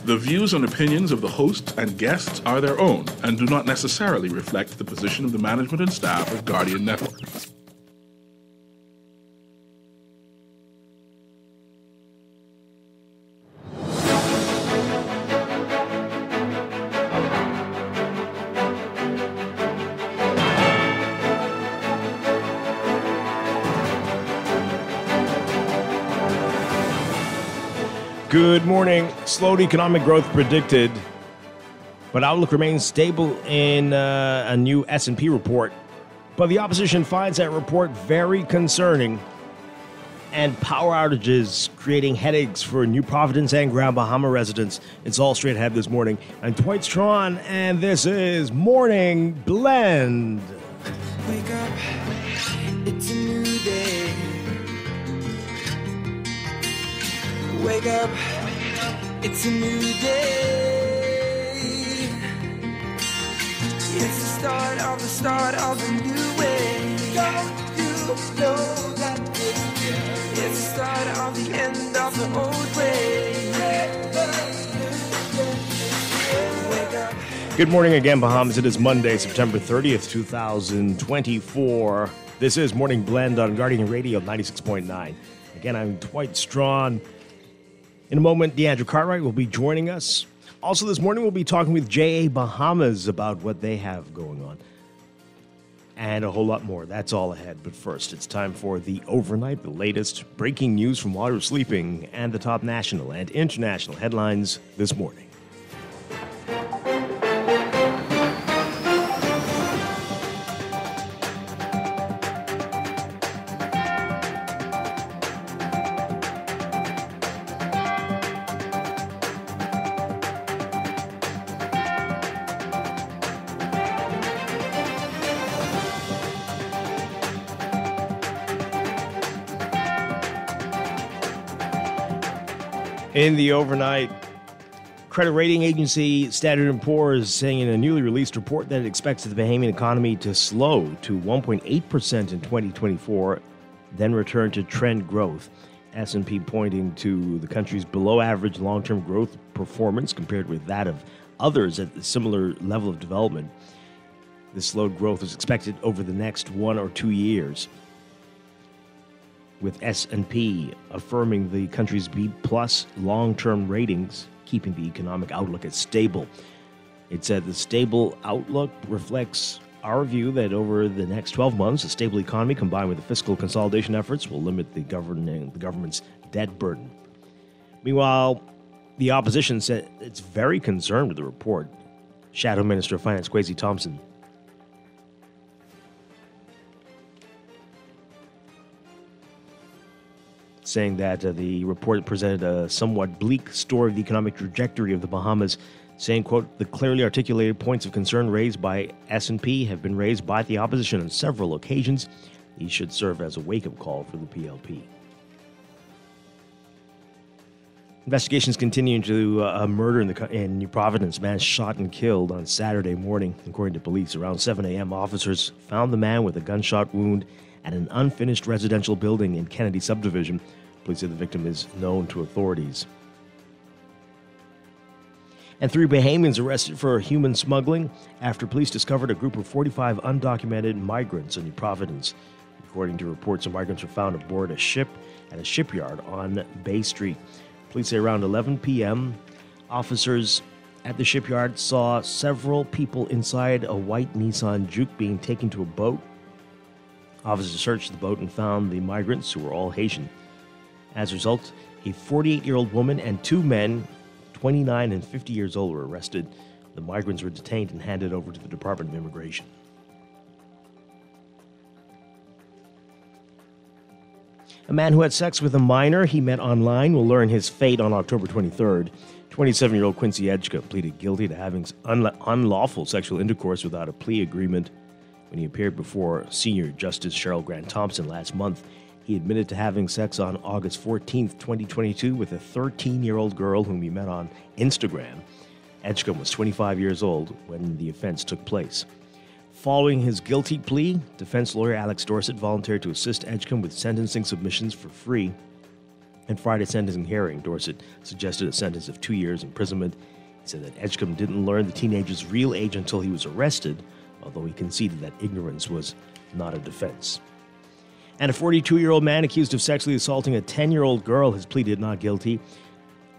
The views and opinions of the hosts and guests are their own and do not necessarily reflect the position of the management and staff of Guardian Network. Good morning. Slowed economic growth predicted, but outlook remains stable in a new S&P report. But the opposition finds that report very concerning, and power outages creating headaches for New Providence and Grand Bahama residents. It's all straight ahead this morning. I'm Dwight Strachan, and this is Morning Blend. Wake up, it's a new day. Wake up, it's a new day. It's the start of a new way. Don't you know that it's the start of the end of the old way. Wake up. Good morning again, Bahamas. It is Monday, September 30th, 2024. This is Morning Blend on Guardian Radio 96.9. Again, I'm Dwight Strachan. In a moment, DeAndrew Cartwright will be joining us. Also this morning, we'll be talking with JA Bahamas about what they have going on. And a whole lot more. That's all ahead. But first, it's time for the overnight, the latest breaking news from while you're sleeping, and the top national and international headlines this morning. In the overnight, credit rating agency Standard & Poor's is saying in a newly released report that it expects the Bahamian economy to slow to 1.8% in 2024, then return to trend growth. S&P pointing to the country's below-average long-term growth performance compared with that of others at a similar level of development. This slowed growth is expected over the next 1 or 2 years, with S&P affirming the country's B+ long-term ratings, keeping the economic outlook as stable. It said the stable outlook reflects our view that over the next 12 months, a stable economy combined with the fiscal consolidation efforts will limit the government's debt burden. Meanwhile, the opposition said it's very concerned with the report. Shadow Minister of Finance Kwesi Thompson saying that the report presented a somewhat bleak story of the economic trajectory of the Bahamas, saying, quote, the clearly articulated points of concern raised by S&P have been raised by the opposition on several occasions. These should serve as a wake-up call for the PLP. Investigations continue into a murder in New Providence. A man shot and killed on Saturday morning. According to police, around 7 a.m., officers found the man with a gunshot wound at an unfinished residential building in Kennedy Subdivision. Police say the victim is known to authorities. And 3 Bahamians arrested for human smuggling after police discovered a group of 45 undocumented migrants in New Providence. According to reports, the migrants were found aboard a ship at a shipyard on Bay Street. Police say around 11 p.m., officers at the shipyard saw several people inside a white Nissan Juke being taken to a boat. Officers searched the boat and found the migrants, who were all Haitian. As a result, a 48-year-old woman and 2 men, 29 and 50 years old, were arrested. The migrants were detained and handed over to the Department of Immigration. A man who had sex with a minor he met online will learn his fate on October 23rd. 27-year-old Quincy Edgecombe pleaded guilty to having unlawful sexual intercourse without a plea agreement. When he appeared before Senior Justice Cheryl Grant Thompson last month, he admitted to having sex on August 14th, 2022 with a 13-year-old girl whom he met on Instagram. Edgecombe was 25 years old when the offense took place. Following his guilty plea, defense lawyer Alex Dorsett volunteered to assist Edgecombe with sentencing submissions for free. In Friday's sentencing hearing, Dorset suggested a sentence of 2 years imprisonment. He said that Edgecombe didn't learn the teenager's real age until he was arrested, although he conceded that ignorance was not a defense. And a 42-year-old man accused of sexually assaulting a 10-year-old girl has pleaded not guilty.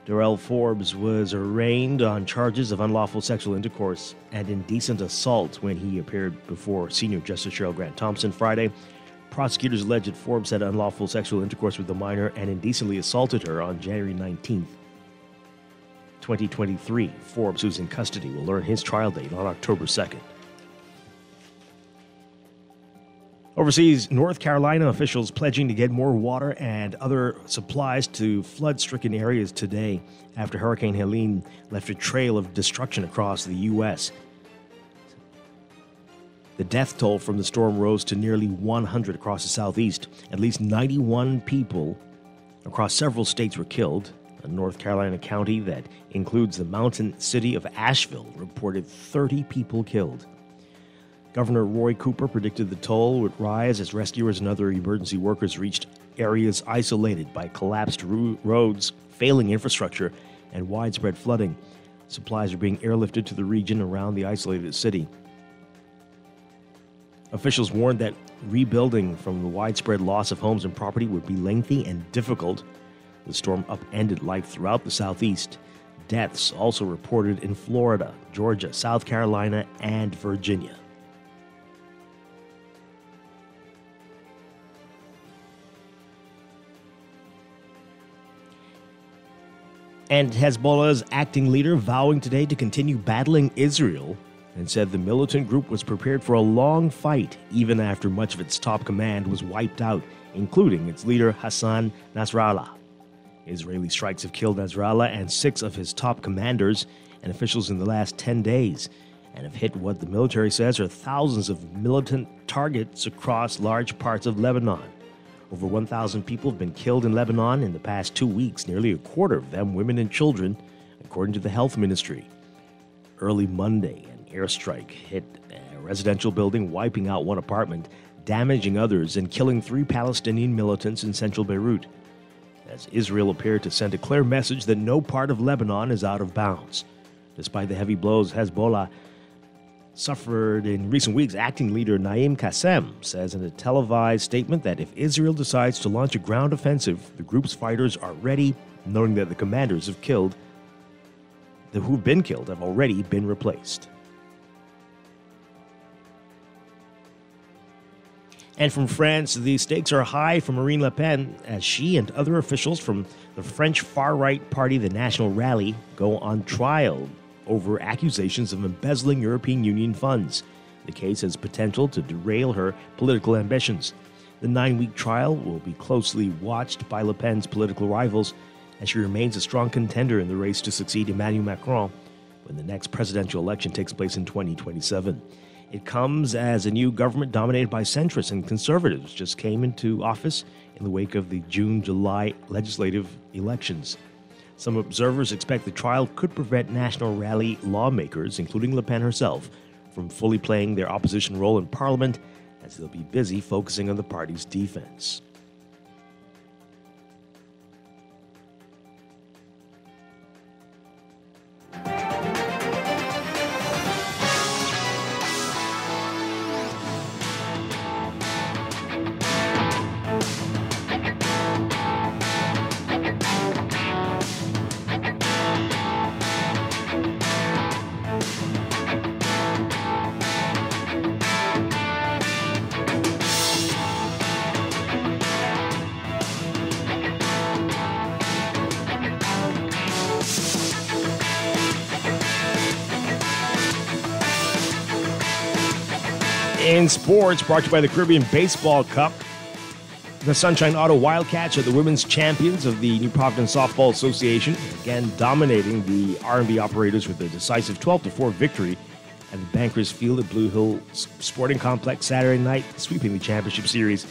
Darrell Forbes was arraigned on charges of unlawful sexual intercourse and indecent assault when he appeared before Senior Justice Cheryl Grant Thompson Friday. Prosecutors alleged that Forbes had unlawful sexual intercourse with the minor and indecently assaulted her on January 19th, 2023. Forbes, who's in custody, will learn his trial date on October 2nd. Overseas, North Carolina officials pledging to get more water and other supplies to flood-stricken areas today after Hurricane Helene left a trail of destruction across the U.S. The death toll from the storm rose to nearly 100 across the southeast. At least 91 people across several states were killed. A North Carolina county that includes the mountain city of Asheville reported 30 people killed. Governor Roy Cooper predicted the toll would rise as rescuers and other emergency workers reached areas isolated by collapsed roads, failing infrastructure, and widespread flooding. Supplies are being airlifted to the region around the isolated city. Officials warned that rebuilding from the widespread loss of homes and property would be lengthy and difficult. The storm upended life throughout the southeast. Deaths also reported in Florida, Georgia, South Carolina, and Virginia. And Hezbollah's acting leader vowing today to continue battling Israel and said the militant group was prepared for a long fight even after much of its top command was wiped out, including its leader Hassan Nasrallah. Israeli strikes have killed Nasrallah and 6 of his top commanders and officials in the last 10 days and have hit what the military says are thousands of militant targets across large parts of Lebanon. Over 1,000 people have been killed in Lebanon in the past 2 weeks, nearly a quarter of them women and children, according to the health ministry. Early Monday, an airstrike hit a residential building, wiping out one apartment, damaging others, and killing 3 Palestinian militants in central Beirut, as Israel appeared to send a clear message that no part of Lebanon is out of bounds. Despite the heavy blows Hezbollah suffered in recent weeks, acting leader Naim Qassem says in a televised statement that if Israel decides to launch a ground offensive, the group's fighters are ready, knowing that the commanders who've been killed have already been replaced. And from France, the stakes are high for Marine Le Pen as she and other officials from the French far-right party, the National Rally, go on trial over accusations of embezzling European Union funds. The case has potential to derail her political ambitions. The 9-week trial will be closely watched by Le Pen's political rivals as she remains a strong contender in the race to succeed Emmanuel Macron when the next presidential election takes place in 2027. It comes as a new government dominated by centrists and conservatives just came into office in the wake of the June-July legislative elections. Some observers expect the trial could prevent National Rally lawmakers, including Le Pen herself, from fully playing their opposition role in Parliament, as they'll be busy focusing on the party's defense. In sports, brought to you by the Caribbean Baseball Cup, the Sunshine Auto Wildcats are the women's champions of the New Providence Softball Association, again dominating the R&B operators with a decisive 12-4 victory at the Bankers Field at Blue Hill Sporting Complex Saturday night, sweeping the championship series.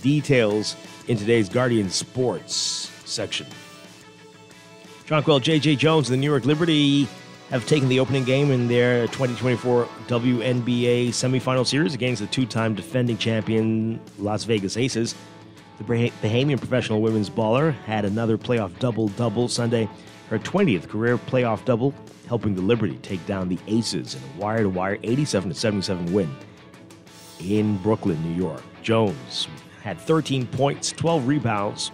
Details in today's Guardian Sports section. Jonquil J.J. Jones and the New York Liberty have taken the opening game in their 2024 WNBA semifinal series against the 2-time defending champion Las Vegas Aces. The Bahamian professional women's baller had another playoff double-double Sunday, her 20th career playoff double, helping the Liberty take down the Aces in a wire-to-wire 87-77 win in Brooklyn, New York. Jones had 13 points, 12 rebounds,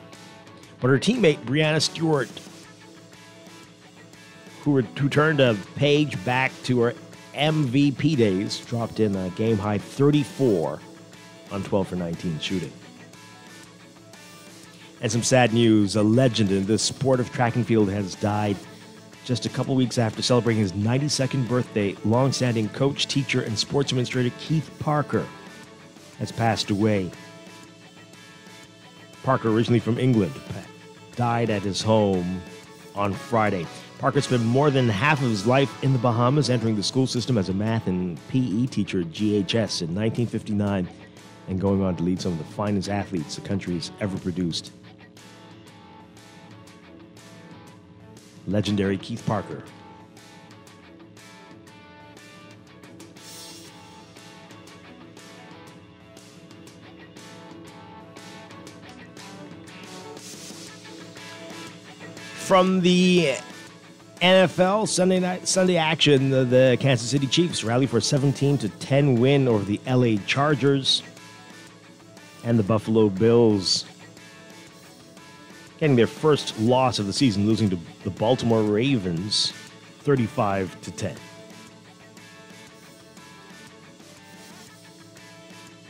but her teammate Brianna Stewart, who turned a page back to her MVP days, dropped in a game-high 34 on 12 for 19 shooting. And some sad news, a legend in the sport of track and field has died just a couple weeks after celebrating his 92nd birthday. Long-standing coach, teacher, and sports administrator Keith Parker has passed away. Parker, originally from England, died at his home on Friday. Parker spent more than half of his life in the Bahamas, entering the school system as a math and PE teacher at GHS in 1959 and going on to lead some of the finest athletes the country's ever produced. Legendary Keith Parker. From the NFL, Sunday action, the Kansas City Chiefs rally for a 17-10 win over the LA Chargers, and the Buffalo Bills getting their first loss of the season, losing to the Baltimore Ravens 35-10.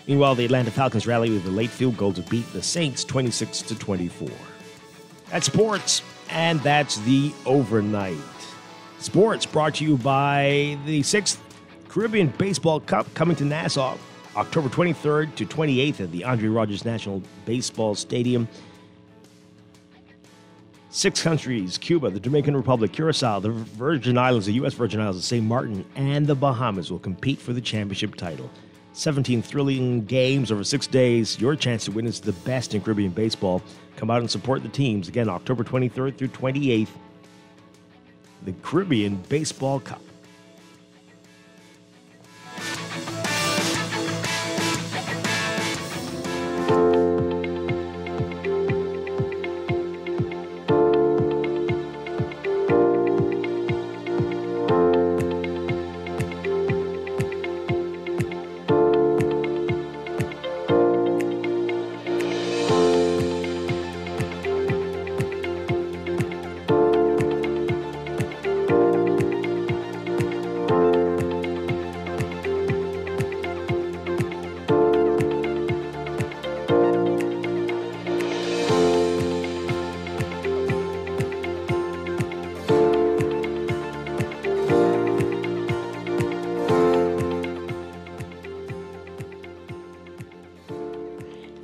Meanwhile, the Atlanta Falcons rally with a late field goal to beat the Saints 26-24. That's sports, and that's the overnight. Sports brought to you by the 6th Caribbean Baseball Cup coming to Nassau October 23rd to 28th at the Andre Rogers National Baseball Stadium. 6 countries, Cuba, the Dominican Republic, Curacao, the Virgin Islands, the U.S. Virgin Islands, St. Martin, and the Bahamas will compete for the championship title. 17 thrilling games over 6 days, your chance to witness the best in Caribbean baseball. Come out and support the teams. Again, October 23rd through 28th, the Caribbean Baseball Cup.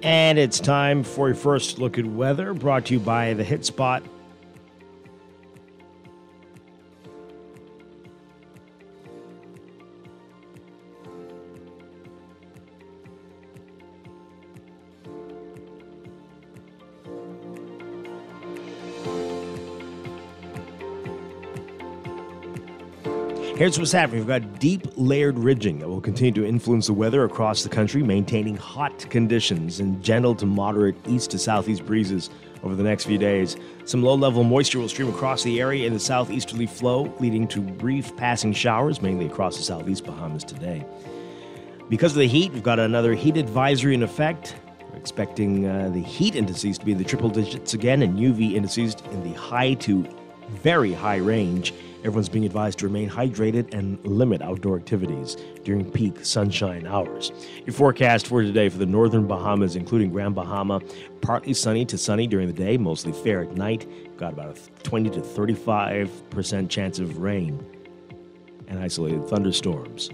And it's time for your first look at weather, brought to you by the Hit Spot. Here's what's happening. We've got deep layered ridging that will continue to influence the weather across the country, maintaining hot conditions and gentle to moderate east to southeast breezes over the next few days. Some low-level moisture will stream across the area in the southeasterly flow, leading to brief passing showers, mainly across the southeast Bahamas today. Because of the heat, we've got another heat advisory in effect. We're expecting the heat indices to be in the triple digits again, and UV indices in the high to very high range. Everyone's being advised to remain hydrated and limit outdoor activities during peak sunshine hours. Your forecast for today for the northern Bahamas, including Grand Bahama, partly sunny to sunny during the day, mostly fair at night. Got about a 20 to 35% chance of rain and isolated thunderstorms.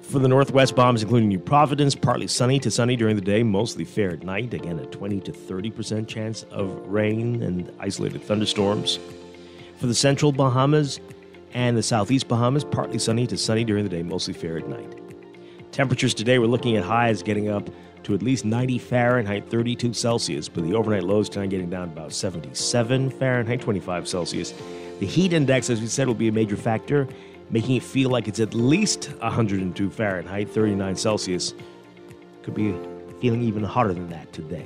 For the northwest Bahamas, including New Providence, partly sunny to sunny during the day, mostly fair at night. Again, a 20 to 30% chance of rain and isolated thunderstorms. For the central Bahamas and the southeast Bahamas, partly sunny to sunny during the day, mostly fair at night. Temperatures today, we're looking at highs getting up to at least 90 Fahrenheit, 32 Celsius, but the overnight lows tonight getting down to about 77 Fahrenheit, 25 Celsius. The heat index, as we said, will be a major factor, making it feel like it's at least 102 Fahrenheit, 39 Celsius. Could be feeling even hotter than that today.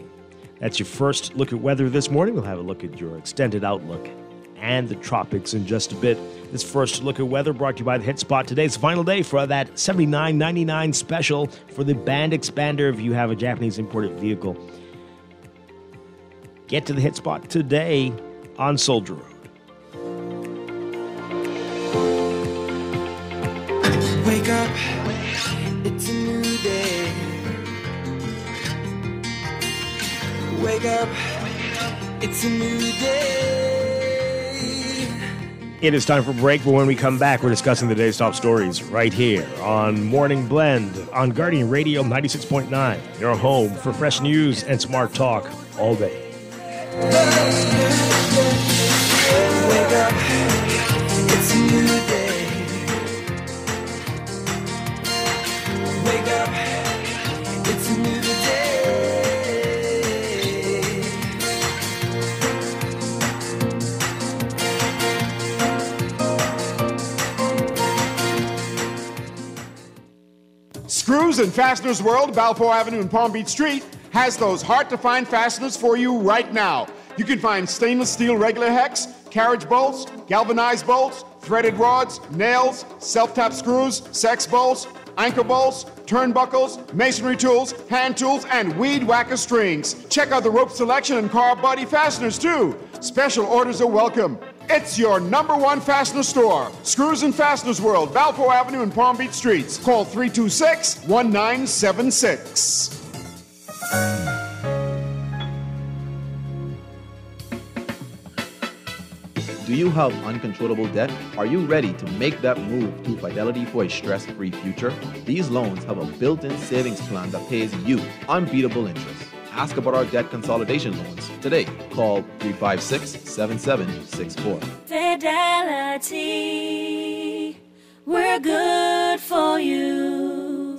That's your first look at weather this morning. We'll have a look at your extended outlook and the tropics in just a bit. This first look at weather brought to you by the Hit Spot. Today's the final day for that $79.99 special for the band expander if you have a Japanese imported vehicle. Get to the Hit Spot today on Soldier Road. Wake up, it's a new day. Wake up, it's a new day. It is time for a break, but when we come back, we're discussing the day's top stories right here on Morning Blend on Guardian Radio 96.9, your home for fresh news and smart talk all day. Wake up, it's a new day. Wake up, it's a new day. Screws and Fasteners World, Balfour Avenue and Palm Beach Street, has those hard-to-find fasteners for you right now. You can find stainless steel regular hex, carriage bolts, galvanized bolts, threaded rods, nails, self-tap screws, sex bolts, anchor bolts, turnbuckles, masonry tools, hand tools, and weed whacker strings. Check out the rope selection and car body fasteners, too. Special orders are welcome. It's your #1 fastener store. Screws and Fasteners World, Balfour Avenue and Palm Beach Streets. Call 326-1976. Do you have uncontrollable debt? Are you ready to make that move to Fidelity for a stress-free future? These loans have a built-in savings plan that pays you unbeatable interest. Ask about our debt consolidation loans today. Call 356-7764. Fidelity, we're good for you.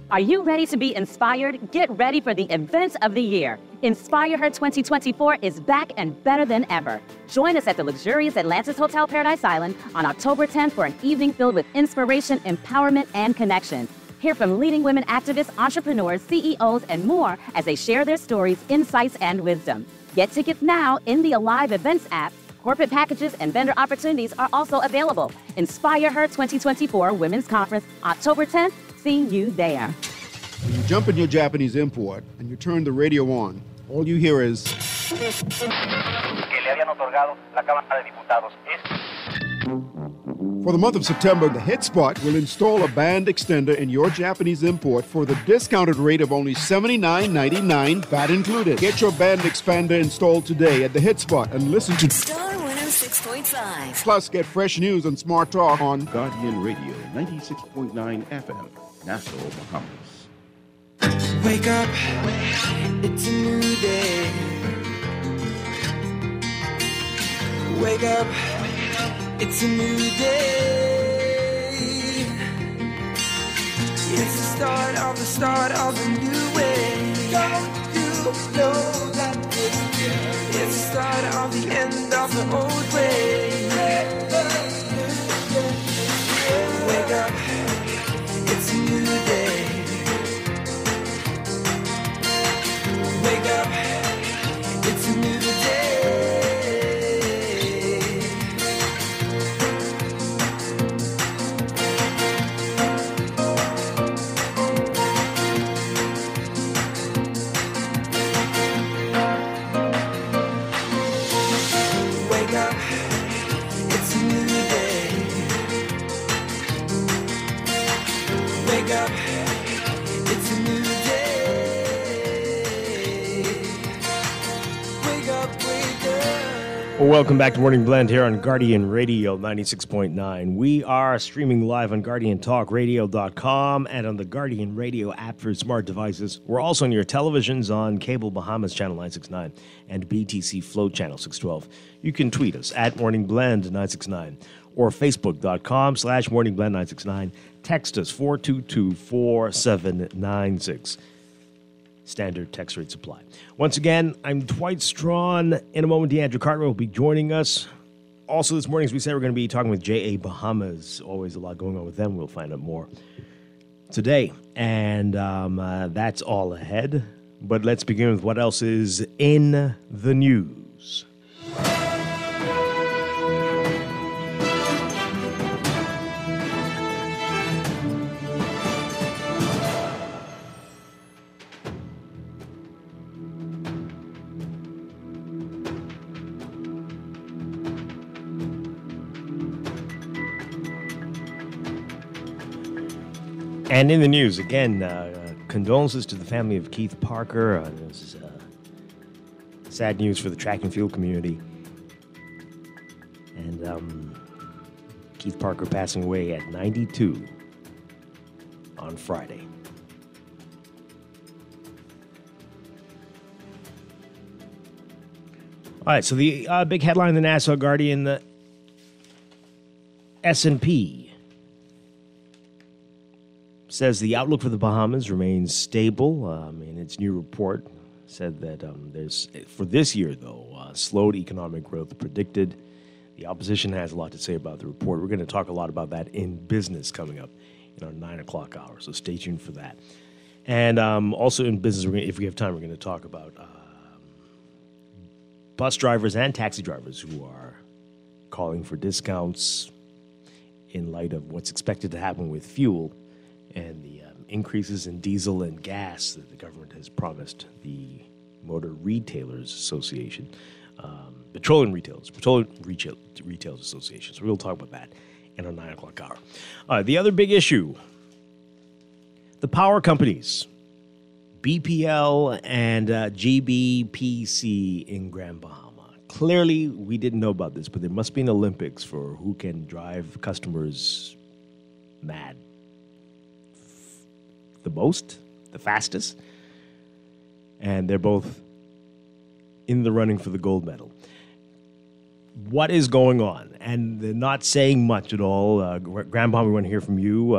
Are you ready to be inspired? Get ready for the event of the year. Inspire Her 2024 is back and better than ever. Join us at the luxurious Atlantis Hotel Paradise Island on October 10th for an evening filled with inspiration, empowerment, and connection. Hear from leading women activists, entrepreneurs, CEOs, and more as they share their stories, insights, and wisdom. Get tickets now in the Alive Events app. Corporate packages and vendor opportunities are also available. Inspire Her 2024 Women's Conference, October 10th. See you there. When you jump in your Japanese import and you turn the radio on, all you hear is... For the month of September, the Hit Spot will install a band extender in your Japanese import for the discounted rate of only $79.99, VAT included. Get your band expander installed today at the Hit Spot and listen to Star 106.5. Plus, get fresh news and smart talk on Guardian Radio 96.9 FM, Nassau, Bahamas. Wake up, it's a new day. Wake up, it's a new day. It's the start of a new way. Don't you know that it's the start of the end of the old way. Wake up, it's a new day. Wake up, it's a new day. Wake up, it's a new day. Wake up, it's a new day. Wake up, wake up. Well, welcome back to Morning Blend here on Guardian Radio 96.9. We are streaming live on GuardianTalkRadio.com and on the Guardian Radio app for smart devices. We're also on your televisions on Cable Bahamas Channel 969 and BTC Float Channel 612. You can tweet us at Morning Blend 969 or Facebook.com/Morning Blend 969. Text us 422-4796. Standard text rate supply. Once again, I'm Dwight Strachan. In a moment, DeAndre Carter will be joining us. Also, this morning, as we said, we're going to be talking with J.A. Bahamas. Always a lot going on with them. We'll find out more. today. And that's all ahead. But let's begin with what else is in the news. And in the news, again, condolences to the family of Keith Parker. This is sad news for the track and field community. And Keith Parker passing away at 92 on Friday. All right, so the big headline in the Nassau Guardian, the S&P says the outlook for the Bahamas remains stable. In its new report, said that there's, for this year, though, slowed economic growth predicted. The opposition has a lot to say about the report. We're going to talk a lot about that in business coming up in our 9 o'clock hour, so stay tuned for that. And also in business, if we have time, we're going to talk about bus drivers and taxi drivers who are calling for discounts in light of what's expected to happen with fuel and the increases in diesel and gas that the government has promised the Motor Retailers Association, Petroleum Retailers Association. So we'll talk about that in our 9 o'clock hour. The other big issue, the power companies, BPL and GBPC in Grand Bahama. Clearly, we didn't know about this, but there must be an Olympics for who can drive customers mad. The most, the fastest, and they're both in the running for the gold medal. What is going on? And they're not saying much at all. Grandpa, we want to hear from you.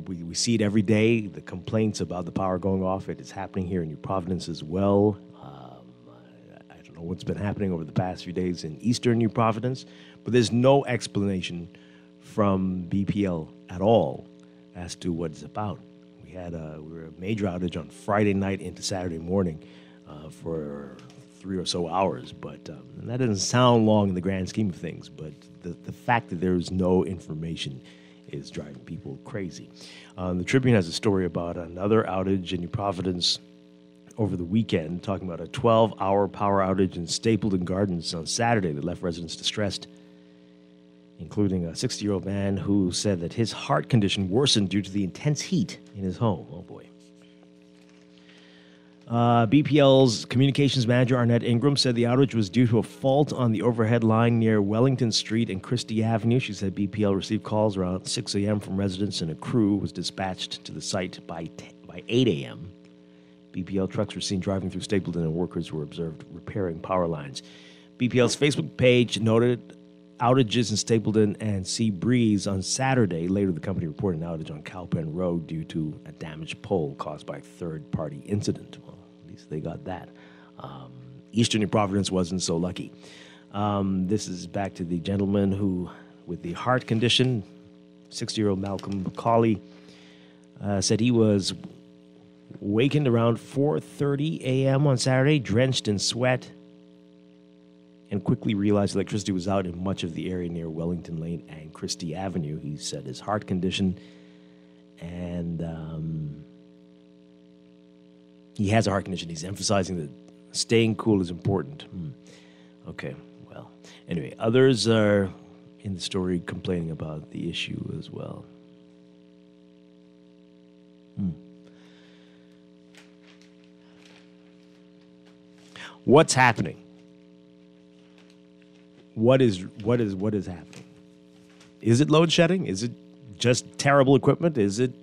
We see it every day, the complaints about the power going off. It is happening here in New Providence as well. I don't know what's been happening over the past few days in eastern New Providence, but there's no explanation from BPL at all as to what it's about. We were a major outage on Friday night into Saturday morning for 3 or so hours, but and that doesn't sound long in the grand scheme of things, but the fact that there is no information is driving people crazy. The Tribune has a story about another outage in New Providence over the weekend, talking about a 12-hour power outage in Stapleton Gardens on Saturday that left residents distressed, including a 60-year-old man who said that his heart condition worsened due to the intense heat in his home. Oh, boy. BPL's communications manager, Arnett Ingram, said the outage was due to a fault on the overhead line near Wellington Street and Christie Avenue. She said BPL received calls around 6 a.m. from residents, and a crew was dispatched to the site by 8 a.m. BPL trucks were seen driving through Stapleton, and workers were observed repairing power lines. BPL's Facebook page noted outages in Stapleton and Sea Breeze on Saturday. Later, the company reported an outage on Cowpen Road due to a damaged pole caused by a third-party incident. Well, at least they got that. Eastern New Providence wasn't so lucky. This is back to the gentleman who, with the heart condition, 60-year-old Malcolm McCauley, said he was wakened around 4:30 a.m. on Saturday, drenched in sweat, and quickly realized electricity was out in much of the area near Wellington Lane and Christie Avenue. He said his heart condition, and he has a heart condition. He's emphasizing that staying cool is important. Okay, well, anyway, others are in the story complaining about the issue as well. What's happening? What is happening? Is it load shedding? Is it just terrible equipment? Is it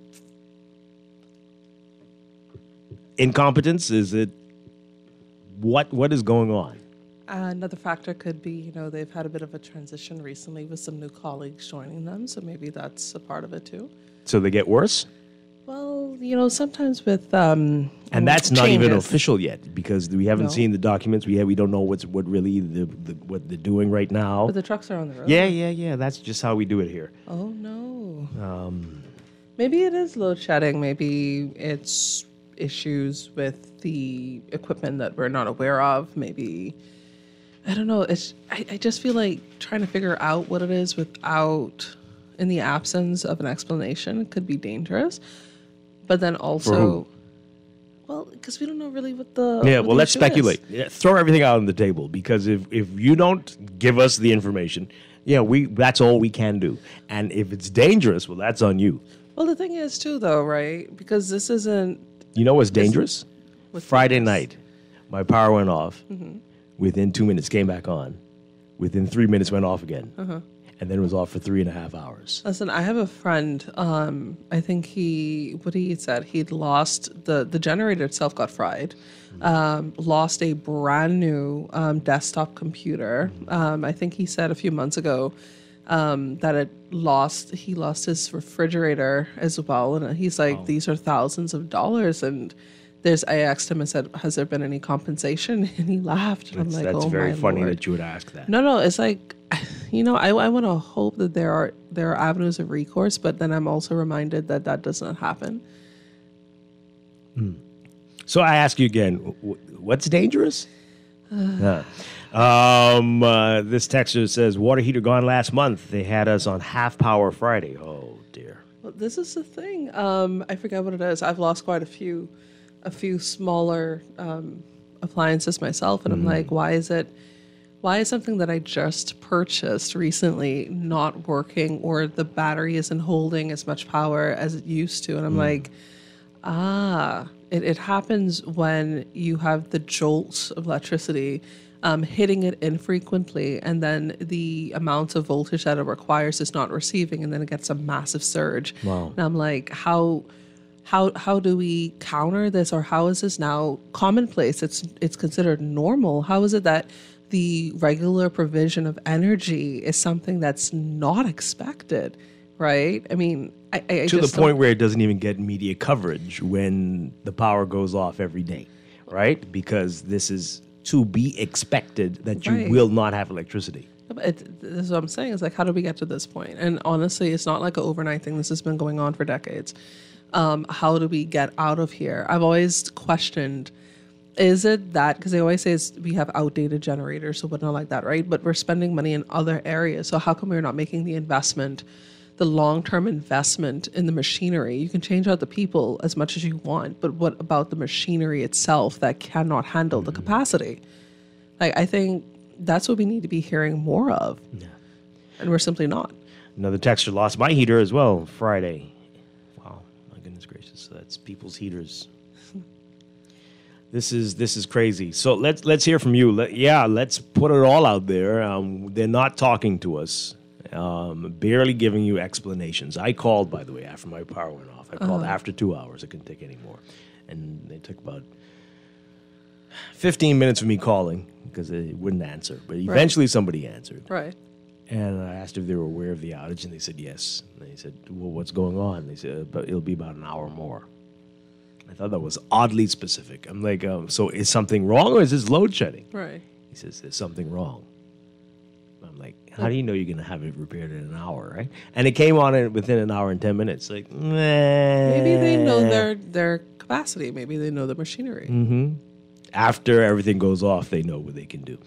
incompetence? Is it what is going on? Another factor could be, they've had a bit of a transition recently with some new colleagues joining them, so maybe that's a part of it too. So they get worse? Well, sometimes with and that's not changes. even official yet because we haven't seen the documents. We don't know what really what they're doing right now. But the trucks are on the road. Yeah. That's just how we do it here. Oh no. Maybe it is load shedding. Maybe it's issues with the equipment that we're not aware of. Maybe, I don't know. I just feel like trying to figure out what it is without, in the absence of an explanation, could be dangerous. But then also, well, because we don't know really what the let's issue speculate. is. Yeah, throw everything out on the table, because if you don't give us the information, that's all we can do. And if it's dangerous, well, that's on you. Well, the thing is too, though, right? Because this isn't. You know what's dangerous? Friday night, my power went off. Within 2 minutes, came back on. Within 3 minutes, went off again. And then it was off for 3.5 hours. Listen, I have a friend. I think what he said, he'd lost the generator itself got fried. Lost a brand new desktop computer. I think he said a few months ago that he lost his refrigerator as well. And he's like, these are thousands of dollars. And I asked him, I said, has there been any compensation? And he laughed. And I'm like, that's oh, very my funny Lord. that you would ask that. No, it's like, I want to hope that there are avenues of recourse, but then I'm also reminded that does not happen. So I ask you again, what's dangerous? This texter says, water heater gone last month. They had us on half power Friday. Oh, dear. Well, this is the thing. I forget what it is. I've lost quite a few smaller appliances myself, and I'm like, why is something that I just purchased recently not working, or the battery isn't holding as much power as it used to? And I'm like, it happens when you have the jolts of electricity hitting it infrequently, and then the amount of voltage that it requires is not receiving, and then it gets a massive surge. Wow. And I'm like, how do we counter this, or how is this now commonplace? It's considered normal. How is it that the regular provision of energy is something that's not expected, right? I mean, I to the point where it doesn't even get media coverage when the power goes off every day, right? Because this is to be expected that you will not have electricity. This is what I'm saying. It's like, how did we get to this point? And honestly, it's not like an overnight thing. This has been going on for decades. How do we get out of here? I've always questioned, is it that, because they always say we have outdated generators or whatnot like that, right? But we're spending money in other areas. So how come we're not making the investment, the long-term investment in the machinery? You can change out the people as much as you want, but what about the machinery itself that cannot handle the capacity? Like, I think that's what we need to be hearing more of. Yeah. And we're simply not. Another texter lost my heater as well Friday. Wow, my goodness gracious. So that's people's heaters. This is crazy. So let's hear from you. Let's put it all out there. They're not talking to us, barely giving you explanations. I called, by the way, after my power went off. I called after 2 hours. I couldn't take any more. And they took about 15 minutes of me calling because they wouldn't answer. But eventually somebody answered. Right. And I asked if they were aware of the outage, and they said yes. And they said, well, what's going on? They said, but it'll be about an hour more. I thought that was oddly specific. I'm like, so is something wrong, or is this load shedding? Right. He says, there's something wrong. I'm like, how do you know you're going to have it repaired in an hour, right? And it came on within an hour and 10 minutes. Like, maybe they know their capacity. Maybe they know the machinery. Mm-hmm. After everything goes off, they know what they can do.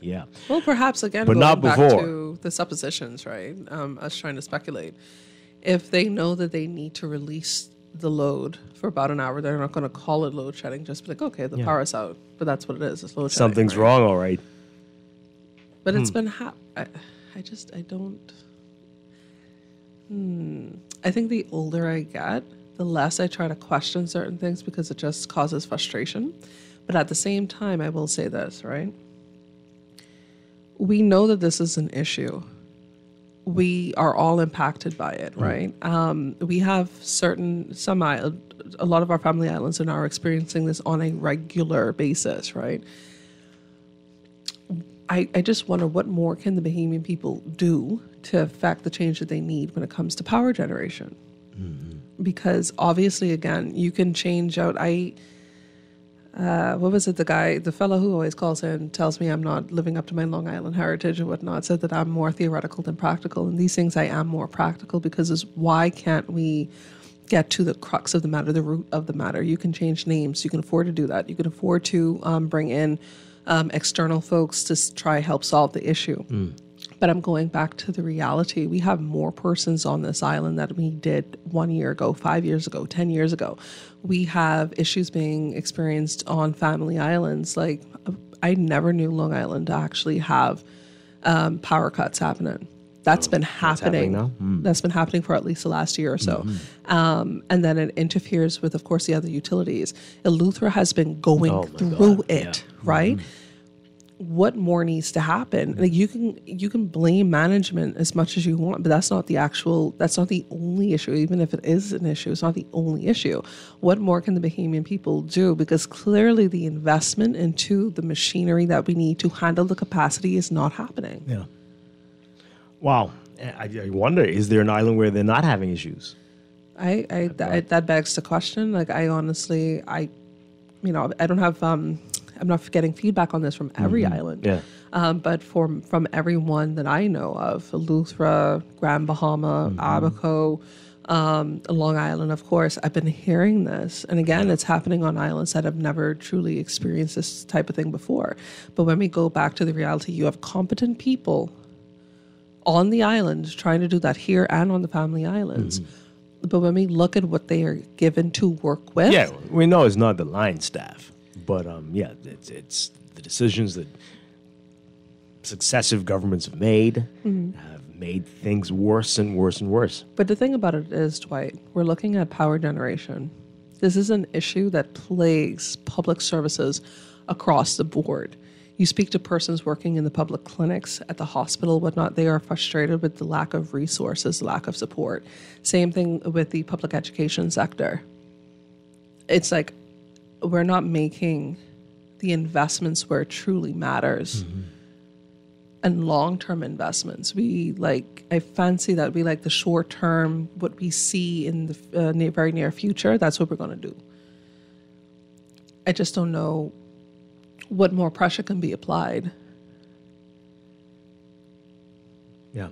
Yeah. Well, perhaps, again, but not back before. to the suppositions, right? Us trying to speculate. If they know that they need to release the load for about an hour, they're not going to call it load shedding. Just be like, okay, the power's out. But that's what it is. It's load shedding. Something's wrong, all right. But it's been I think the older I get, the less I try to question certain things because it just causes frustration. But at the same time, I will say this, right? We know that this is an issue. We are all impacted by it, right? We have a lot of our family islands are now experiencing this on a regular basis, right? I just wonder, what more can the Bahamian people do to affect the change that they need when it comes to power generation? Mm-hmm. Because obviously, again, you can change out. What was it? The fellow who always calls in tells me I'm not living up to my Long Island heritage and whatnot, said that I'm more theoretical than practical. And these things, I am more practical, because why can't we get to the crux of the matter, the root of the matter. You can change names. You can afford to do that. You can afford to bring in external folks to try help solve the issue. But I'm going back to the reality. We have more persons on this island than we did 1 year ago, 5 years ago, 10 years ago. We have issues being experienced on family islands. Like, I never knew Long Island to actually have power cuts happening. That's been happening. That's been happening for at least the last year or so. And then it interferes with, of course, the other utilities. Eleuthera has been going through it, right? What more needs to happen? Like, you can blame management as much as you want, but that's not the only issue. Even if it is an issue, it's not the only issue. What more can the Bahamian people do? Because clearly the investment into the machinery that we need to handle the capacity is not happening. Yeah. Wow. I wonder, is there an island where they're not having issues? That begs the question. Like, I honestly, I don't have, I'm not getting feedback on this from every island. Yeah. But from everyone that I know of, Eleuthera, Grand Bahama, Abaco, Long Island, of course, I've been hearing this. And again, it's happening on islands that have never truly experienced this type of thing before. But when we go back to the reality, you have competent people on the island trying to do that here and on the family islands. But when we look at what they are given to work with. Yeah, we know it's not the line staff. But it's the decisions that successive governments have made things worse and worse and worse. But the thing about it is, Dwight, we're looking at power generation. This is an issue that plagues public services across the board. You speak to persons working in the public clinics, at the hospital, whatnot, they are frustrated with the lack of resources, lack of support. Same thing with the public education sector. It's like, we're not making the investments where it truly matters. And long-term investments. I fancy that we like the short-term, what we see in the very near future, that's what we're going to do. I just don't know what more pressure can be applied. Yeah.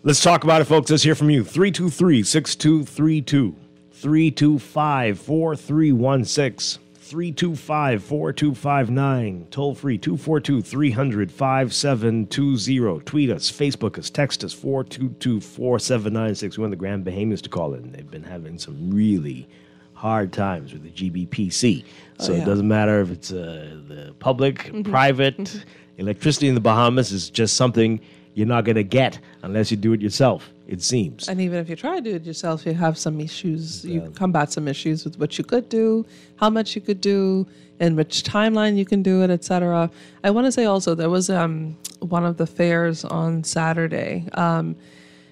Let's talk about it, folks. Let's hear from you. 323-6232. 325-4316. 325-4259. Toll free 242-300-5720. Tweet us, Facebook us, text us 422-4796. We want the Grand Bahamians to call in. They've been having some really hard times with the GBPC. So it doesn't matter if it's the public, private. Electricity in the Bahamas is just something you're not going to get unless you do it yourself, it seems. And even if you try to do it yourself, you have some issues. You combat some issues with what you could do, how much you could do, and which timeline you can do it, etc. I want to say also there was one of the fairs on Saturday.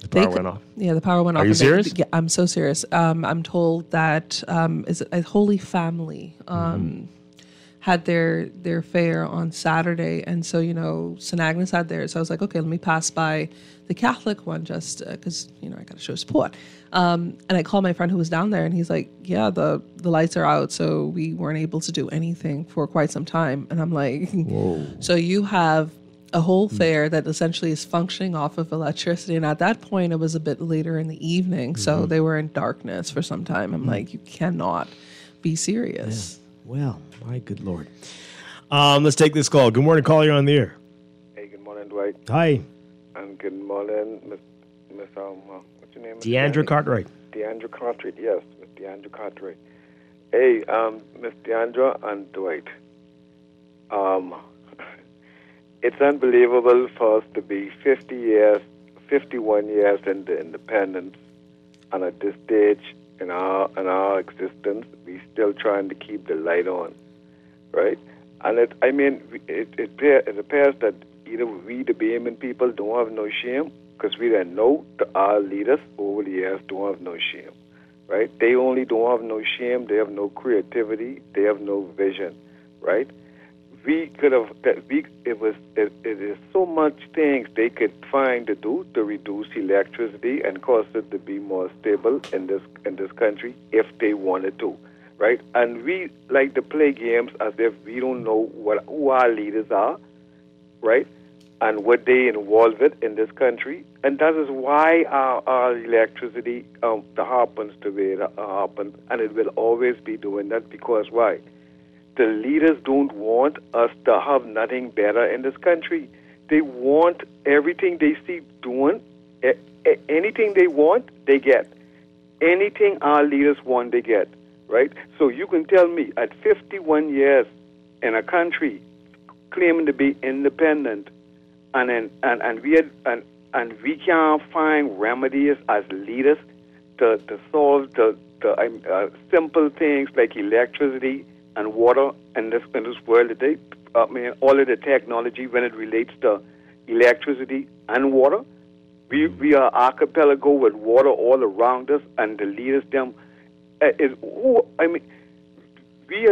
The power went off? Yeah, the power went off. Are you serious? Yeah, I'm so serious. I'm told that is it a Holy Family had their fair on Saturday. And so, St. Agnes had theirs. So I was like, okay, let me pass by the Catholic one just because, I got to show support. And I called my friend who was down there and he's like, yeah, the lights are out. So we weren't able to do anything for quite some time. And I'm like, whoa. So you have a whole fair that essentially is functioning off of electricity. And at that point, it was a bit later in the evening. So they were in darkness for some time. I'm like, you cannot be serious. Yeah. Well, my good Lord. Let's take this call. Good morning, caller. You're on the air. Hey, good morning, Dwight. Hi. And good morning, Miss what's your name? Deandra Cartwright. Deandra Cartwright, yes, Miss Deandra Cartwright. Hey, Miss Deandra and Dwight. It's unbelievable for us to be 51 years into independence, and at this stage in our existence, we still trying to keep the light on, right? And it appears that either we, the Bahamian people, don't have no shame, because we didn't know our leaders over the years don't have no shame, right? They only don't have no shame. They have no creativity. They have no vision, right? It is so much things they could find to do to reduce electricity and cause it to be more stable in this country if they wanted to, right? And we like to play games as if we don't know who our leaders are, right? and what they involve it in this country. And that is why our electricity happens the way it happens, and it will always be doing that, because why? The leaders don't want us to have nothing better in this country. They want everything they see doing, anything they want, they get. Anything our leaders want, they get, right? So you can tell me at 51 years in a country claiming to be independent, and we can't find remedies as leaders to solve the simple things like electricity and water in this world today. I mean, all of the technology when it relates to electricity and water. We are archipelago with water all around us, and the leaders we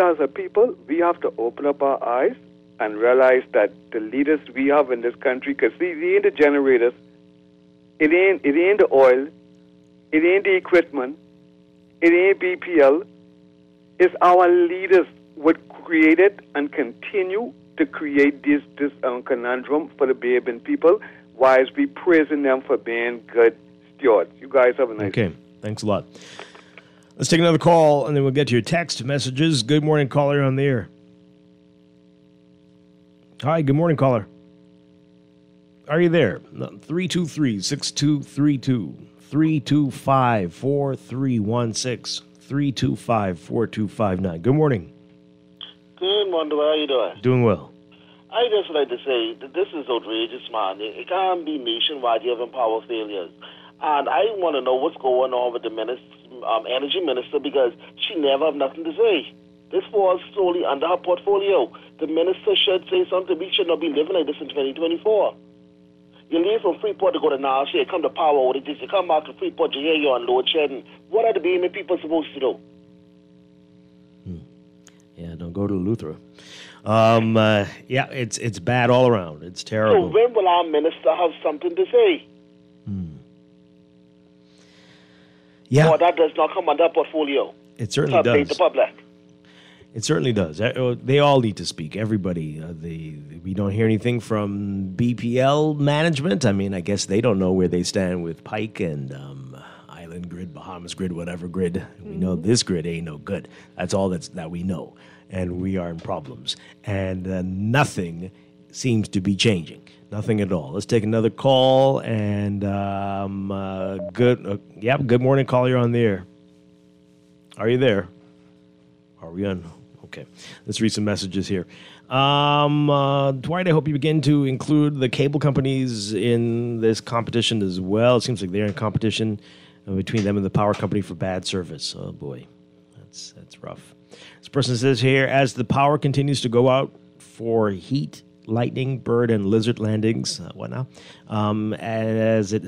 as a people, we have to open up our eyes and realize that the leaders we have in this country, because it ain't the generators, it ain't the oil, it ain't the equipment, it ain't BPL. It's our leaders what created and continue to create this conundrum for the Bahian people, while we praising them for being good stewards. You guys have a nice day. Okay, thanks a lot. Let's take another call, and then we'll get to your text messages. Good morning, caller, on the air. Hi, good morning, caller. Are you there? 323-6232, 325-4316, 325-4259. Good morning. Good morning, Dwight. How you doing? Doing well. I just like to say that this is outrageous, man. It can't be nationwide. You're having power failures. And I want to know what's going on with the energy minister, because she never have nothing to say. This falls solely under her portfolio. The minister should say something. We should not be living like this in 2024. You leave from Freeport to go to Nassau, you come to power, what it is. You come back to Freeport, you hear you're on load shedding. What are the Bahian people supposed to do? Yeah, don't go to Lutheran. Yeah, it's bad all around. It's terrible. So when will our minister have something to say? Yeah. Or that does not come under portfolio. It certainly does. The public. It certainly does. They all need to speak. Everybody. We don't hear anything from BPL management. I mean, I guess they don't know where they stand with Pike and Island Grid, Bahamas Grid, whatever grid. We know this grid ain't no good. That's all that we know. And we are in problems. And nothing seems to be changing. Nothing at all. Let's take another call. And good morning, caller. You're on the air. Are you there? Are we on? Okay. Let's read some messages here. Dwight, I hope you begin to include the cable companies in this competition as well. It seems like they're in competition between them and the power company for bad service. Oh, boy. That's rough. This person says here, as the power continues to go out for heat, lightning, bird, and lizard landings, what now? As it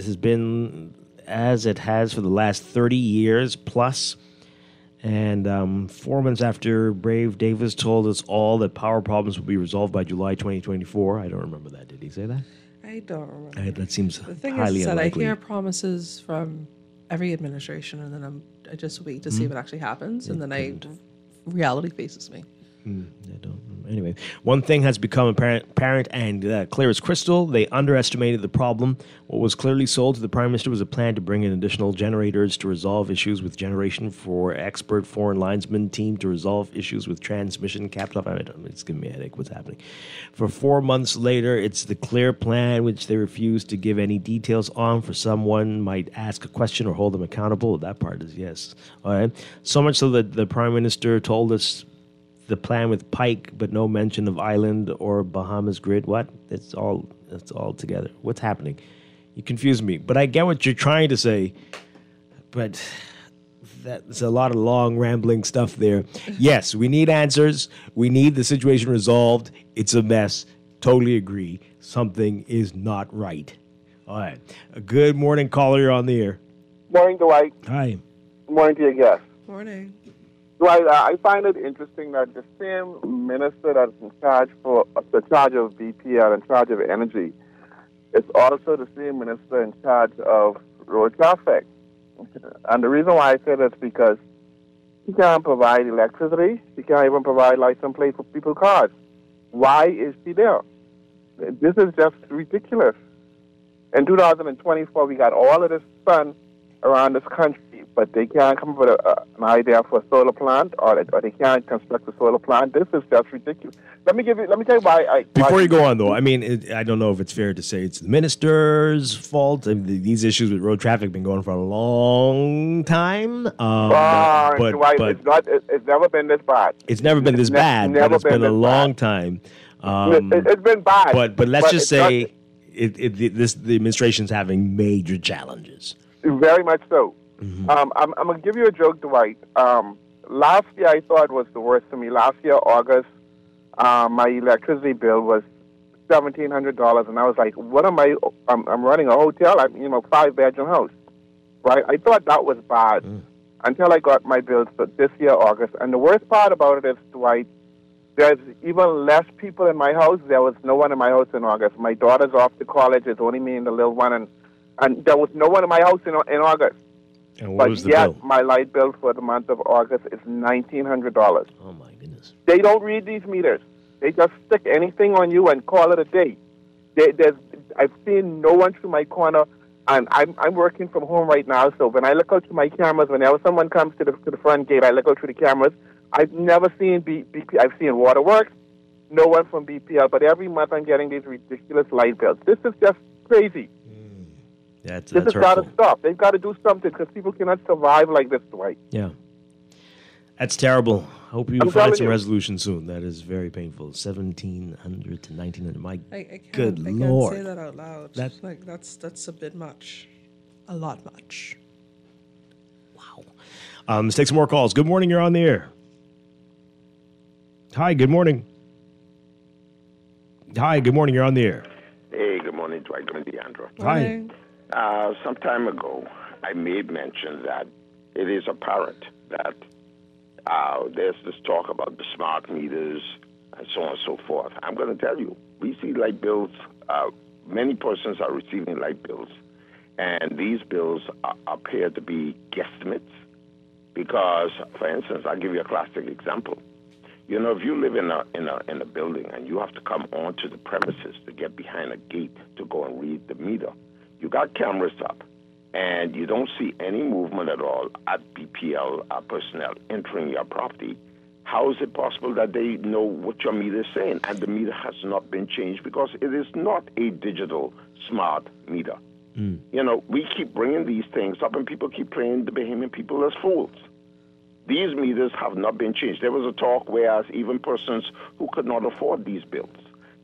has for the last 30 years plus. And 4 months after Brave Davis told us all that power problems will be resolved by July 2024. I don't remember that. Did he say that? I don't remember. That seems the thing highly is that unlikely. I hear promises from every administration, and then I just wait to see what actually happens, and then reality faces me. Anyway, one thing has become apparent and clear as crystal. They underestimated the problem. What was clearly sold to the Prime Minister was a plan to bring in additional generators to resolve issues with generation, for expert foreign linesman team to resolve issues with transmission capital. It's giving me a headache. What's happening? For 4 months later, it's the clear plan which they refuse to give any details on. For someone might ask a question or hold them accountable. That part is yes. All right. So much so that the Prime Minister told us the plan with Pike, but no mention of Island or Bahamas Grid. What? It's all together. What's happening? You confuse me. But I get what you're trying to say. But that's a lot of long, rambling stuff there. Yes, we need answers. We need the situation resolved. It's a mess. Totally agree. Something is not right. All right. A good morning, caller. You're on the air. Morning, Dwight. Hi. Good morning to your guest. Morning. Dwight, I find it interesting that the same minister that's in charge of BPL, in charge of energy, is also the same minister in charge of road traffic. And the reason why I say that is because he can't provide electricity. He can't even provide license plate for people's cars. Why is he there? This is just ridiculous. In 2024, we got all of this sun around this country, but they can't come up with an idea for a solar plant, or they can't construct a solar plant. This is just ridiculous. Let me tell you why. Before you go on, though, I mean, I don't know if it's fair to say it's the minister's fault. I mean, these issues with road traffic have been going for a long time. Dwight, it's never been this bad. It's never been this bad, but it's been a long time. It's been bad. But let's just say the administration's having major challenges. Very much so. Mm-hmm. I'm going to give you a joke, Dwight. Last year, I thought was the worst for me. Last year, August, my electricity bill was $1,700, and I was like, "What am I? I'm running a hotel. I'm 5-bedroom house, right?" I thought that was bad until I got my bills for this year, August. And the worst part about it is, Dwight, there's even less people in my house. There was no one in my house in August. My daughter's off to college. It's only me and the little one, and there was no one in my house in August. And what was the yet, bill? my light bill for the month of August is $1,900. Oh, my goodness. They don't read these meters. They just stick anything on you and call it a day. I've seen no one through my corner, and I'm working from home right now, so when I look out through my cameras, whenever someone comes to the front gate, I look out through the cameras. I've never seen BP. I've seen Waterworks, no one from BPL, but every month I'm getting these ridiculous light bills. This is just crazy. This has got to stop. They've got to do something because people cannot survive like this, Dwight. Yeah. That's terrible. Hope you find some resolution soon. That is very painful. 1,700 to 1,900. My good Lord. I can't say that out loud. That's a bit much. A lot much. Wow. Let's take some more calls. Good morning. You're on the air. Hi. Good morning. Hi. Good morning. You're on the air. Hey. Good morning, Dwight. Good morning, Deandra. Hi. Some time ago, I made mention that it is apparent that there's this talk about the smart meters and so on and so forth. I'm going to tell you, we see light bills. Many persons are receiving light bills, and these bills appear to be guesstimates because, for instance, I'll give you a classic example. You know, if you live in a building and you have to come onto the premises to get behind a gate to go and read the meter, you got cameras up, and you don't see any movement at all at BPL personnel entering your property. How is it possible that they know what your meter is saying? And the meter has not been changed because it is not a digital smart meter. You know, we keep bringing these things up, and people keep playing the Bahamian people as fools. These meters have not been changed. There was a talk whereas even persons who could not afford these bills,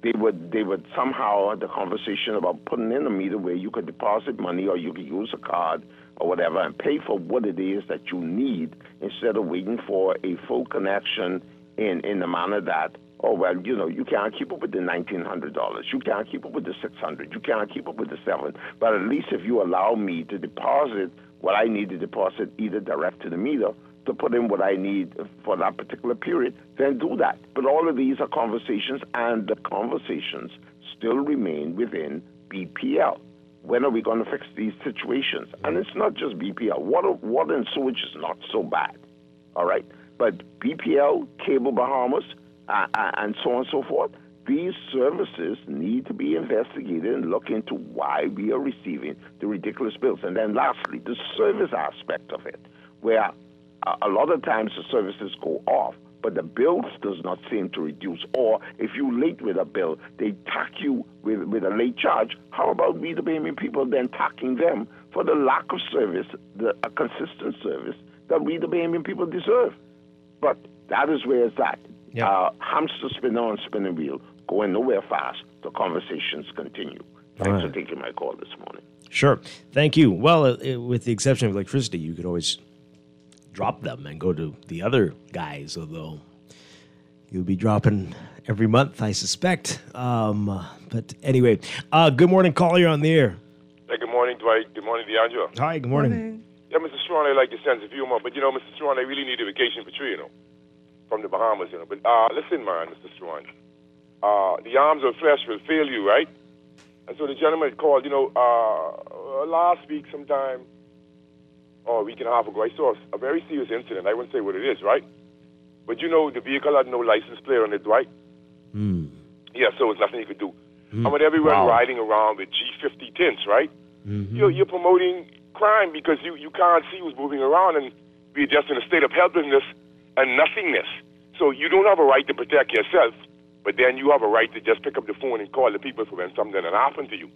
they would somehow, the conversation about putting in a meter where you could deposit money or you could use a card or whatever and pay for what it is that you need instead of waiting for a full connection in the manner that, oh, well, you know, you can't keep up with the $1,900. You can't keep up with the $600. You can't keep up with the $700. But at least if you allow me to deposit what I need to deposit either direct to the meter to put in what I need for that particular period, then do that. But all of these are conversations, and the conversations still remain within BPL. When are we going to fix these situations? And it's not just BPL. Water and sewage is not so bad, all right? But BPL, Cable Bahamas, and so on and so forth, these services need to be investigated and look into why we are receiving the ridiculous bills. And then lastly, the service aspect of it, where a lot of times the services go off, but the bills does not seem to reduce. Or if you're late with a bill, they tack you with a late charge. How about we, the Bahamian people, then tacking them for the lack of service, a consistent service that we, the Bahamian people, deserve? But that is where it's at. Hamster spinning on spinning wheel, going nowhere fast. The conversations continue. Thanks for taking my call this morning. Sure. Thank you. Well, with the exception of electricity, you could always drop them and go to the other guys, although you'll be dropping every month, I suspect. But anyway, good morning, caller. You're on the air. Hey, good morning, Dwight. Good morning, Deandra. Hi, good morning. Yeah, Mr. Strachan, I like your sense of humor, but, you know, Mr. Strachan, I really need a vacation for 3, from the Bahamas, But listen, man, Mr. Strachan, the arms of flesh will fail you, right? And so the gentleman called, last week sometime, or a week and a half ago, I saw a very serious incident. I wouldn't say what it is, right? But the vehicle had no license plate on it, Dwight. Yeah, so it's nothing you could do. and with everyone Wow. riding around with G50 tints, right? Mm-hmm. You're promoting crime because you can't see who's moving around, and we're just in a state of helplessness and nothingness. So you don't have a right to protect yourself, but then you have a right to just pick up the phone and call the people for when something had happened to you.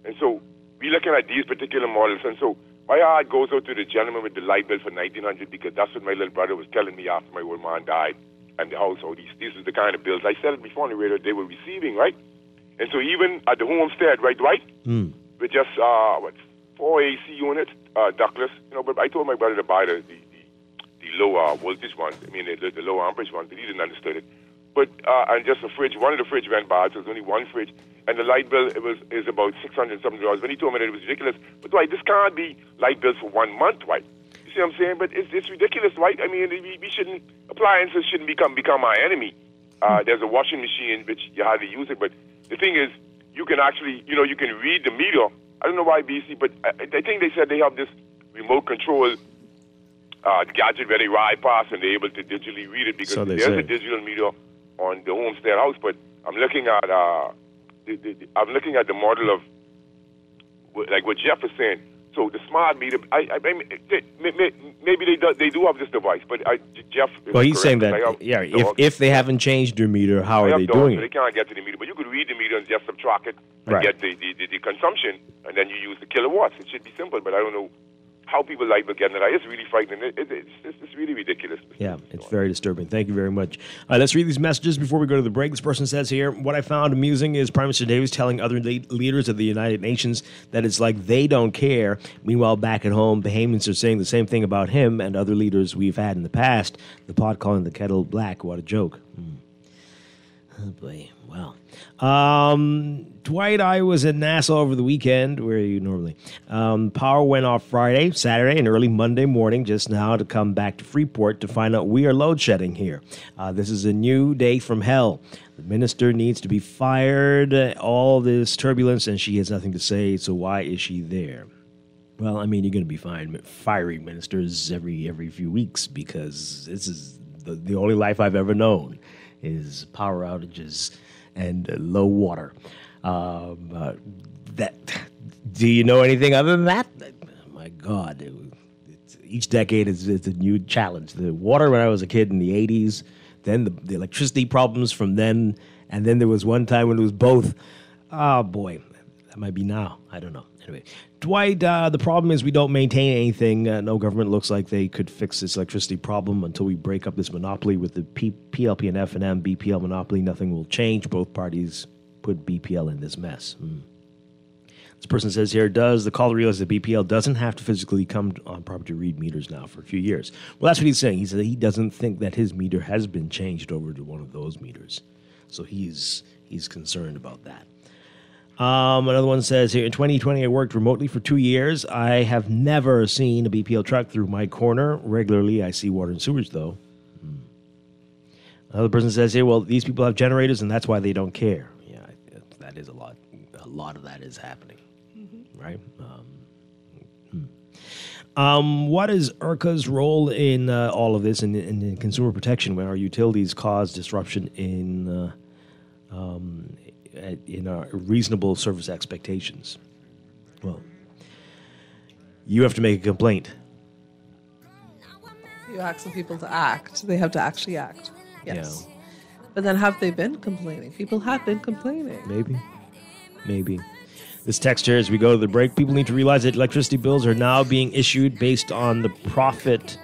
And so we're looking at these particular models, and so my heart goes out to the gentleman with the light bill for $1,900 because that's what my little brother was telling me after my old man died and the household. These are the kind of bills, I said it before on the radio, they were receiving, right? And so even at the homestead, right, Dwight, with just, 4 AC units, ductless, but I told my brother to buy the low voltage ones, the low amperage ones, but he didn't understand it. But, and just a fridge, one of the fridge went bad, so there's only one fridge, and the light bill is about $600 When he told me that it was ridiculous, but Dwight, this can't be light bills for 1 month, Dwight. You see what I'm saying? But it's ridiculous, Dwight. I mean, we shouldn't, appliances shouldn't become our enemy. There's a washing machine, which you hardly use it, but the thing is, you can actually, you can read the meter. I don't know why BC, but I think they said they have this remote control gadget where they ride past and they're able to digitally read it because there's a digital meter on the homestead house. But I'm looking at the model of like what Jeff is saying. So the smart meter, maybe they do have this device, but Jeff. Well, he's saying that if they haven't changed their meter, how are they doing so it? They can't get to the meter, but you could read the meter and just subtract it and get the consumption, and then you use the kilowatts. It should be simple, but I don't know how people like getting it. It's really frightening. It's really ridiculous. Yeah, it's very disturbing. Thank you very much. Let's read these messages before we go to the break. This person says here, what I found amusing is Prime Minister Davis telling other leaders of the United Nations that it's like they don't care. Meanwhile, back at home, Bahamians are saying the same thing about him and other leaders we've had in the past. The pot calling the kettle black. What a joke. Oh, boy. Wow. Dwight, I was in Nassau over the weekend. Where are you normally? Power went off Friday, Saturday, and early Monday morning just now to come back to Freeport to find out we are load shedding here. This is a new day from hell. The minister needs to be fired. All this turbulence, and she has nothing to say, so why is she there? Well, I mean, you're going to be firing ministers every few weeks because this is the only life I've ever known is power outages and low water. Do you know anything other than that? My God, each decade is a new challenge. The water when I was a kid in the 80s, then the electricity problems from then, and then there was one time when it was both. Oh, boy, that might be now. I don't know. Anyway, Dwight, the problem is we don't maintain anything. No government looks like they could fix this electricity problem until we break up this monopoly with the PLP and F&M BPL monopoly. Nothing will change. Both parties put BPL in this mess. This person says here, does the caller realize that BPL doesn't have to physically come on property to read meters now for a few years? Well, that's what he's saying. He said he doesn't think that his meter has been changed over to one of those meters. So he's concerned about that. Another one says here, in 2020, I worked remotely for 2 years. I have never seen a BPL truck through my corner. Regularly, I see water and sewage, though. Another person says here, well, these people have generators, and that's why they don't care. Yeah, that is a lot. A lot of that is happening, right? What is IRCA's role in all of this and in consumer protection when our utilities cause disruption in our reasonable service expectations? Well, you have to make a complaint. You ask the people to act. They have to actually act. Yes. Yeah. But then have they been complaining? People have been complaining. Maybe. This text here, as we go to the break, people need to realize that electricity bills are now being issued based on the profit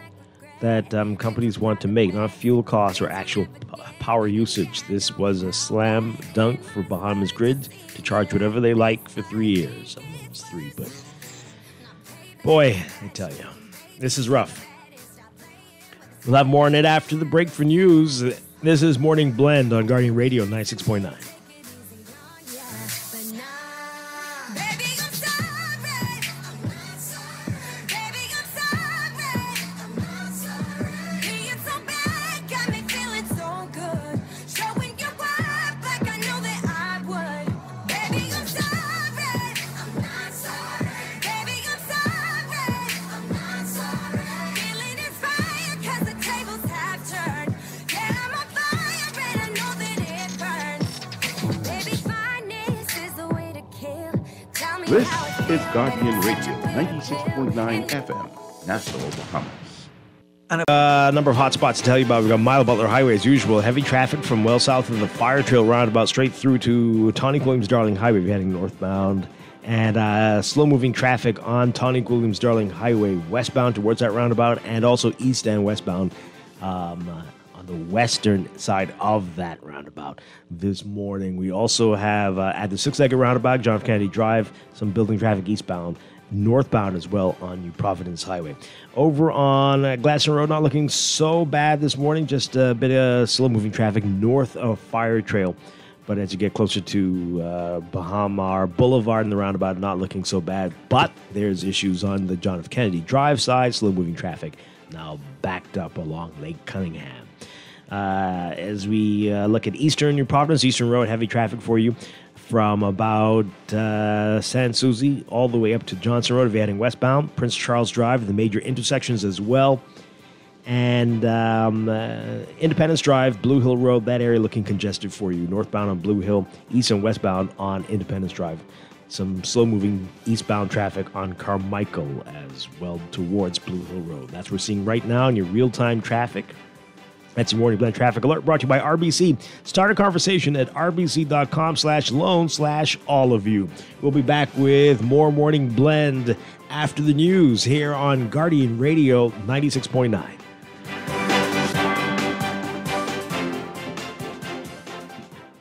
that companies want to make, not fuel costs or actual power usage. This was a slam dunk for Bahamas Grid to charge whatever they like for 3 years. I don't know if it's 3, but boy, I tell you, this is rough. We'll have more on it after the break for news. This is Morning Blend on Guardian Radio 96.9. This is Guardian Radio, 96.9 FM, Nassau, Bahamas. A number of hot spots to tell you about. We've got Mile Butler Highway as usual. Heavy traffic from well south of the Fire Trail roundabout straight through to Tonic-Williams-Darling Highway if you're heading northbound. And slow-moving traffic on Tonic-Williams-Darling Highway westbound towards that roundabout, and also east and westbound on the western side of that roundabout this morning. We also have at the six-legged roundabout, John F. Kennedy Drive, some building traffic eastbound, northbound as well on New Providence Highway. Over on Gladstone Road, not looking so bad this morning, just a bit of slow-moving traffic north of Fire Trail. But as you get closer to Bahamar Boulevard and the roundabout, not looking so bad. But there's issues on the John F. Kennedy Drive side, slow-moving traffic now backed up along Lake Cunningham. As we look at Eastern New Providence, Eastern Road, heavy traffic for you from about San Souci all the way up to Johnson Road if you're heading westbound. Prince Charles Drive, the major intersections as well. And Independence Drive, Blue Hill Road, that area looking congested for you. Northbound on Blue Hill, east and westbound on Independence Drive. Some slow-moving eastbound traffic on Carmichael as well towards Blue Hill Road. That's what we're seeing right now in your real-time traffic. That's your Morning Blend Traffic Alert brought to you by RBC. Start a conversation at rbc.com/loan/all of you. We'll be back with more Morning Blend after the news here on Guardian Radio 96.9.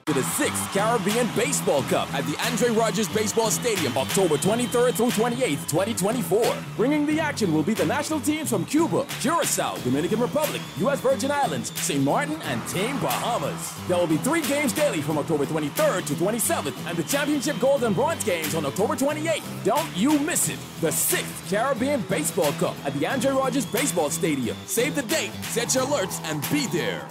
To the 6th Caribbean Baseball Cup at the Andre Rogers Baseball Stadium, October 23rd through 28th, 2024. Bringing the action will be the national teams from Cuba, Curacao, Dominican Republic, U.S. Virgin Islands, St. Martin, and Team Bahamas. There will be 3 games daily from October 23rd to 27th, and the championship gold and bronze games on October 28th. Don't you miss it. The 6th Caribbean Baseball Cup at the Andre Rogers Baseball Stadium. Save the date, set your alerts, and be there.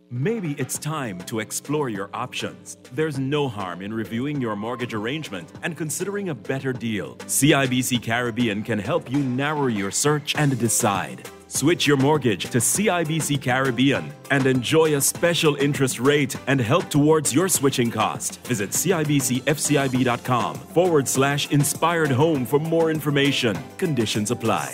Maybe it's time to explore your options. There's no harm in reviewing your mortgage arrangement and considering a better deal. CIBC Caribbean can help you narrow your search and decide. Switch your mortgage to CIBC Caribbean and enjoy a special interest rate and help towards your switching cost. Visit CIBCFCIB.com/inspired home for more information. Conditions apply.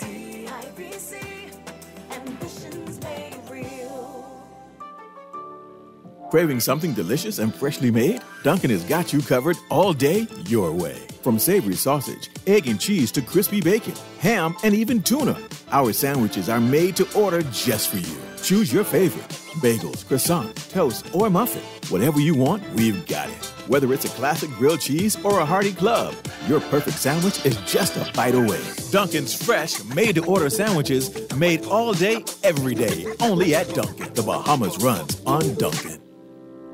Craving something delicious and freshly made? Dunkin' has got you covered all day your way. From savory sausage, egg and cheese to crispy bacon, ham, and even tuna, our sandwiches are made to order just for you. Choose your favorite. Bagels, croissant, toast, or muffin. Whatever you want, we've got it. Whether it's a classic grilled cheese or a hearty club, your perfect sandwich is just a bite away. Dunkin's fresh, made-to-order sandwiches made all day, every day. Only at Dunkin'. The Bahamas runs on Dunkin'.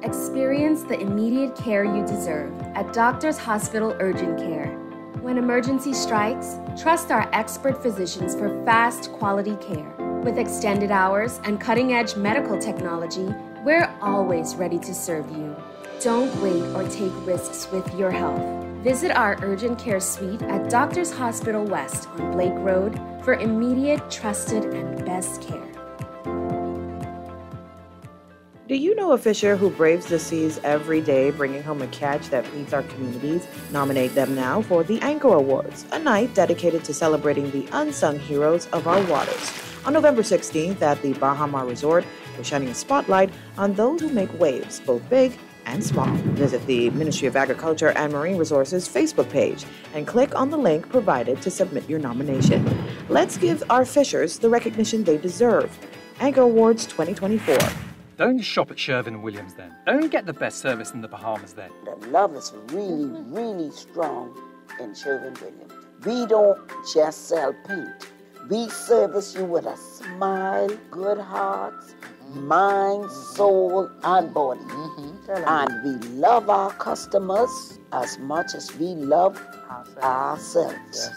Experience the immediate care you deserve at Doctors Hospital Urgent Care. When emergency strikes, trust our expert physicians for fast, quality care. With extended hours and cutting-edge medical technology, we're always ready to serve you. Don't wait or take risks with your health. Visit our urgent care suite at Doctors Hospital West on Blake Road for immediate, trusted, and best care. Do you know a fisher who braves the seas every day, bringing home a catch that feeds our communities? Nominate them now for the Anchor Awards, a night dedicated to celebrating the unsung heroes of our waters. On November 16th at the Bahamar Resort, we're shining a spotlight on those who make waves, both big and small. Visit the Ministry of Agriculture and Marine Resources Facebook page and click on the link provided to submit your nomination. Let's give our fishers the recognition they deserve. Anchor Awards 2024. Don't shop at Sherwin-Williams then. Don't get the best service in the Bahamas then. The love is really, really strong in Sherwin-Williams. We don't just sell paint. We service you with a smile, good hearts, mind, soul, and body. And we love our customers as much as we love ourselves. Yes,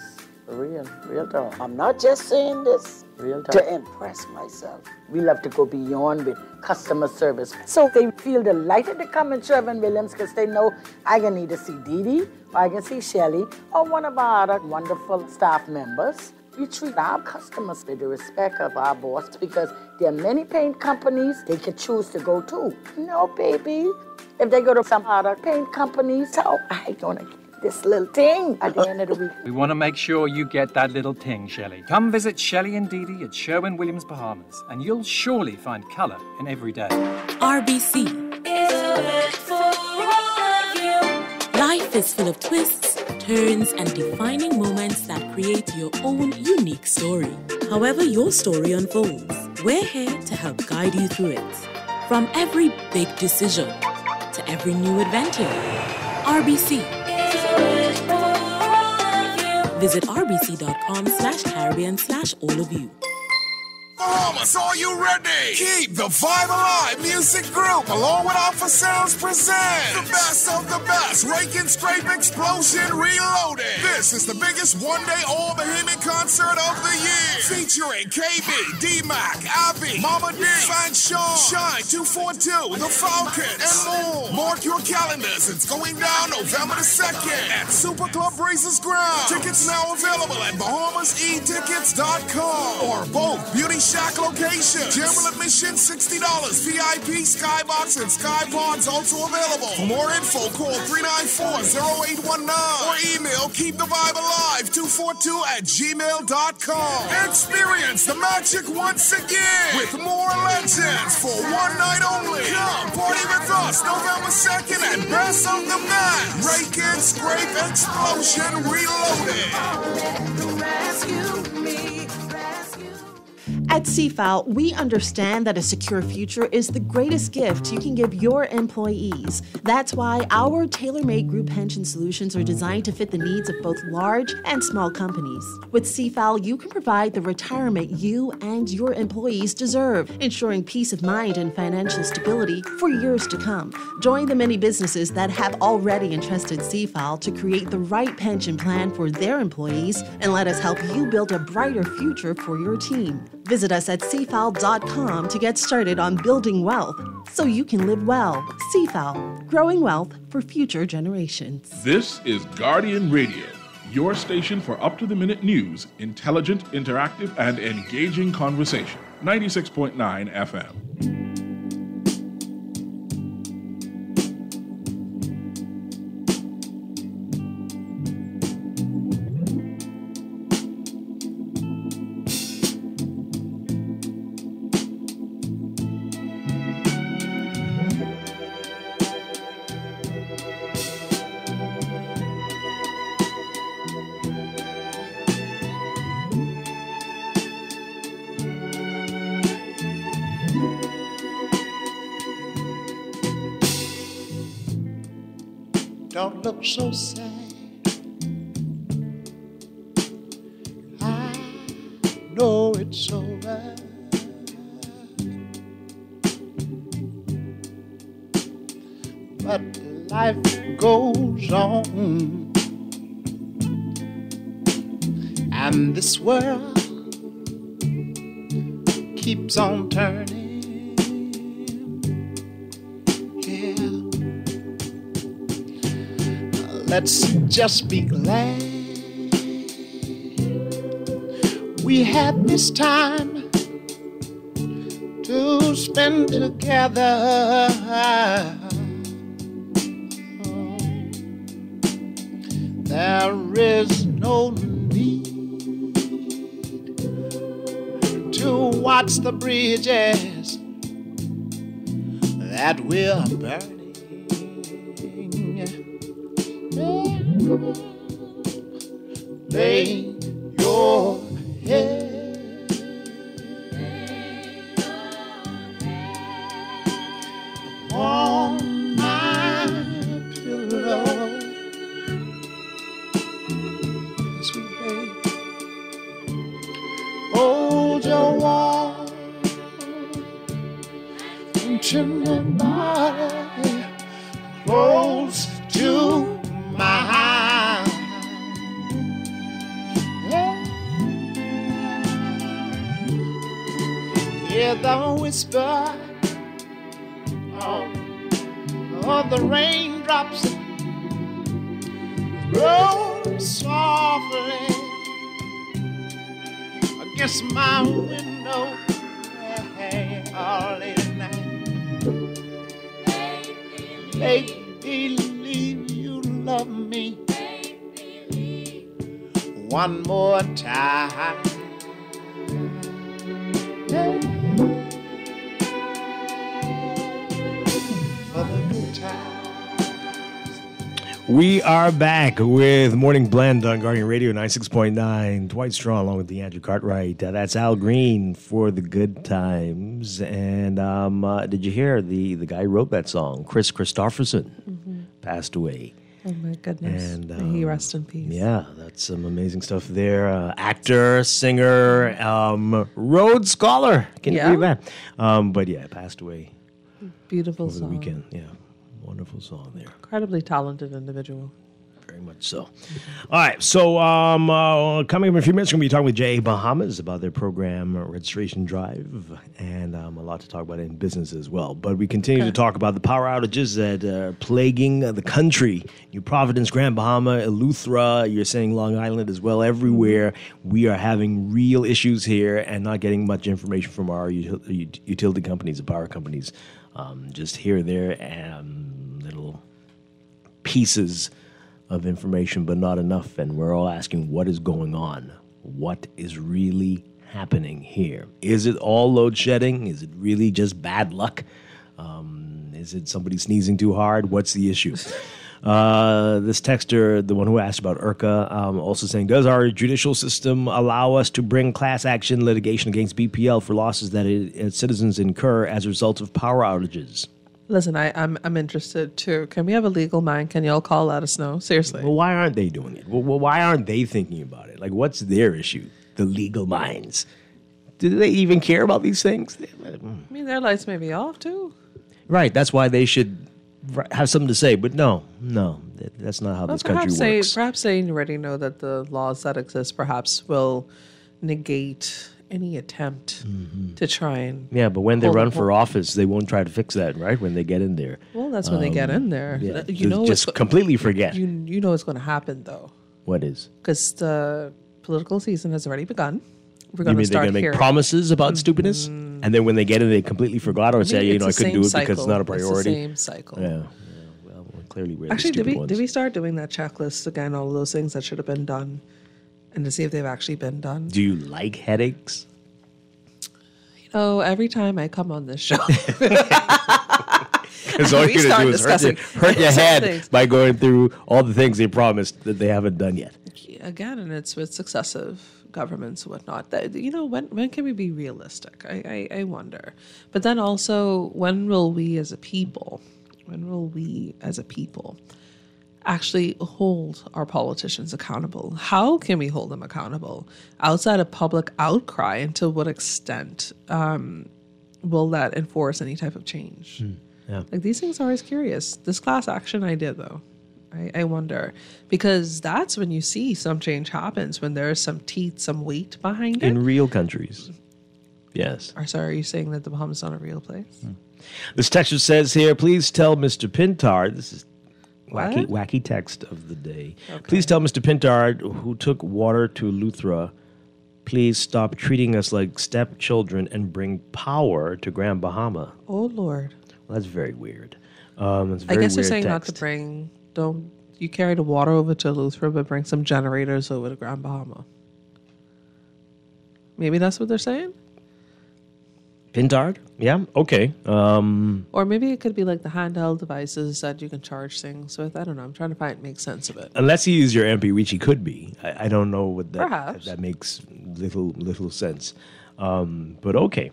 real talk. I'm not just saying this Real talk. to impress myself. We love to go beyond with customer service. So they feel delighted to come in Sherwin-Williams because they know I can either see Dee Dee, or I can see Shelly, or one of our other wonderful staff members. We treat our customers with the respect of our boss because there are many paint companies they can choose to go to. No, baby. If they go to some other paint companies, so I gonna get this little thing at the end of the week. We want to make sure you get that little ting, Shelley. Come visit Shelley and Dee Dee at Sherwin-Williams, Bahamas, and you'll surely find color in every day. RBC. Life is full of twists, turns, and defining moments that create your own unique story. However your story unfolds, we're here to help guide you through it. From every big decision to every new adventure, RBC. Visit rbc.com/Caribbean/all of you. Bahamas, are you ready? Keep the vibe alive. Music group, along with Alpha Sounds, present the best of the best. Rake and Scrape Explosion Reloaded. This is the biggest one-day all-Bahamian concert of the year. Featuring KB, D-Mac, Abby, Mama D, Fan Sean, Shine 242, The Falcons, and more. Mark your calendars. It's going down November the 2nd at Super Club Breezes Ground. Tickets now available at BahamasEtickets.com or both Beauty Shack location. General admission $60. VIP, Skybox, and Skypods also available. For more info, call 394-0819 or email keepthevibealive242@gmail.com. Experience the magic once again with more legends for one night only. Come party with us November 2nd at Best of the Best. Rake and Scrape Explosion Reloaded. At CFAL, we understand that a secure future is the greatest gift you can give your employees. That's why our tailor-made group pension solutions are designed to fit the needs of both large and small companies. With CFAL, you can provide the retirement you and your employees deserve, ensuring peace of mind and financial stability for years to come. Join the many businesses that have already entrusted CFAL to create the right pension plan for their employees, and let us help you build a brighter future for your team. Visit us at cfal.com to get started on building wealth so you can live well. CFAL, growing wealth for future generations. This is Guardian Radio, your station for up-to-the-minute news, intelligent, interactive, and engaging conversation. 96.9 FM. Don't look so sad. I know it's over. But life goes on, and this world keeps on turning. Let's just be glad we had this time to spend together. There is no need to watch the bridges that we're burning. Lay your head on my pillow, sweet baby. Hold your warm and tender body close to mine. Hear the whisper of the raindrops roll softly against my window all late at night. Make believe you love me one more time. For the good time. We are back with Morning Blend on Guardian Radio 96.9. Dwight Strachan along with Andrew Cartwright. That's Al Green for the good times. And did you hear the guy who wrote that song, Chris Christopherson, passed away. Oh my goodness. And may he rest in peace. Yeah, that's some amazing stuff there. Actor, singer, Rhodes Scholar. Can you believe that? But yeah, passed away. Beautiful over song. the weekend. Yeah. Wonderful song there. Incredibly talented individual. Very much so. All right. So coming up in a few minutes, we're going to be talking with J.A. Bahamas about their program Registration Drive and a lot to talk about in business as well. But we continue to talk about the power outages that are plaguing the country. New Providence, Grand Bahama, Eleuthera, you're saying Long Island as well. Everywhere we are having real issues here and not getting much information from our utility companies, the power companies. Just here and there little pieces of information, but not enough. And we're all asking, what is going on? What is really happening here? Is it all load shedding? Is it really just bad luck? Is it somebody sneezing too hard? What's the issue? This texter, the one who asked about IRCA, also saying, does our judicial system allow us to bring class action litigation against BPL for losses that citizens incur as a result of power outages? Listen, I'm interested too. Can we have a legal mind? Can y'all call, let us know? Seriously. Well, why aren't they doing it? Well, why aren't they thinking about it? Like, what's their issue? The legal minds. Do they even care about these things? I mean, their lights may be off too. Right. That's why they should have something to say. But no, that's not how this country works. Perhaps they already know that the laws that exist perhaps will negate any attempt to try and... Yeah, but when they run for office, they won't try to fix that, right? When they get in there. Well, that's when they get in there. Yeah, just completely forget. You know what's going to happen, though. What is? Because the political season has already begun. We're going to start they're going to make promises about stupidness? And then when they get in, they completely forgot or say, I couldn't do it because it's not a priority. It's the same cycle. Yeah. Well, clearly we're actually, the stupid ones. Did we start doing that checklist again, all of those things that should have been done, and to see if they've actually been done? Do you like headaches? Every time I come on this show. Because all you're going to do is hurt your head by going through all the things they promised that they haven't done yet. Again, and it's with successive governments and whatnot. When can we be realistic? I wonder. But then also, when will we as a people actually hold our politicians accountable? How can we hold them accountable outside of public outcry, and to what extent will that enforce any type of change? Yeah. Like, these things are always curious. This class action idea, though, I wonder, because that's when you see some change happens, when there's some teeth, some weight behind it. In real countries. Yes. Are you saying that the Bahamas is not a real place? This texture says here, please tell Mr. Pintard, this is wacky text of the day. Okay. Please tell Mr. Pintard, who took water to Eleuthera, please stop treating us like stepchildren and bring power to Grand Bahama. Oh, Lord. Well, that's very weird. I guess they're saying not to bring... Don't you carry the water over to Eleuthera, but bring some generators over to Grand Bahama. Maybe that's what they're saying? Pintard? Yeah, okay. Or maybe it could be like the handheld devices that you can charge things with. I don't know. I'm trying to make sense of it. Unless you use your MP, which he could be. I don't know what that... Perhaps. That makes little sense. But okay.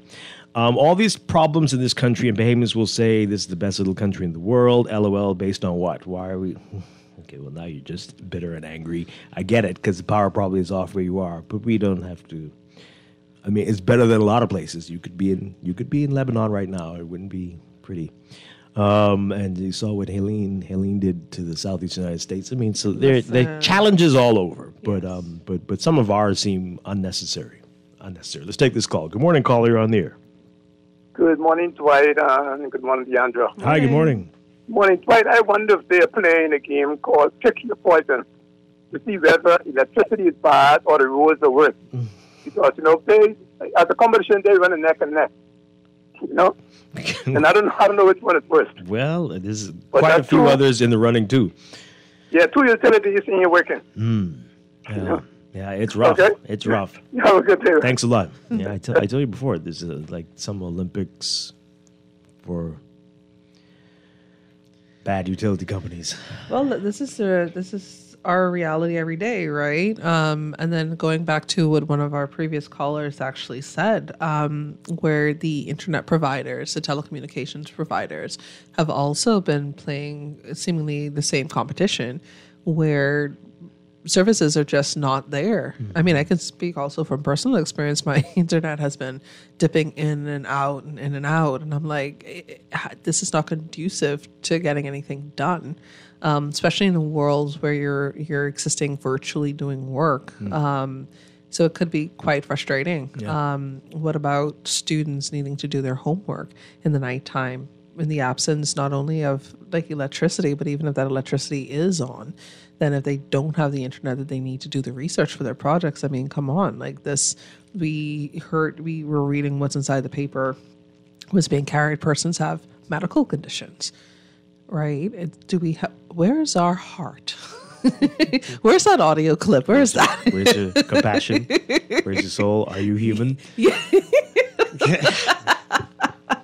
All these problems in this country, and Bahamians will say this is the best little country in the world. LOL, based on what? Why are we... Okay, well, now you're just bitter and angry. I get it, because the power probably is off where you are. But we don't have to... I mean, it's better than a lot of places. You could be in Lebanon right now. It wouldn't be pretty. And you saw what Helene did to the Southeast United States. I mean, so there are challenges all over. Yes. But some of ours seem unnecessary. Let's take this call. Good morning, caller. You're on the air. Good morning, Dwight, and good morning, Deandra. Hi, good morning. Morning, Dwight. I wonder if they're playing a game called Pick Your Poison to see whether electricity is bad or the roads are worse. because, as a competition, they run neck and neck. And I don't know which one is worst. Well, there's quite a few others in the running, too. Yeah, 2 utilities in your working. Yeah, it's rough. Okay. It's rough. Have a good day. Thanks a lot. Yeah, I told you before, there's like some Olympics for bad utility companies. Well, this is our reality every day, right? And then going back to what one of our previous callers actually said, where the internet providers, the telecommunications providers, have also been playing seemingly the same competition, where services are just not there. I mean, I can speak also from personal experience. My internet has been dipping in and out and in and out. And I'm like, this is not conducive to getting anything done, especially in the worlds where you're existing virtually doing work. So it could be quite frustrating. Yeah. What about students needing to do their homework in the nighttime in the absence not only of like electricity, but even if that electricity is on, then if they don't have the internet that they need to do the research for their projects, I mean, come on, like this, we were reading what's inside the paper was being carried. Persons have medical conditions, right? Where's our heart? Where's that audio clip? Where's that? Where's your compassion? Where's your soul? Are you human? Yeah.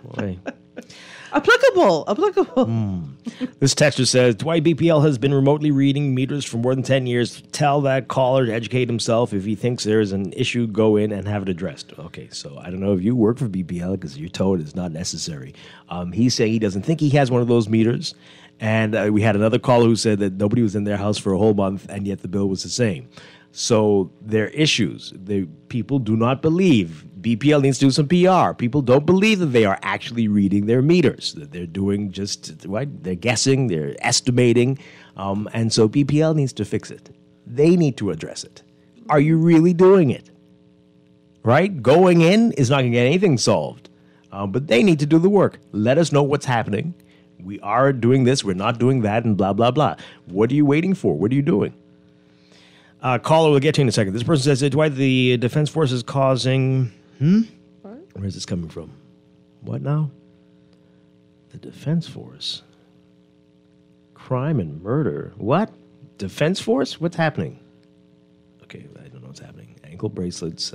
Boy. Applicable. This texter says, Dwight, BPL has been remotely reading meters for more than 10 years. Tell that caller to educate himself. If he thinks there is an issue, go in and have it addressed. Okay, so I don't know if you work for BPL because you're told it's not necessary. He's saying he doesn't think he has one of those meters. And we had another caller who said that nobody was in their house for a whole month, and yet the bill was the same. So there are issues. People do not believe. BPL needs to do some PR. People don't believe that they are actually reading their meters. That they're doing just, what? They're guessing, they're estimating. And so BPL needs to fix it. They need to address it. Are you really doing it? Right? Going in is not going to get anything solved. But they need to do the work. Let us know what's happening. We are doing this, we're not doing that, and blah, blah, blah. What are you waiting for? What are you doing? Caller, we'll get to you in a second. This person says, Dwight, the Defense Force is causing... Where is this coming from? What now? The Defense Force. Crime and murder. What? Defense Force? What's happening? Okay, I don't know what's happening. Ankle bracelets.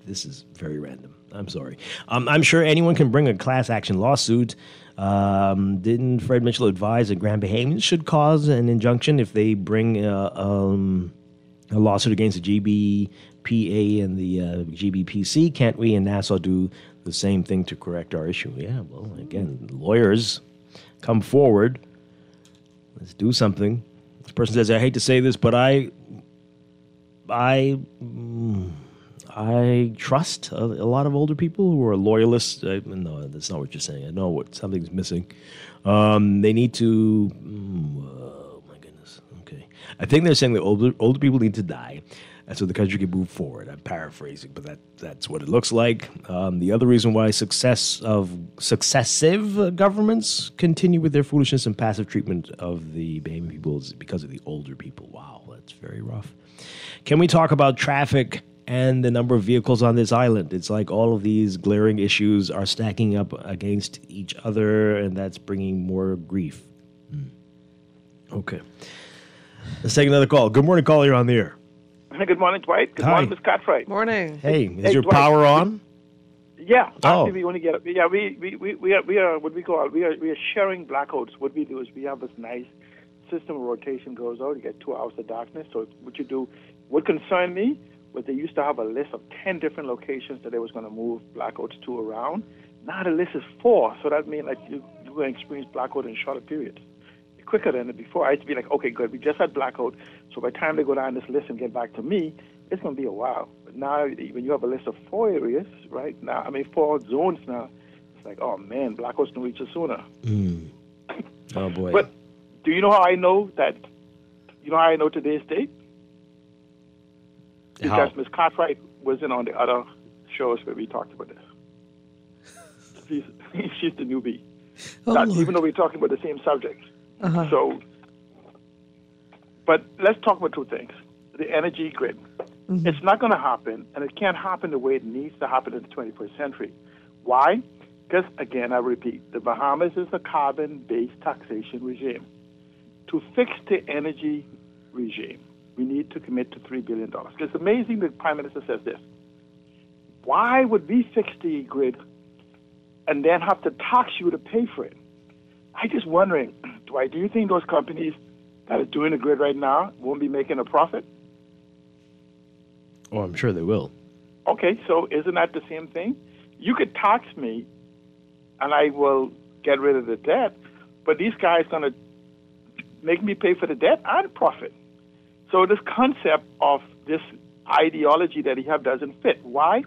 This is very random. I'm sorry. I'm sure anyone can bring a class action lawsuit. Didn't Fred Mitchell advise that Grand Bahamians should cause an injunction if they bring a lawsuit against the GBPA and the GBPC? Can't we in Nassau do the same thing to correct our issue? Yeah, well, again, lawyers come forward. Let's do something. This person says, I hate to say this, but I trust a lot of older people who are loyalists. No, that's not what you're saying. I know what something's missing. They need to... oh, my goodness. Okay. I think they're saying that older people need to die so the country can move forward. I'm paraphrasing, but that's what it looks like. The other reason why successive governments continue with their foolishness and passive treatment of the Bahamian people is because of the older people. Wow, that's very rough. Can we talk about traffic and the number of vehicles on this island? It's like all of these glaring issues are stacking up against each other, and that's bringing more grief. Okay. Let's take another call. Good morning, caller. You're on the air. Good morning, Dwight. Good morning, Ms. Cartwright. Morning. Hey, is your Dwight, power on? Yeah. Oh. Actually, we only get we are what we call we are sharing blackouts. What we do is we have this nice system of rotation goes out. You get 2 hours of darkness. So what you do, what concerned me was they used to have a list of 10 different locations that they was going to move blackouts to around. Now the list is 4, so that means like you're going to experience blackout in shorter periods, quicker than before. I used to be like, okay, good, we just had blackout, so by the time they go down this list and get back to me, it's going to be a while. But now, when you have a list of 4 areas, right now, 4 zones now, it's like, oh man, blackouts can reach us sooner. Oh boy. But do you know how I know that? You know how I know today's date? Because Ms. Cartwright wasn't on the other shows where we talked about this. She's the newbie. Even though we're talking about the same subject. So, but let's talk about 2 things. The energy grid. It's not going to happen, and it can't happen the way it needs to happen in the 21st century. Why? Because, again, I repeat, the Bahamas is a carbon-based taxation regime. To fix the energy regime, we need to commit to $3 billion. It's amazing the Prime Minister says this. Why would we fix the grid and then have to tax you to pay for it? I'm just wondering, Dwight, do you think those companies that are doing the grid right now won't be making a profit? Oh, I'm sure they will. Okay, so isn't that the same thing? You could tax me, and I will get rid of the debt, but these guys are going to make me pay for the debt and profit. So this concept of this ideology that he have doesn't fit. Why?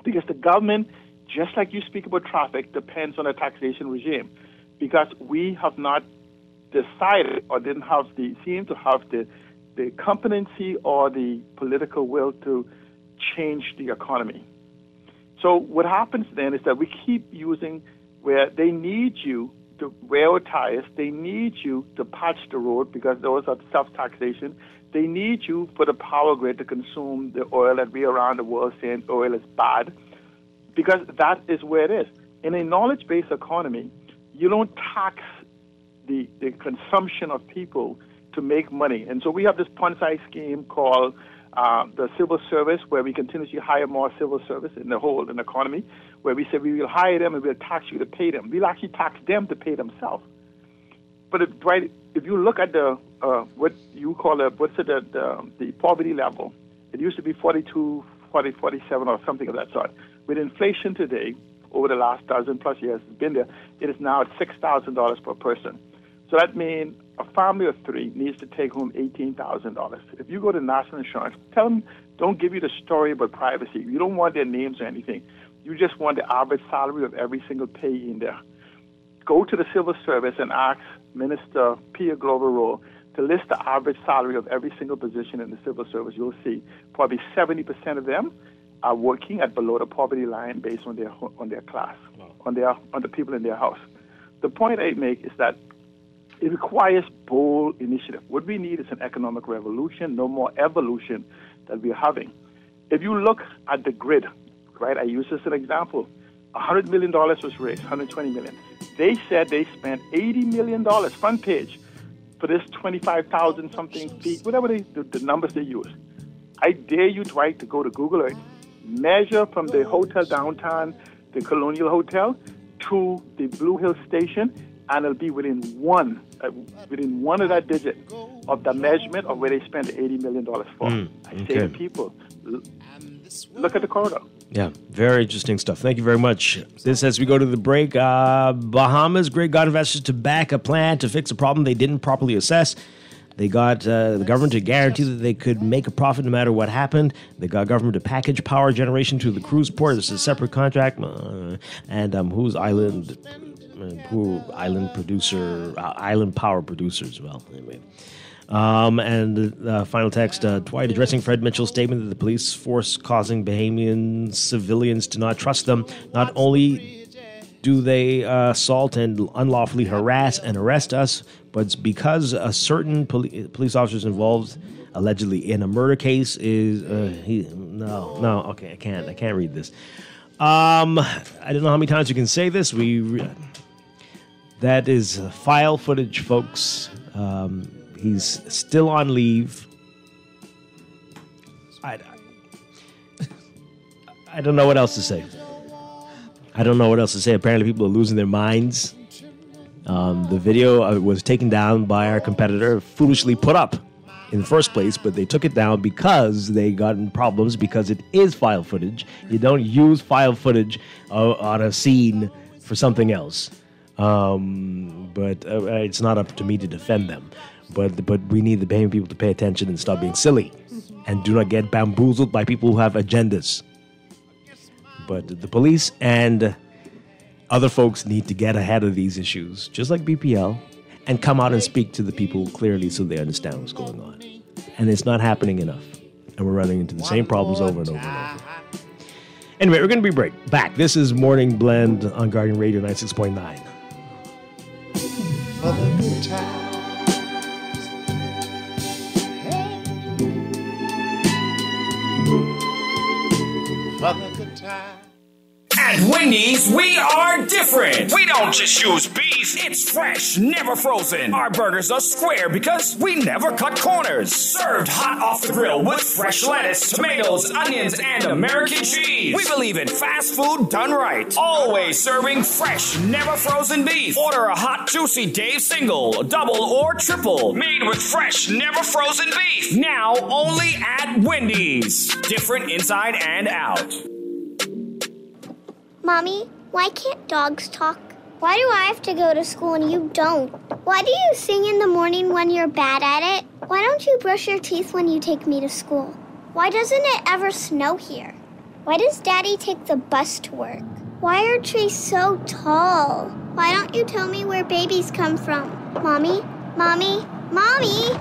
Because the government, just like you speak about traffic, depends on a taxation regime. Because we have not decided or seem to have the competency or the political will to change the economy. So what happens then is that we keep using where they need you to wear tires, they need you to patch the road because those are self-taxation. They need you for the power grid to consume the oil that we around the world saying oil is bad because that is where it is. In a knowledge-based economy, you don't tax the consumption of people to make money. And so we have this Ponzi scheme called the civil service, where we continuously hire more civil service in the whole economy, where we say we will hire them and we'll tax you to pay them. We'll actually tax them to pay themselves. But if you look at the what you call the poverty level, it used to be 42, 40, 47 or something of that sort. With inflation today, over the last dozen plus years it's been there, it is now at $6,000 per person. So that means a family of three needs to take home $18,000. If you go to national insurance, tell them, don't give you the story about privacy. You don't want their names or anything. You just want the average salary of every single payee in there. Go to the civil service and ask Minister Pia Glover to list the average salary of every single position in the civil service. You'll see probably 70% of them are working at below the poverty line based on their class, on the people in their house. The point I make is that it requires bold initiative. What we need is an economic revolution, no more evolution that we're having. If you look at the grid, right, I use this as an example. $100 million was raised, $120 million. They said they spent $80 million, front page, for this 25,000 something feet, whatever the numbers they use. I dare you, Dwight, to go to Google Earth, measure from the hotel downtown, the Colonial Hotel, to the Blue Hill Station, and it'll be within one of that digit of the measurement of where they spent the $80 million for. I say to people, look at the corridor. Yeah, very interesting stuff. Thank you very much. This, as we go to the break, Bahamas, Great got investors to back a plan to fix a problem they didn't properly assess. They got the government to guarantee that they could make a profit no matter what happened. They got government to package power generation to the cruise port. This is a separate contract. And who's island power producer as well. Anyway. And the final text, Dwight addressing Fred Mitchell's statement that the police force causing Bahamian civilians to not trust them. Not only do they assault and unlawfully harass and arrest us, but it's because a certain police officers involved allegedly in a murder case is okay, I can't read this. I don't know how many times you can say this. That is file footage, folks. He's still on leave. I don't know what else to say. Apparently people are losing their minds. The video was taken down by our competitor, foolishly put up in the first place, but they took it down because they got in problems because it is file footage. You don't use file footage on a scene for something else. But it's not up to me to defend them. But we need the Bahamian people to pay attention and stop being silly, and do not get bamboozled by people who have agendas. But the police and other folks need to get ahead of these issues, just like BPL, and come out and speak to the people clearly so they understand what's going on. And it's not happening enough, and we're running into the same problems over and over and over. Anyway, we're going to be back. This is Morning Blend on Guardian Radio 96.9. For the good time. Mother could tie. At Wendy's, we are different. We don't just use beef. It's fresh, never frozen. Our burgers are square because we never cut corners. Served hot off the grill with fresh lettuce, tomatoes, onions, and American cheese. We believe in fast food done right. Always serving fresh, never frozen beef. Order a hot, juicy Dave single, double, or triple. Made with fresh, never frozen beef. Now only at Wendy's. Different inside and out. Mommy, why can't dogs talk? Why do I have to go to school and you don't? Why do you sing in the morning when you're bad at it? Why don't you brush your teeth when you take me to school? Why doesn't it ever snow here? Why does Daddy take the bus to work? Why are trees so tall? Why don't you tell me where babies come from? Mommy, Mommy, Mommy!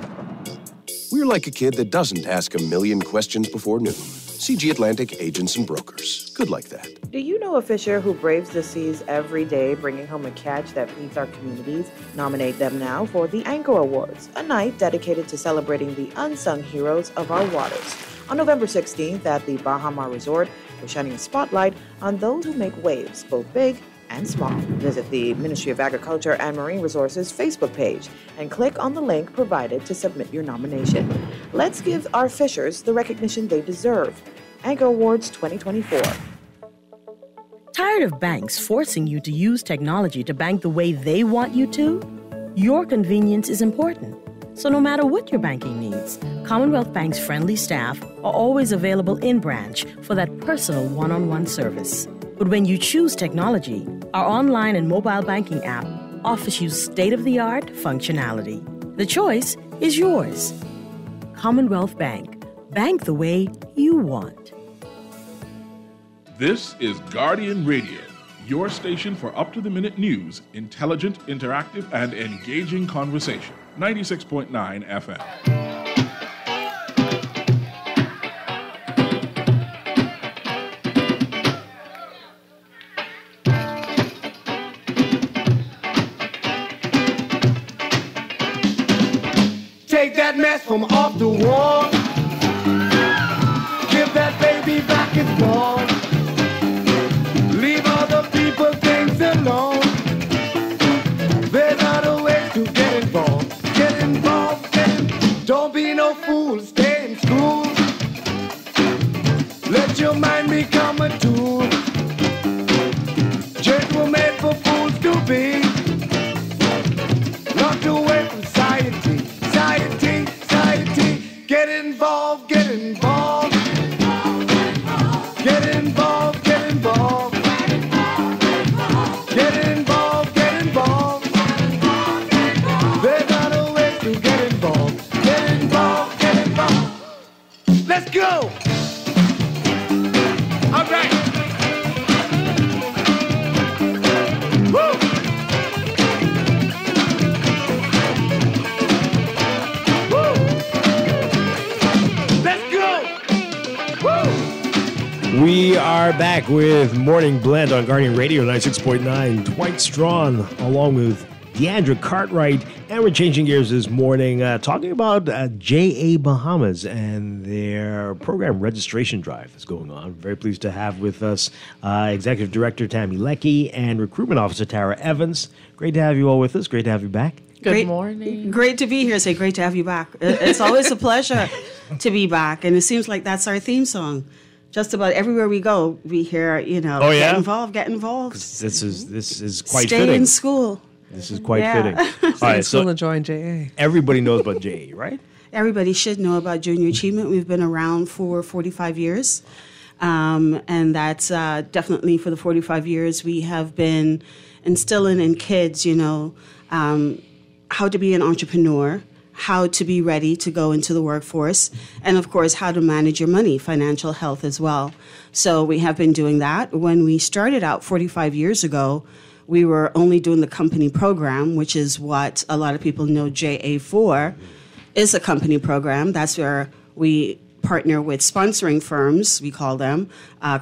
We're like a kid that doesn't ask a million questions before noon. CG Atlantic Agents and Brokers. Good like that. Do you know a fisher who braves the seas every day, bringing home a catch that feeds our communities? Nominate them now for the Anchor Awards, a night dedicated to celebrating the unsung heroes of our waters. On November 16th at the Bahama Resort, we're shining a spotlight on those who make waves, both big and small. Visit the Ministry of Agriculture and Marine Resources Facebook page and click on the link provided to submit your nomination. Let's give our fishers the recognition they deserve. Anchor Awards 2024. Tired of banks forcing you to use technology to bank the way they want you to? Your convenience is important. So no matter what your banking needs, Commonwealth Bank's friendly staff are always available in branch for that personal one-on-one service. But when you choose technology, our online and mobile banking app offers you state-of-the-art functionality. The choice is yours. Commonwealth Bank. Bank the way you want. This is Guardian Radio, your station for up-to-the-minute news, intelligent, interactive, and engaging conversation. 96.9 FM. Take that mess from off the wall. Give that baby back its ball. Leave other people things alone. There's other ways to get involved. Get involved, don't be no fool, stay in school. Let your mind become a tool. Church were made for fools to be. Locked away from society. Society, get involved, get involved. Get involved, get involved. Get involved, get involved. There's other ways to get involved. Get involved, get involved. Let's go. All right. Woo. We are back with Morning Blend on Guardian Radio 96.9. Dwight Strachan along with Deandra Cartwright. And we're changing gears this morning, talking about JA Bahamas and their program registration drive that's going on. Very pleased to have with us Executive Director Tammy Leckie and Recruitment Officer Tara Evans. Great to have you all with us. Great to have you back. Good morning. Great to be here. Say great to have you back. It's always a pleasure to be back. And it seems like that's our theme song. Just about everywhere we go, we hear, get involved, get involved. This is quite Stay fitting. in school. This is quite fitting. All right, so join JA. Everybody knows about JA, right? Everybody should know about Junior Achievement. We've been around for 45 years. And that's definitely for the 45 years we have been instilling in kids, how to be an entrepreneur, how to be ready to go into the workforce, and of course, how to manage your money, financial health as well. So we have been doing that. When we started out 45 years ago, we were only doing the company program, which is what a lot of people know JA for, is a company program. That's where we partner with sponsoring firms, we call them,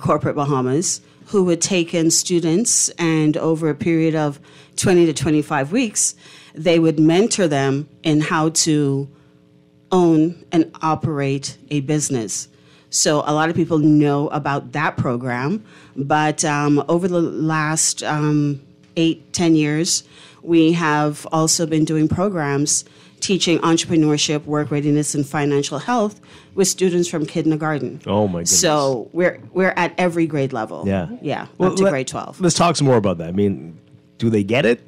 Corporate Bahamas, who would take in students, and over a period of 20 to 25 weeks, they would mentor them in how to own and operate a business. So a lot of people know about that program. But over the last 8-10 years, we have also been doing programs teaching entrepreneurship, work readiness, and financial health with students from kindergarten. Oh my goodness! So we're at every grade level. Yeah. Up to grade 12. Let's talk some more about that. I mean, do they get it?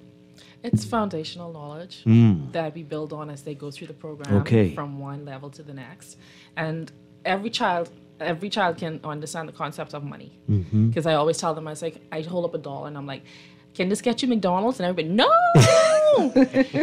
It's foundational knowledge that we build on as they go through the program from one level to the next. And every child can understand the concept of money. Because I always tell them, I hold up $1 and I'm like, can this get you McDonald's? And everybody, no!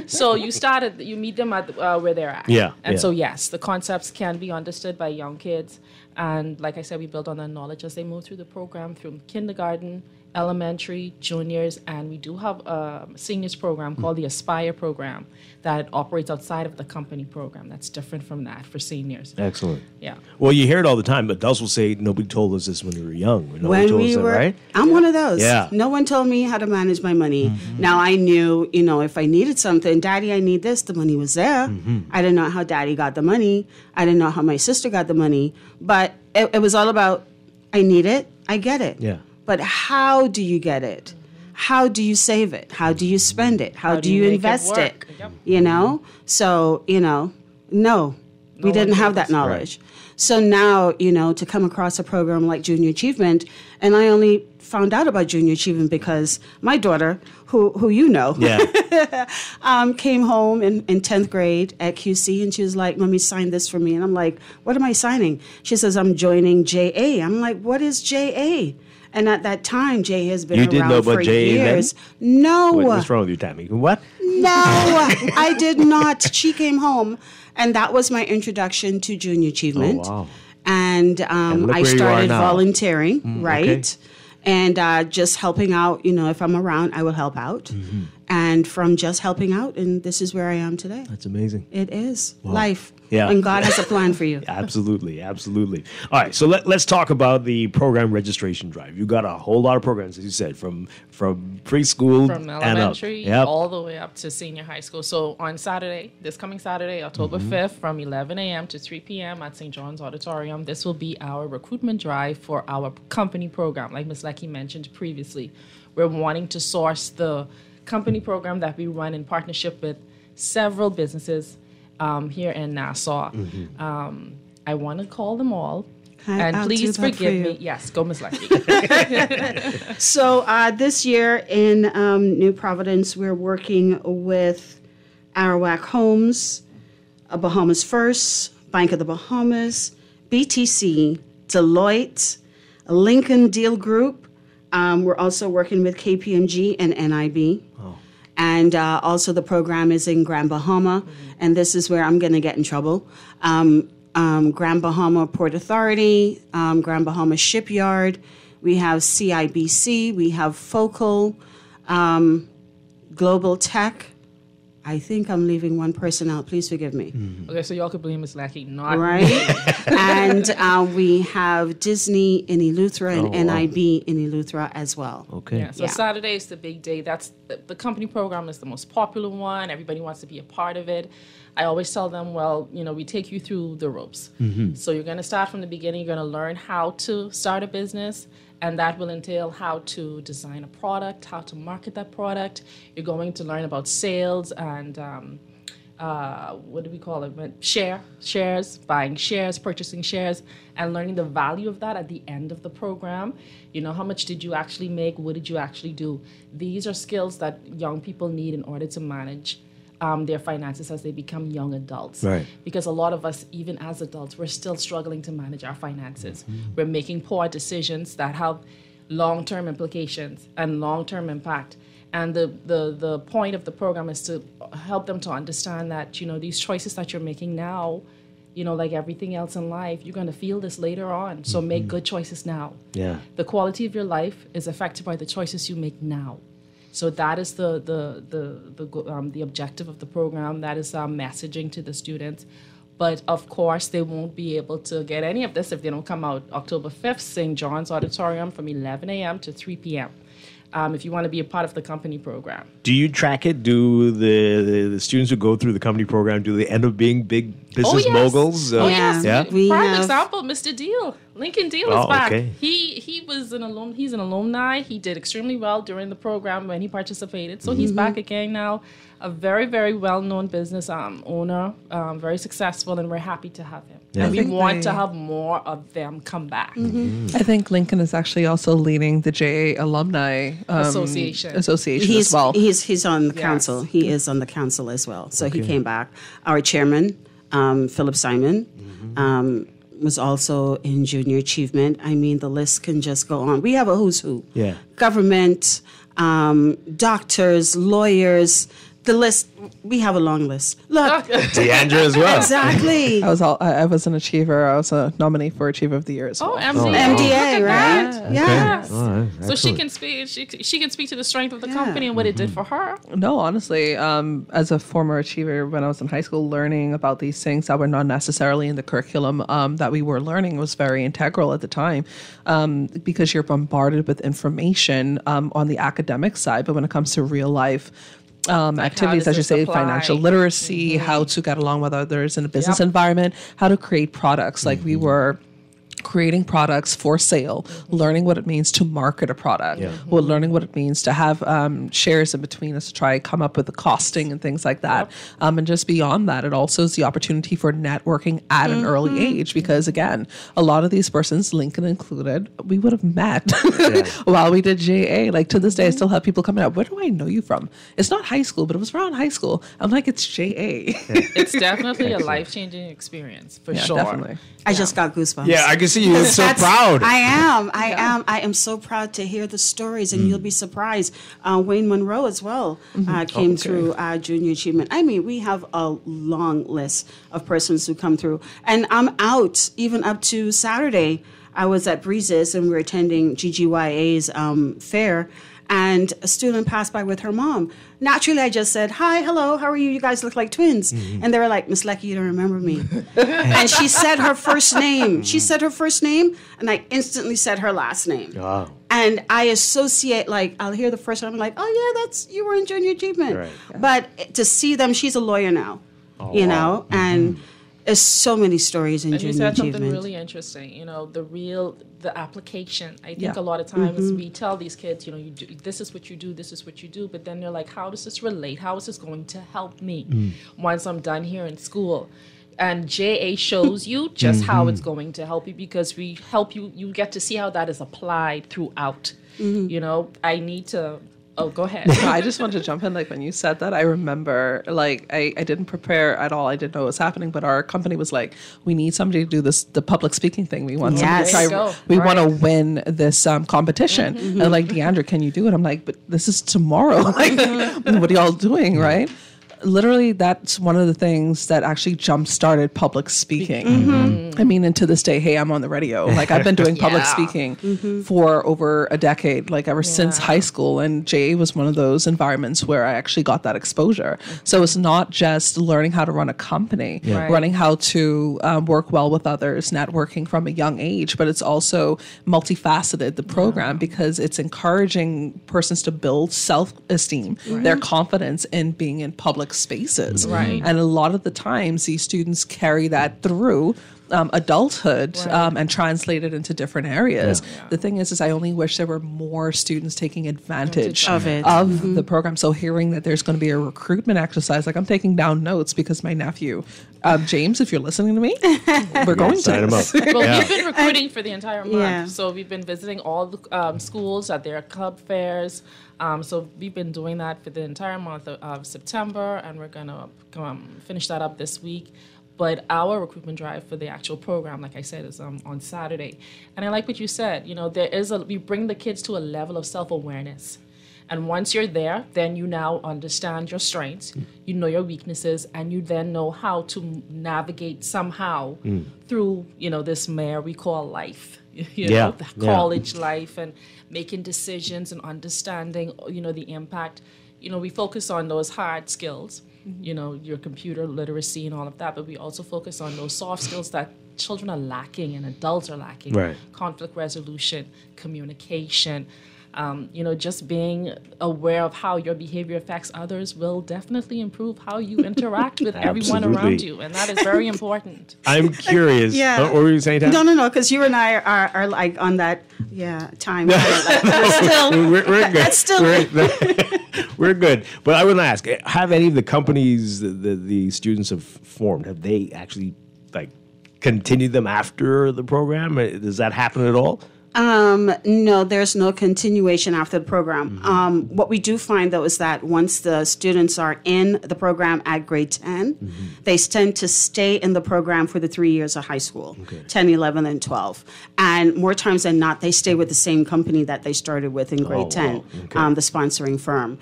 So you meet them at where they're at. So yes, the concepts can be understood by young kids. And like I said, we build on that knowledge as they move through the program through kindergarten, elementary, juniors, and we do have a seniors program called the Aspire program that operates outside of the company program. That's different from that for seniors. Excellent. Yeah. Well, you hear it all the time, but adults will say, nobody told us this when we were young. When we were, right? I'm one of those. Yeah. No one told me how to manage my money. Now I knew, if I needed something, Daddy, I need this, the money was there. I didn't know how Daddy got the money. I didn't know how my sister got the money. But it was all about, I need it, I get it. Yeah. But how do you get it? How do you save it? How do you spend it? How do you invest it? So, no, we didn't have that knowledge. Right. So now, to come across a program like Junior Achievement, and I only found out about Junior Achievement because my daughter, who came home in 10th grade at QC, and she was like, Mommy, sign this for me. And I'm like, what am I signing? She says, I'm joining JA. I'm like, what is JA? And at that time, JA has been around for years. No. What's wrong with you, Tammy? What? No, I did not. She came home, and that was my introduction to Junior Achievement. Oh, wow. And I started volunteering, right? Okay. And just helping out, if I'm around, I will help out. And from just helping out, and this is where I am today. That's amazing. It is. Wow. Life. Yeah. And God has a plan for you. Absolutely. All right, so let's talk about the program registration drive. You got a whole lot of programs, as you said, from preschool from elementary all the way up to senior high school. So on Saturday, this coming Saturday, October 5th, from 11 a.m. to 3 p.m. at St. John's Auditorium, this will be our recruitment drive for our company program. Like Ms. Lecky mentioned previously, we're wanting to source the company program that we run in partnership with several businesses here in Nassau. I want to call them all. And please forgive me. Yes, go Ms. Lecky. So this year in New Providence, we're working with Arawak Homes, Bahamas First, Bank of the Bahamas, BTC, Deloitte, Lincoln Deal Group. We're also working with KPMG and NIB. And also the program is in Grand Bahama, and this is where I'm going to get in trouble. Grand Bahama Port Authority, Grand Bahama Shipyard. We have CIBC. We have Focal, Global Tech. I think I'm leaving one person out. Please forgive me. Okay, so y'all could blame Ms. Lecky, not right. And we have Disney in Eleuthera and NIB in Eleuthera as well. Okay. Yeah, so Saturday is the big day. That's the company program is the most popular one. Everybody wants to be a part of it. I always tell them, well, we take you through the ropes. So you're going to start from the beginning. You're going to learn how to start a business. And that will entail how to design a product, how to market that product. You're going to learn about sales and what do we call it? Shares, buying shares, purchasing shares, and learning the value of that at the end of the program. How much did you actually make? What did you actually do? These are skills that young people need in order to manage their finances as they become young adults. Right. Because a lot of us, even as adults, we're still struggling to manage our finances. We're making poor decisions that have long-term implications and long-term impact. And the point of the program is to help them to understand that, these choices that you're making now, like everything else in life, you're going to feel this later on. So make good choices now. Yeah. The quality of your life is affected by the choices you make now. So that is the objective of the program. That is our messaging to the students. But of course, they won't be able to get any of this if they don't come out October 5th, St. John's Auditorium from 11 a.m. to 3 p.m. If you want to be a part of the company program. Do you track it? Do the students who go through the company program, do they end up being big business moguls. Yes. Yeah. Prime example, Mr. Deal. Lincoln Deal is back. Okay. He was he's an alumni. He did extremely well during the program when he participated. So he's back again now. A very, very well-known business owner, very successful, and we're happy to have him. Yeah. And we want to have more of them come back. I think Lincoln is actually also leading the JA Alumni Association as well. He's on the council. He is on the council as well. So he came back. Our chairman, Philip Simon, was also in junior achievement. I mean, the list can just go on. We have a who's who. Yeah. Government, doctors, lawyers. The list, we have a long list. Look. Deandra as well. Exactly. I was an achiever. I was a nominee for Achiever of the Year as well. MDA, right? Yeah. All right. So she can speak. She can speak to the strength of the company and what it did for her. No, honestly, as a former achiever, when I was in high school, learning about these things that were not necessarily in the curriculum that we were learning was very integral at the time, because you're bombarded with information on the academic side, but when it comes to real life activities, as you say, financial literacy, how to get along with others in a business environment, how to create products. Like we were creating products for sale, learning what it means to market a product, learning what it means to have shares in between us to try come up with the costing and things like that. And just beyond that, it also is the opportunity for networking at an early age, because again, a lot of these persons, Lincoln included, we would have met while we did JA. Like to this day, I still have people coming up, where do I know you from? It's not high school, but it was around high school. I'm like, it's JA. It's definitely a life-changing experience for sure. Definitely. I just got goosebumps. Yeah, I can see you. You're so proud. I am so proud to hear the stories, and you'll be surprised. Wayne Monroe as well came through junior achievement. I mean, we have a long list of persons who come through, and I'm out even up to Saturday. I was at Breezes, and we were attending GGYA's fair. And a student passed by with her mom. Naturally, I just said, hi, hello, how are you? You guys look like twins. And they were like, Miss Lecky, you don't remember me. And she said her first name. She said her first name, and I instantly said her last name. Wow. And I associate, like, I'll hear the first one, I'm like, oh, yeah, you were in junior achievement. Right. But to see them, she's a lawyer now, you know, and there's so many stories in junior achievement. And you said something really interesting, you know, the application. I think a lot of times we tell these kids, you know, you do, this is what you do, this is what you do, but then they're like, how does this relate? How is this going to help me once I'm done here in school? And JA shows you just how it's going to help you, because we help you, you get to see how that is applied throughout. You know, I need to... Oh, go ahead. I just wanted to jump in. Like when you said that, I remember, like, I didn't prepare at all. I didn't know what was happening, but our company was like, we need somebody to do the public speaking thing. We want somebody to try. We want to win this competition. And like, Deandra, can you do it? I'm like, but this is tomorrow. Like, what are y'all doing, right? Literally, that's one of the things that actually jump-started public speaking. I mean, and to this day, hey, I'm on the radio. Like, I've been doing public speaking for over a decade, like ever since high school. And JA was one of those environments where I actually got that exposure. So it's not just learning how to run a company, learning how to work well with others, networking from a young age, but it's also multifaceted, the program, because it's encouraging persons to build self-esteem, their confidence in being in public spaces. And a lot of the times these students carry that through adulthood and translate it into different areas. The thing is I only wish there were more students taking advantage of the program. So hearing that there's going to be a recruitment exercise, like I'm taking down notes because my nephew, James, if you're listening to me, we're going to. Sign him up. Well, we've been recruiting for the entire month. So we've been visiting all the schools at their club fairs. So we've been doing that for the entire month of September, and we're going to finish that up this week. But our recruitment drive for the actual program, like I said, is on Saturday. And I like what you said. You know, we bring the kids to a level of self-awareness. And once you're there, then you now understand your strengths, you know your weaknesses, and you then know how to navigate somehow through, you know, this mare we call life. You know, the college life, and making decisions and understanding, you know, the impact. You know, we focus on those hard skills, you know, your computer literacy and all of that, but we also focus on those soft skills that children are lacking and adults are lacking. Conflict resolution, communication, Just being aware of how your behavior affects others will definitely improve how you interact with everyone around you, and that is very important. I'm curious. Yeah. What were you saying, Tam? No, because you and I are like on that time. We're good. That's still. We're good. But I would ask: have any of the companies the students have formed, have they actually continued them after the program? Does that happen at all? No, there's no continuation after the program. What we do find, though, is that once the students are in the program at grade 10, they tend to stay in the program for the 3 years of high school, 10, 11, and 12. And more times than not, they stay with the same company that they started with in grade 10, the sponsoring firm.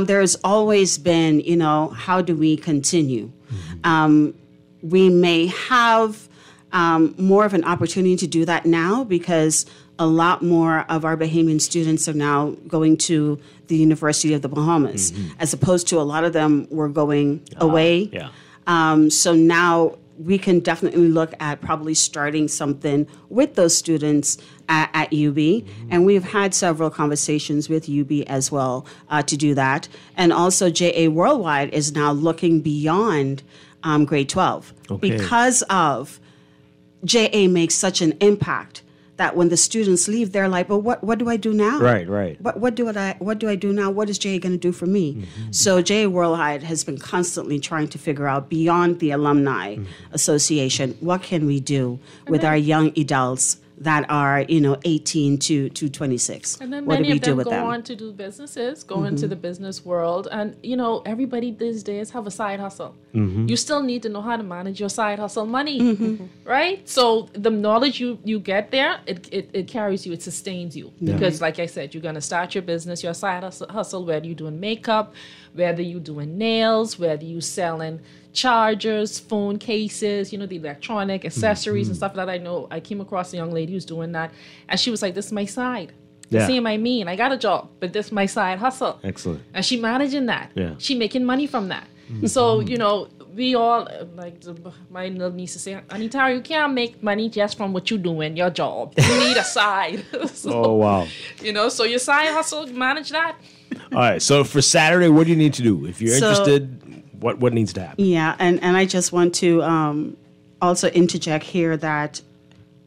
There's always been, how do we continue? We may have more of an opportunity to do that now because a lot more of our Bahamian students are now going to the University of the Bahamas, as opposed to a lot of them were going away. So now we can definitely look at probably starting something with those students at UB. And we've had several conversations with UB as well to do that. And also JA Worldwide is now looking beyond grade 12 because of JA makes such an impact that when the students leave, they're like, "Well, what do I do now? Right. What do I do now? What is JA going to do for me?" So JA Worldwide has been constantly trying to figure out beyond the alumni association, what can we do with our young adults that are 18 to 26. And then what do many we of do them with go them? on to do businesses, go into the business world, and everybody these days have a side hustle. You still need to know how to manage your side hustle money, right? So the knowledge you get there, it carries you, it sustains you. Because like I said, you're gonna start your business, your side hustle, whether you're doing makeup, whether you're doing nails, whether you're selling chargers, phone cases, the electronic accessories and stuff that I know. I came across a young lady who's doing that, and she was like, "This is my side. The same I mean. I got a job, but this is my side hustle." Excellent. And she managing that. Yeah. She making money from that. So, we all, my little niece to say, "Anita, you can't make money just from what you're doing, your job. You need a side." Oh, wow. So your side hustle, manage that. All right. So for Saturday, what do you need to do? If you're interested, what needs to happen? Yeah, and I just want to also interject here that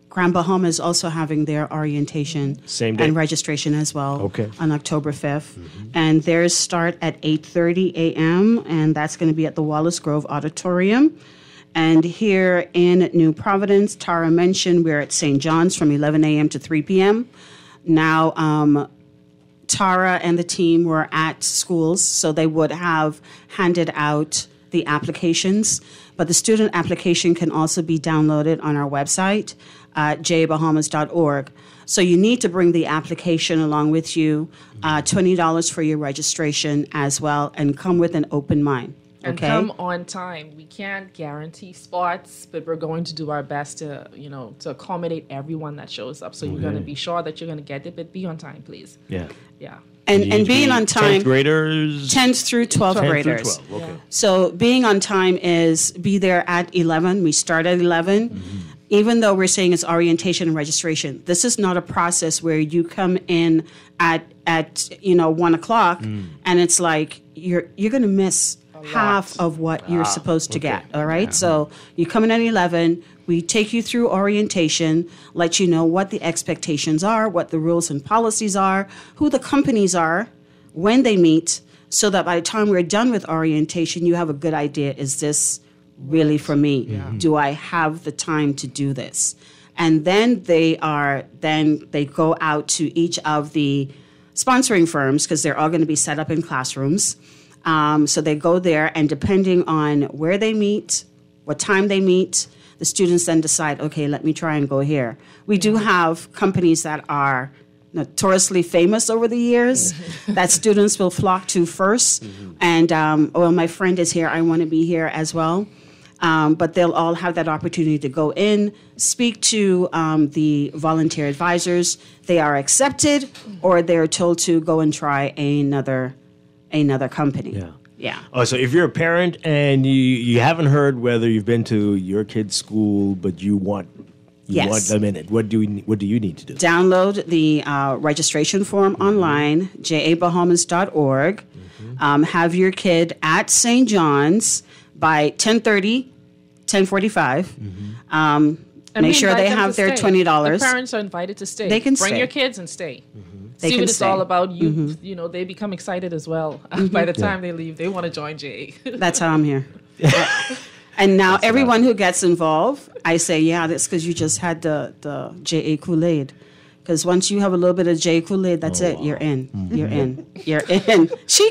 Grand Bahama is also having their orientation Same day. and registration as well on October 5th. And theirs start at 8:30 a.m., and that's going to be at the Wallace Grove Auditorium. And here in New Providence, Tara mentioned we're at St. John's from 11 a.m. to 3 p.m. Now, Tara and the team were at schools, so they would have handed out the applications. But the student application can also be downloaded on our website, jabahamas.org. So you need to bring the application along with you, $20 for your registration as well, and come with an open mind. And come on time. We can't guarantee spots, but we're going to do our best to, to accommodate everyone that shows up. So you're going to be sure that you're going to get it, but be on time, please. Yeah. And being on time. 10th graders? 10th through 12th graders. Through 12. Okay. So being on time is be there at 11. We start at 11. Even though we're saying it's orientation and registration, this is not a process where you come in at 1 o'clock and it's like you're going to miss half of what you're supposed to get. All right. So you come in at 11. We take you through orientation, let you know what the expectations are, what the rules and policies are, who the companies are, when they meet, so that by the time we're done with orientation, you have a good idea, is this really for me? Do I have the time to do this? And then they go out to each of the sponsoring firms, because they're all going to be set up in classrooms. So they go there, and depending on where they meet, what time they meet, the students then decide, okay, let me try and go here. We do have companies that are notoriously famous over the years that students will flock to first. And, my friend is here, I want to be here as well. But they'll all have that opportunity to go in, speak to the volunteer advisors. They are accepted, or they're told to go and try another company. Yeah. Oh, so if you're a parent and you haven't heard whether you've been to your kid's school, but you want You Yes. want them in it. What do you need to do? Download the registration form online, jabahamas.org. Have your kid at St. John's by 10:30, 10:45. And Make we sure invite they them have to their stay. $20. The parents are invited to stay. They can Bring stay. your kids and stay. They See can what it's stay. all about. You know, they become excited as well. By the time they leave, they want to join JA. That's how I'm here. And now everyone who gets involved, I say, yeah, that's because you just had the JA Kool-Aid. Because once you have a little bit of JA Kool-Aid, that's it. You're in. You're in. You're in. She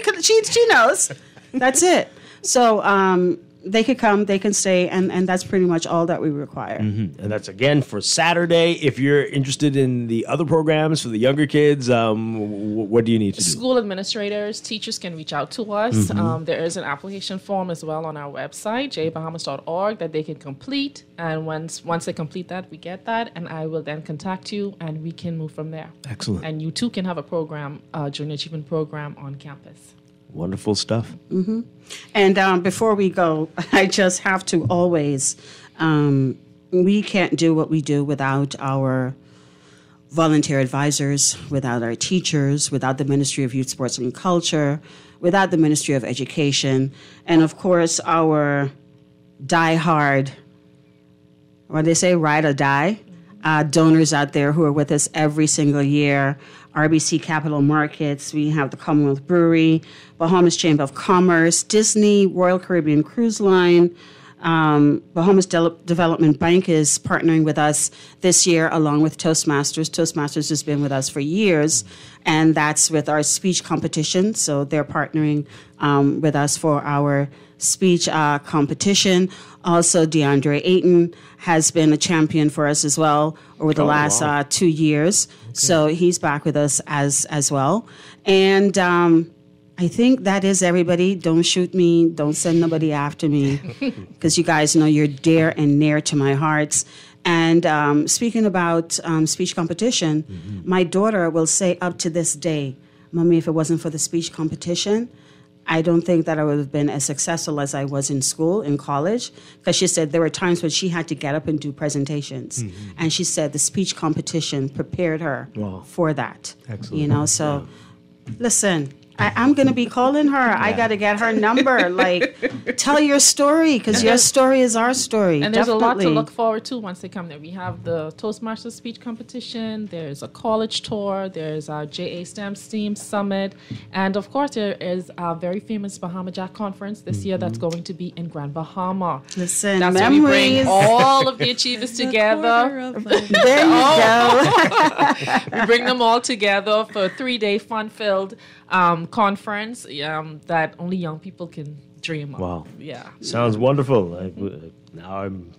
knows. That's it. So they could come, they can stay, and that's pretty much all that we require. And that's again for Saturday. If you're interested in the other programs for the younger kids, what do you need to do? School administrators, teachers can reach out to us. There is an application form as well on our website, jabahamas.org, that they can complete. And once they complete that, we get that, and I will then contact you, and we can move from there. Excellent. And you too can have a program, junior achievement program on campus. Wonderful stuff. And before we go, I just have to always, we can't do what we do without our volunteer advisors, without our teachers, without the Ministry of Youth, Sports, and Culture, without the Ministry of Education, and of course our diehard, what do they say, ride or die, donors out there who are with us every single year. RBC Capital Markets, we have the Commonwealth Brewery, Bahamas Chamber of Commerce, Disney, Royal Caribbean Cruise Line, Bahamas Development Bank is partnering with us this year along with Toastmasters. Toastmasters has been with us for years, and that's with our speech competition. So they're partnering with us for our speech competition. Also, DeAndre Ayton has been a champion for us as well over the last 2 years. So he's back with us as well. And I think that is everybody. Don't shoot me. Don't send nobody after me, because you guys know you're dear and near to my hearts. And speaking about speech competition, my daughter will say up to this day, Mommy, if it wasn't for the speech competition, I don't think that I would have been as successful as I was in school, in college, because she said there were times when she had to get up and do presentations. And she said the speech competition prepared her for that. Excellent. You know, so listen, I'm going to be calling her. I got to get her number. Like, tell your story, because your story is our story. And there's a lot to look forward to once they come there. We have the Toastmasters speech competition. There's a college tour. There's our JA STEM STEAM Summit. And, of course, there is our very famous Bahama Jack Conference this year that's going to be in Grand Bahama. Listen, that's memories. where we bring all of the achievers together. There you go. We bring them all together for a 3-day fun-filled conference that only young people can dream of. Wow. Yeah. Sounds wonderful. Now I'm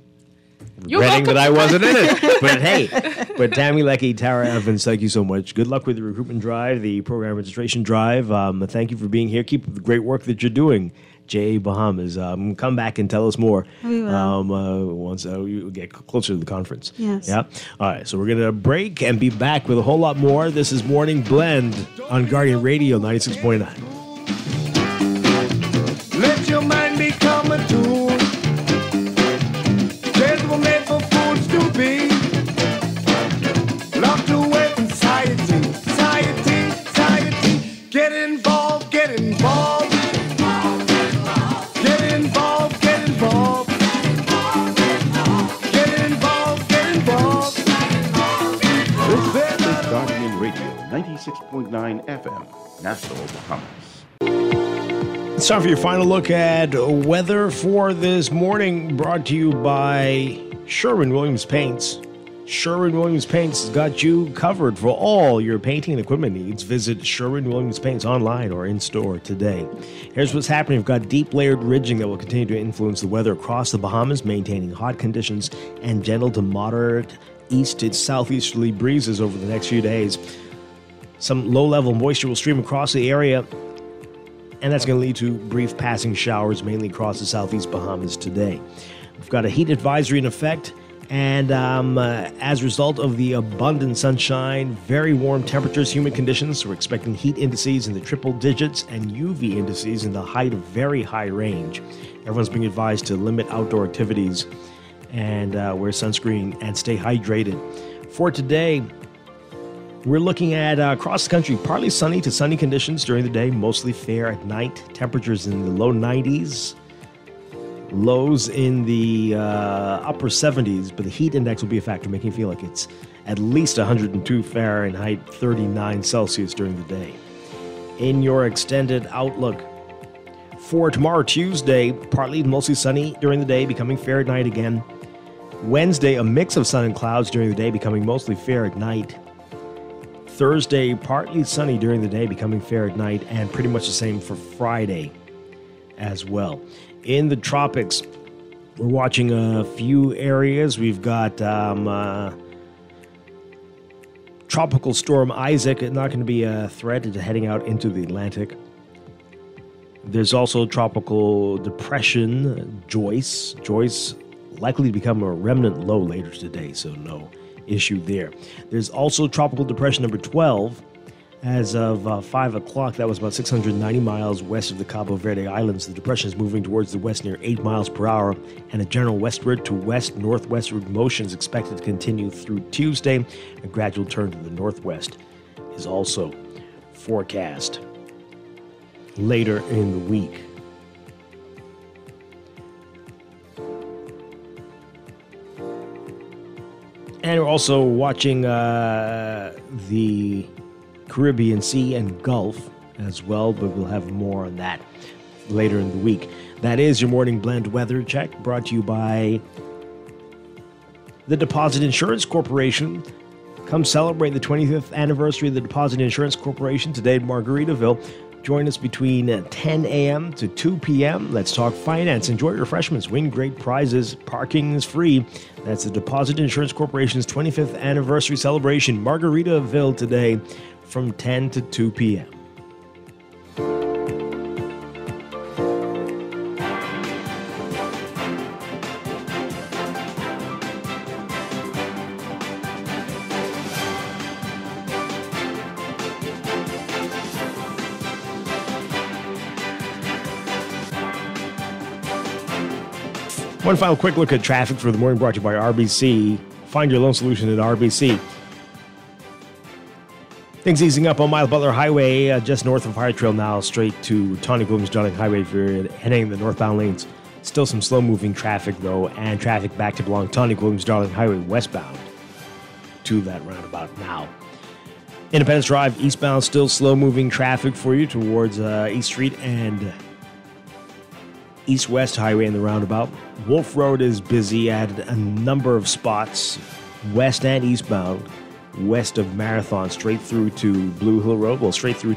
regretting that I wasn't in it. But hey, but Tammy Leckie, Tara Evans, thank you so much. Good luck with the recruitment drive, the program registration drive. Thank you for being here. Keep up the great work that you're doing. JA Bahamas. Come back and tell us more once you get closer to the conference. Yes. Yeah. All right. So we're going to break and be back with a whole lot more. This is Morning Blend on Guardian Radio 96.9. Let your mind become a tool. Days were made for fools to be locked away from society. Get involved, get involved. This is Guardian Radio 96.9 FM, Nassau, Bahamas. It's time for your final look at weather for this morning, brought to you by Sherwin-Williams Paints. Sherwin-Williams Paints has got you covered for all your painting and equipment needs. Visit Sherwin-Williams Paints online or in-store today. Here's what's happening. We've got deep layered ridging that will continue to influence the weather across the Bahamas, maintaining hot conditions and gentle to moderate east to southeasterly breezes over the next few days. Some low-level moisture will stream across the area, and that's going to lead to brief passing showers, mainly across the southeast Bahamas today. We've got a heat advisory in effect, and as a result of the abundant sunshine, very warm temperatures, humid conditions, we're expecting heat indices in the triple digits and UV indices in the height of very high range. Everyone's being advised to limit outdoor activities and wear sunscreen and stay hydrated. For today, we're looking at across the country, partly sunny to sunny conditions during the day, mostly fair at night. Temperatures in the low 90s, lows in the upper 70s, but the heat index will be a factor, making it feel like it's at least 102 Fahrenheit, 39 Celsius during the day. In your extended outlook for tomorrow, Tuesday, partly mostly sunny during the day, becoming fair at night again. Wednesday, a mix of sun and clouds during the day, becoming mostly fair at night. Thursday, partly sunny during the day, becoming fair at night, and pretty much the same for Friday as well. In the tropics, we're watching a few areas. We've got Tropical Storm Isaac, not going to be a threat. It's heading out into the Atlantic. There's also Tropical Depression Joyce. Joyce likely to become a remnant low later today, so no issue there. There's also Tropical Depression number 12. As of 5 o'clock, that was about 690 miles west of the Cabo Verde Islands. The depression is moving towards the west near 8 miles per hour, and a general westward to west-northwestward motion is expected to continue through Tuesday. A gradual turn to the northwest is also forecast later in the week. And we're also watching the Caribbean Sea and Gulf as well, but we'll have more on that later in the week. That is your Morning Blend weather check, brought to you by the Deposit Insurance Corporation. Come celebrate the 25th anniversary of the Deposit Insurance Corporation today at Margaritaville. Join us between 10 a.m. to 2 p.m. Let's talk finance. Enjoy refreshments. Win great prizes. Parking is free. That's the Deposit Insurance Corporation's 25th anniversary celebration. Margaritaville today from 10 to 2 p.m. One final quick look at traffic for the morning, brought to you by RBC. Find your loan solution at RBC. Things easing up on Miles Butler Highway, just north of High Trail now, straight to Tawny Williams-Darling Highway if you're heading the northbound lanes. Still some slow-moving traffic, though, and traffic back to belong Tawny Williams-Darling Highway westbound to that roundabout now. Independence Drive eastbound, still slow-moving traffic for you towards East Street and East-West Highway in the roundabout. Wolf Road is busy at a number of spots, west and eastbound, west of Marathon, straight through to Blue Hill Road, well, straight through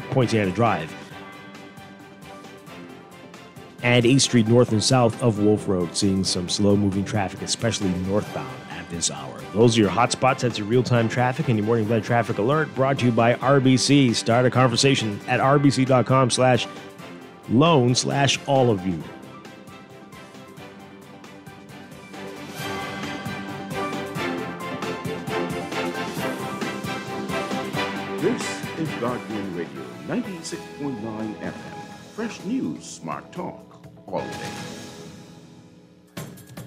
Poinciana Drive. And East Street north and south of Wolf Road, seeing some slow-moving traffic, especially northbound at this hour. Those are your hot spots. That's your real-time traffic and your Morning Blend traffic alert, brought to you by RBC. Start a conversation at rbc.com/loan/all of you. This is Guardian Radio, 96.9 FM. Fresh news, smart talk, all day.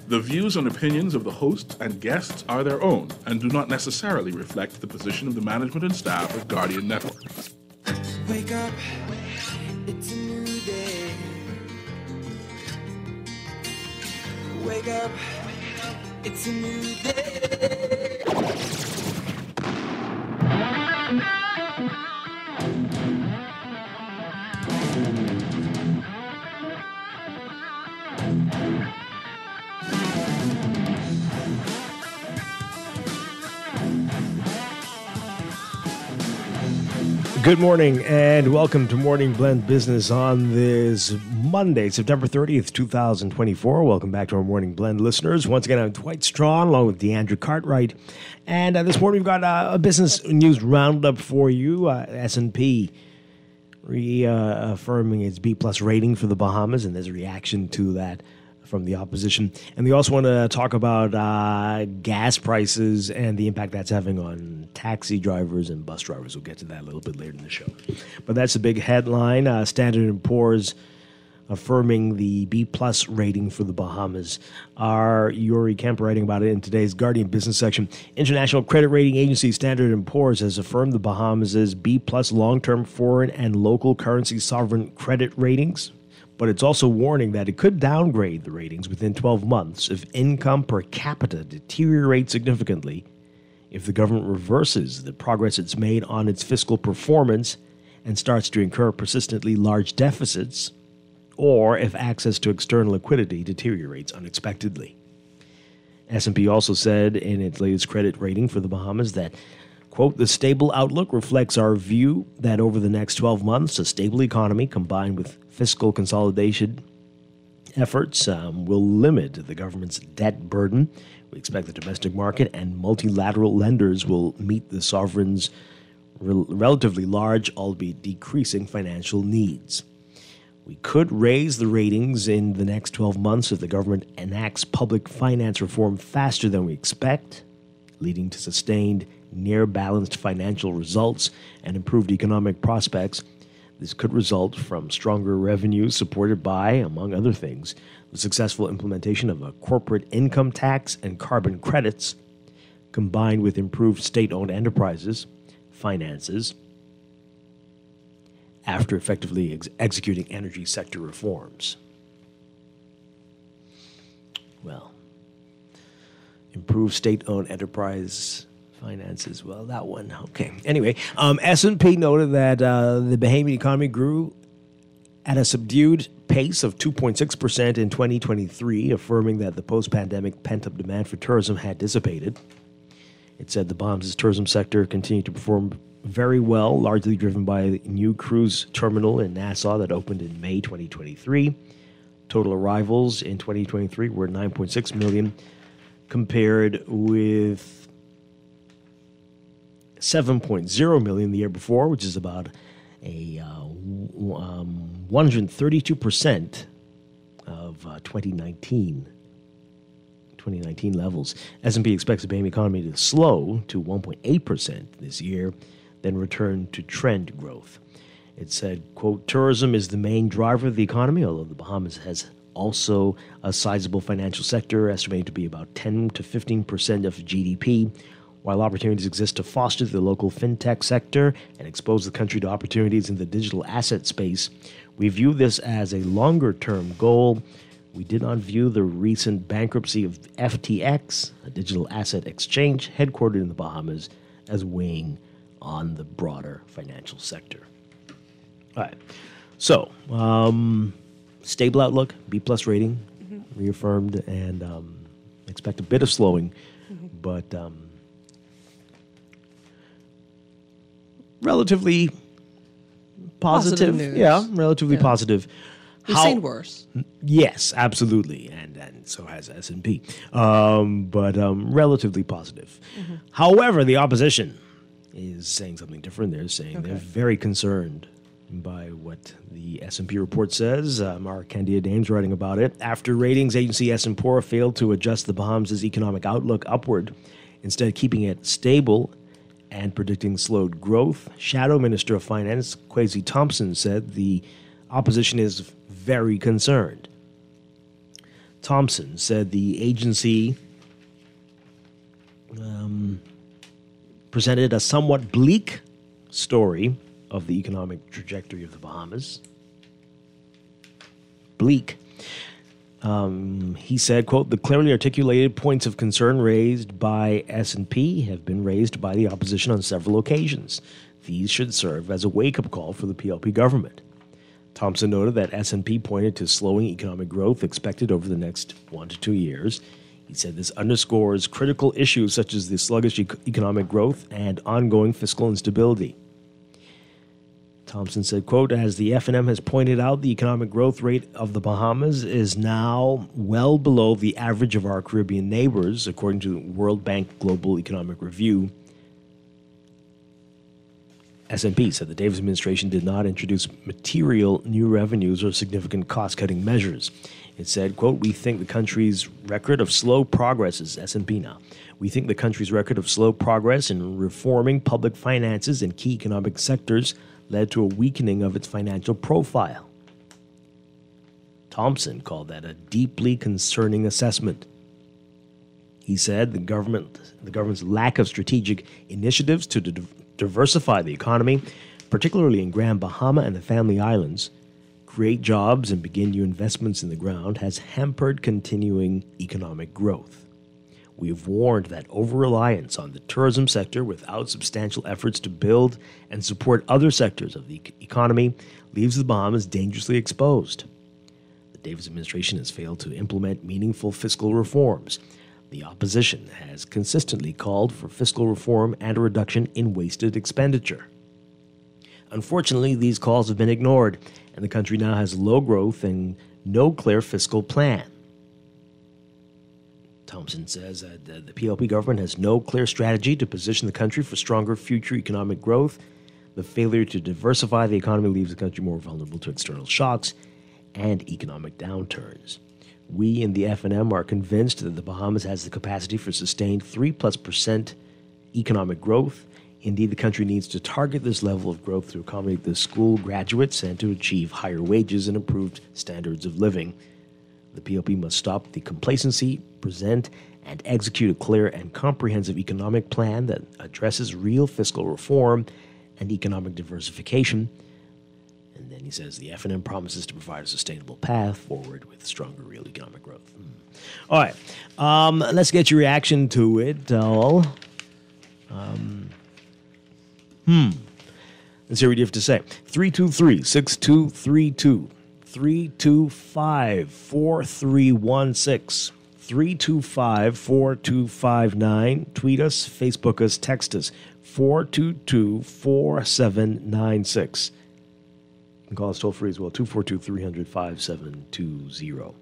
The views and opinions of the hosts and guests are their own and do not necessarily reflect the position of the management and staff of Guardian Network. Wake up, it's a new day. Wake up, it's a new day. Good morning and welcome to Morning Blend Business on this Monday, September 30th, 2024. Welcome back to our Morning Blend listeners. Once again, I'm Dwight Strachan along with Deandra Cartwright. And this morning we've got a business news roundup for you. S&P reaffirming its B+ rating for the Bahamas, and there's a reaction to that from the opposition. And we also want to talk about gas prices and the impact that's having on taxi drivers and bus drivers. We'll get to that a little bit later in the show. But that's a big headline. Standard & Poor's affirming the B-plus rating for the Bahamas. Our Yuri Kemp writing about it in today's Guardian business section. International credit rating agency Standard & Poor's has affirmed the Bahamas' B-plus long-term foreign and local currency sovereign credit ratings, but it's also warning that it could downgrade the ratings within 12 months if income per capita deteriorates significantly, if the government reverses the progress it's made on its fiscal performance and starts to incur persistently large deficits, or if access to external liquidity deteriorates unexpectedly. S&P also said in its latest credit rating for the Bahamas that, quote, the stable outlook reflects our view that over the next 12 months, a stable economy combined with fiscal consolidation efforts will limit the government's debt burden. We expect the domestic market and multilateral lenders will meet the sovereign's relatively large, albeit decreasing, financial needs. We could raise the ratings in the next 12 months if the government enacts public finance reform faster than we expect, leading to sustained, near-balanced financial results and improved economic prospects. This could result from stronger revenues supported by, among other things, the successful implementation of a corporate income tax and carbon credits, combined with improved state-owned enterprises, finances, after effectively executing energy sector reforms. Well, improved state-owned enterprise finances. Well, that one. Okay. Anyway, S&P noted that the Bahamian economy grew at a subdued pace of 2.6% in 2023, affirming that the post-pandemic pent-up demand for tourism had dissipated. It said the Bahamas' tourism sector continued to perform very well, largely driven by a new cruise terminal in Nassau that opened in May 2023. Total arrivals in 2023 were 9.6 million, compared with 7.0 million the year before, which is about a 132% of 2019 levels. S&P expects the Bahamian economy to slow to 1.8% this year, then return to trend growth. It said, quote, tourism is the main driver of the economy, although the Bahamas has also a sizable financial sector, estimated to be about 10 to 15% of GDP. While opportunities exist to foster the local fintech sector and expose the country to opportunities in the digital asset space, we view this as a longer-term goal. We did not view the recent bankruptcy of FTX, a digital asset exchange headquartered in the Bahamas, as weighing on the broader financial sector. All right. So, stable outlook, B-plus rating, reaffirmed, and expect a bit of slowing, but relatively positive news. Yeah, relatively positive. We've seen worse. Yes, absolutely, and so has S&P, but relatively positive. However, the opposition is saying something different. They're saying they're very concerned by what the S&P report says. Our Candia Dames writing about it. After ratings agency S&P failed to adjust the Bahamas' economic outlook upward, instead keeping it stable and predicting slowed growth, Shadow Minister of Finance Kwesi Thompson said the opposition is very concerned. Thompson said the agency presented a somewhat bleak story of the economic trajectory of the Bahamas. Bleak. He said, quote, the clearly articulated points of concern raised by S&P have been raised by the opposition on several occasions. These should serve as a wake-up call for the PLP government. Thompson noted that S&P pointed to slowing economic growth expected over the next 1 to 2 years. He said this underscores critical issues such as the sluggish economic growth and ongoing fiscal instability. Thompson said, quote, as the F&M has pointed out, the economic growth rate of the Bahamas is now well below the average of our Caribbean neighbors, according to the World Bank Global Economic Review. S&P said the Davis administration did not introduce material new revenues or significant cost-cutting measures. It said, quote, we think the country's record of slow progress is S&P now. We think the country's record of slow progress in reforming public finances in key economic sectors led to a weakening of its financial profile. Thompson called that a deeply concerning assessment. He said the government's lack of strategic initiatives to diversify the economy, particularly in Grand Bahama and the Family Islands, create jobs and begin new investments in the ground, has hampered continuing economic growth. We have warned that over-reliance on the tourism sector without substantial efforts to build and support other sectors of the economy leaves the Bahamas dangerously exposed. The Davis administration has failed to implement meaningful fiscal reforms. The opposition has consistently called for fiscal reform and a reduction in wasted expenditure. Unfortunately, these calls have been ignored, and the country now has low growth and no clear fiscal plan. Thompson says that the PLP government has no clear strategy to position the country for stronger future economic growth. The failure to diversify the economy leaves the country more vulnerable to external shocks and economic downturns. We in the FNM are convinced that the Bahamas has the capacity for sustained 3+% economic growth. Indeed, the country needs to target this level of growth to accommodate the school graduates and to achieve higher wages and improved standards of living. The PLP must stop the complacency, present and execute a clear and comprehensive economic plan that addresses real fiscal reform and economic diversification. And then he says the FNM promises to provide a sustainable path forward with stronger real economic growth. All right. Let's get your reaction to it all. Let's hear what you have to say. 323-6232. 325-4316. 325-4259. Tweet us, Facebook us, text us. 422-4796. You can call us toll free as well, 242-300-5720.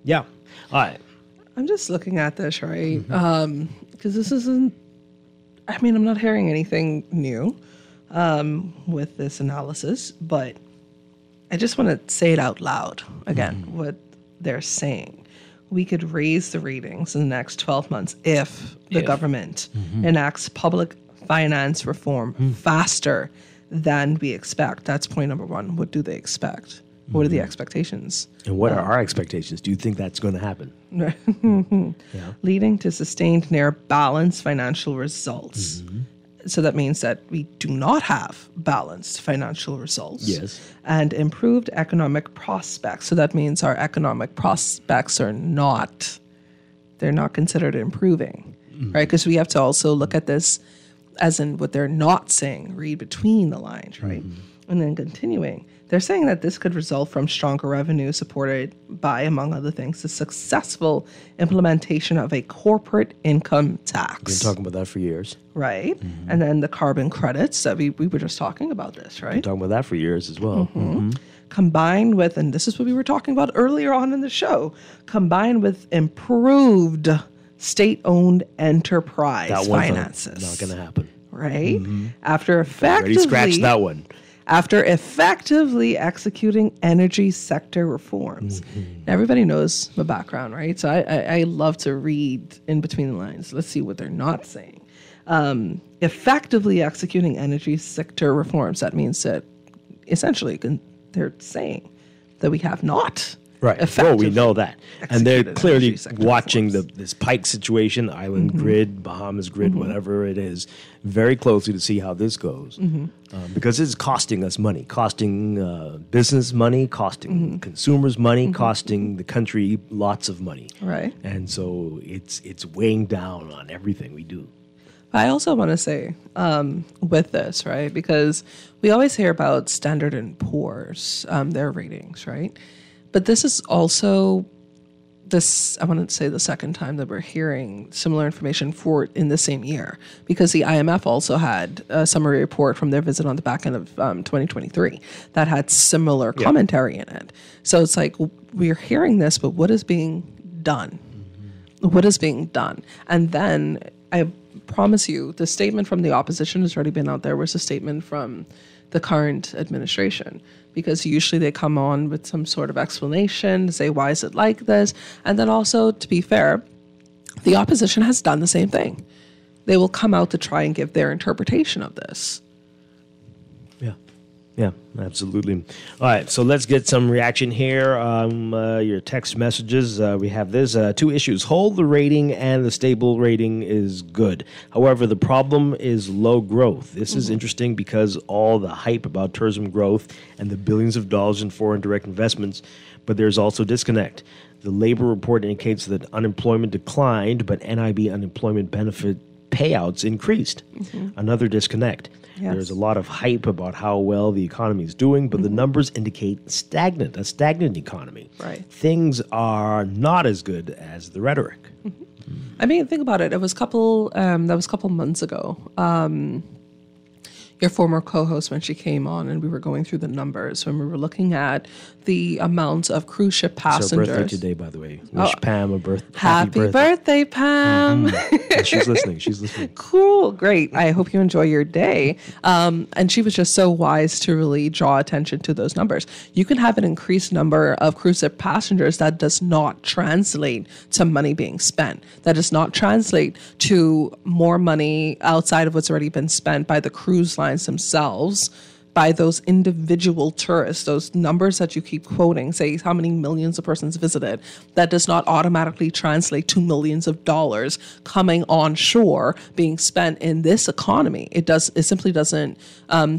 Yeah. All right. I'm just looking at this, right? Because this isn't, I mean, I'm not hearing anything new with this analysis, but I just want to say it out loud again, what they're saying. We could raise the ratings in the next 12 months if the government enacts public finance reform faster than we expect. That's point number one. What do they expect? What are the expectations? And what are our expectations? Do you think that's going to happen? Leading to sustained near balanced financial results. So that means that we do not have balanced financial results. Yes. And improved economic prospects. So that means our economic prospects are not, they're not considered improving, right? Because we have to also look at this as in what they're not saying, read between the lines, right? And then continuing, they're saying that this could result from stronger revenue supported by, among other things, the successful implementation of a corporate income tax. We've been talking about that for years. Right. And then the carbon credits that we were just talking about this, right? We've been talking about that for years as well. Combined with, and this is what we were talking about earlier on in the show, combined with improved state-owned enterprise finances. Not going to happen. Right? After effectively... Already scratched that one. After effectively executing energy sector reforms. Everybody knows my background, right? So I love to read in between the lines. Let's see what they're not saying. Effectively executing energy sector reforms. That means that essentially they're saying that we have not. Right. Well, we know that. And they're clearly watching this Pike situation, the island grid, Bahamas grid, whatever it is, very closely to see how this goes. Because it's costing us money, costing business money, costing consumers money, costing the country lots of money. Right. And so it's weighing down on everything we do. I also want to say with this, right, because we always hear about Standard & Poor's, their ratings, right? But this is also I want to say the second time that we're hearing similar information in the same year, because the IMF also had a summary report from their visit on the back end of 2023 that had similar commentary in it. So it's like we're hearing this, but what is being done? What is being done? And then I promise you, the statement from the opposition has already been out there was a statement from the current administration, because usually they come on with some sort of explanation, say, why is it like this? And then also, to be fair, the opposition has done the same thing. They will come out to try and give their interpretation of this. Yeah. Yeah, absolutely. All right, so let's get some reaction here. Your text messages. We have this. 2 issues. Hold the rating and the stable rating is good. However, the problem is low growth. This is interesting because all the hype about tourism growth and the billions of dollars in foreign direct investments, but there's also disconnect. The labor report indicates that unemployment declined, but NIB unemployment benefit payouts increased. Another disconnect. Yes. There's a lot of hype about how well the economy is doing, but the numbers indicate a stagnant economy. Right. Things are not as good as the rhetoric. I mean, think about it. It was a couple months ago. Your former co-host, when she came on, and we were going through the numbers, when we were looking at the amount of cruise ship passengers. It's her birthday today, by the way. Wish Pam a happy birthday, Pam. She's listening. Cool. Great. I hope you enjoy your day. And she was just so wise to really draw attention to those numbers. You can have an increased number of cruise ship passengers that does not translate to money being spent. That does not translate to more money outside of what's already been spent by the cruise lines themselves, by those individual tourists, those numbers that you keep quoting, say how many millions of persons visited. That does not automatically translate to millions of dollars coming on shore being spent in this economy. It simply doesn't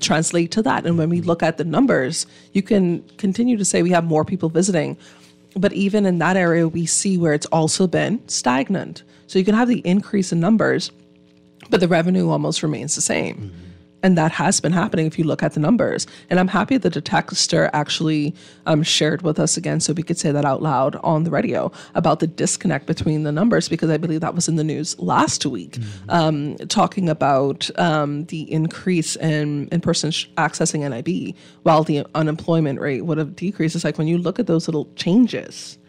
translate to that. And when we look at the numbers, you can continue to say we have more people visiting, but even in that area, we see where it's also been stagnant. So you can have the increase in numbers, but the revenue almost remains the same. And that has been happening if you look at the numbers. And I'm happy that the texter actually shared with us again, so we could say that out loud on the radio about the disconnect between the numbers, because I believe that was in the news last week, talking about the increase in persons accessing NIB while the unemployment rate would have decreased. It's like when you look at those little changes,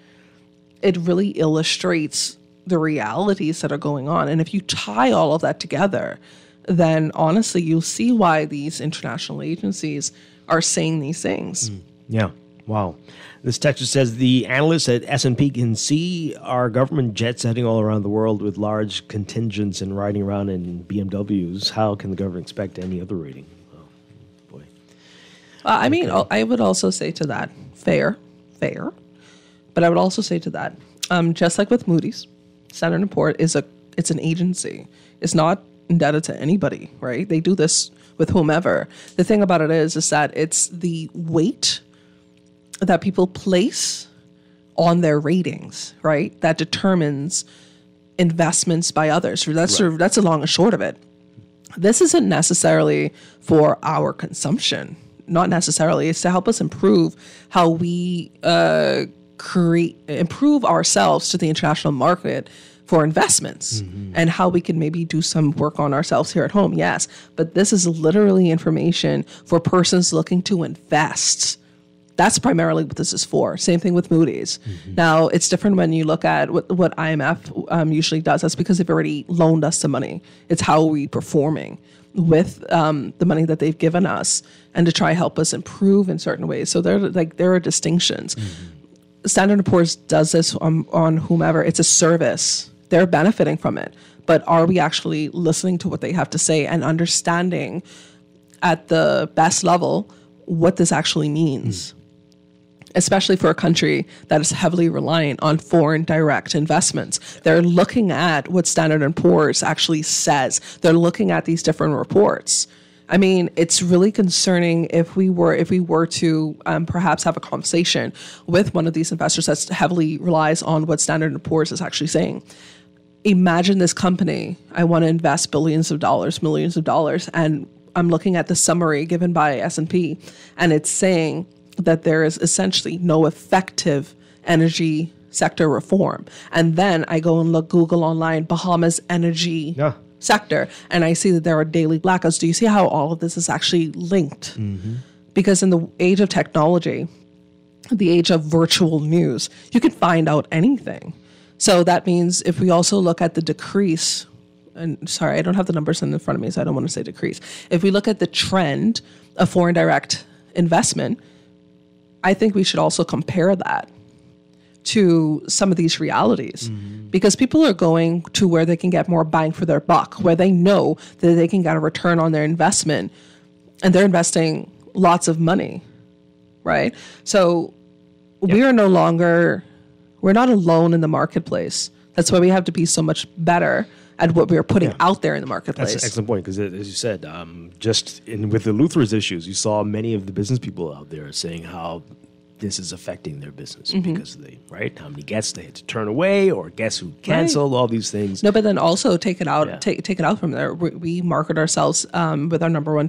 it really illustrates the realities that are going on. And if you tie all of that together, then honestly, you'll see why these international agencies are saying these things. Yeah. Wow. This texter says the analysts at S&P can see our government jets heading all around the world with large contingents and riding around in BMWs. How can the government expect any other rating? Oh, boy. I mean, I would also say to that, fair. But I would also say to that, just like with Moody's, Standard & Poor's it's an agency. It's not indebted to anybody, right? They do this with whomever. The thing about it is that it's the weight that people place on their ratings, right? That determines investments by others. That's the long and short of it. This isn't necessarily for our consumption. Not necessarily. It's to help us improve how we improve ourselves to the international market for investments, and how we can maybe do some work on ourselves here at home. Yes, but this is literally information for persons looking to invest. That's primarily what this is for. Same thing with Moody's. Now, it's different when you look at what IMF usually does. That's because they've already loaned us the money. It's how are we performing with the money that they've given us, and to try help us improve in certain ways. So there are distinctions. Standard & Poor's does this on whomever. It's a service. They're benefiting from it. But are we actually listening to what they have to say and understanding at the best level what this actually means? Especially for a country that is heavily reliant on foreign direct investments. They're looking at what Standard & Poor's actually says. They're looking at these different reports. I mean, it's really concerning if we were to perhaps have a conversation with one of these investors that heavily relies on what Standard & Poor's is actually saying. Imagine this company, I want to invest billions of dollars, millions of dollars, and I'm looking at the summary given by S&P, and it's saying that there is essentially no effective energy sector reform. And then I go and Google online, Bahamas energy sector, and I see that there are daily blackouts. Do you see how all of this is actually linked? Because in the age of technology, the age of virtual news, you can find out anything. So that means if we also look at the decrease, and sorry, I don't have the numbers in front of me, so I don't want to say decrease. If we look at the trend of foreign direct investment, I think we should also compare that to some of these realities, because people are going to where they can get more bang for their buck, where they know that they can get a return on their investment, and they're investing lots of money, right? So we are no longer, we're not alone in the marketplace. That's why we have to be so much better at what we're putting out there in the marketplace. That's an excellent point, because as you said, with the Luther's issues, you saw many of the business people out there saying how this is affecting their business because they, right? How many guests they had to turn away, or guests who canceled, all these things. No, but then also take it out, take it out from there. We market ourselves with our number one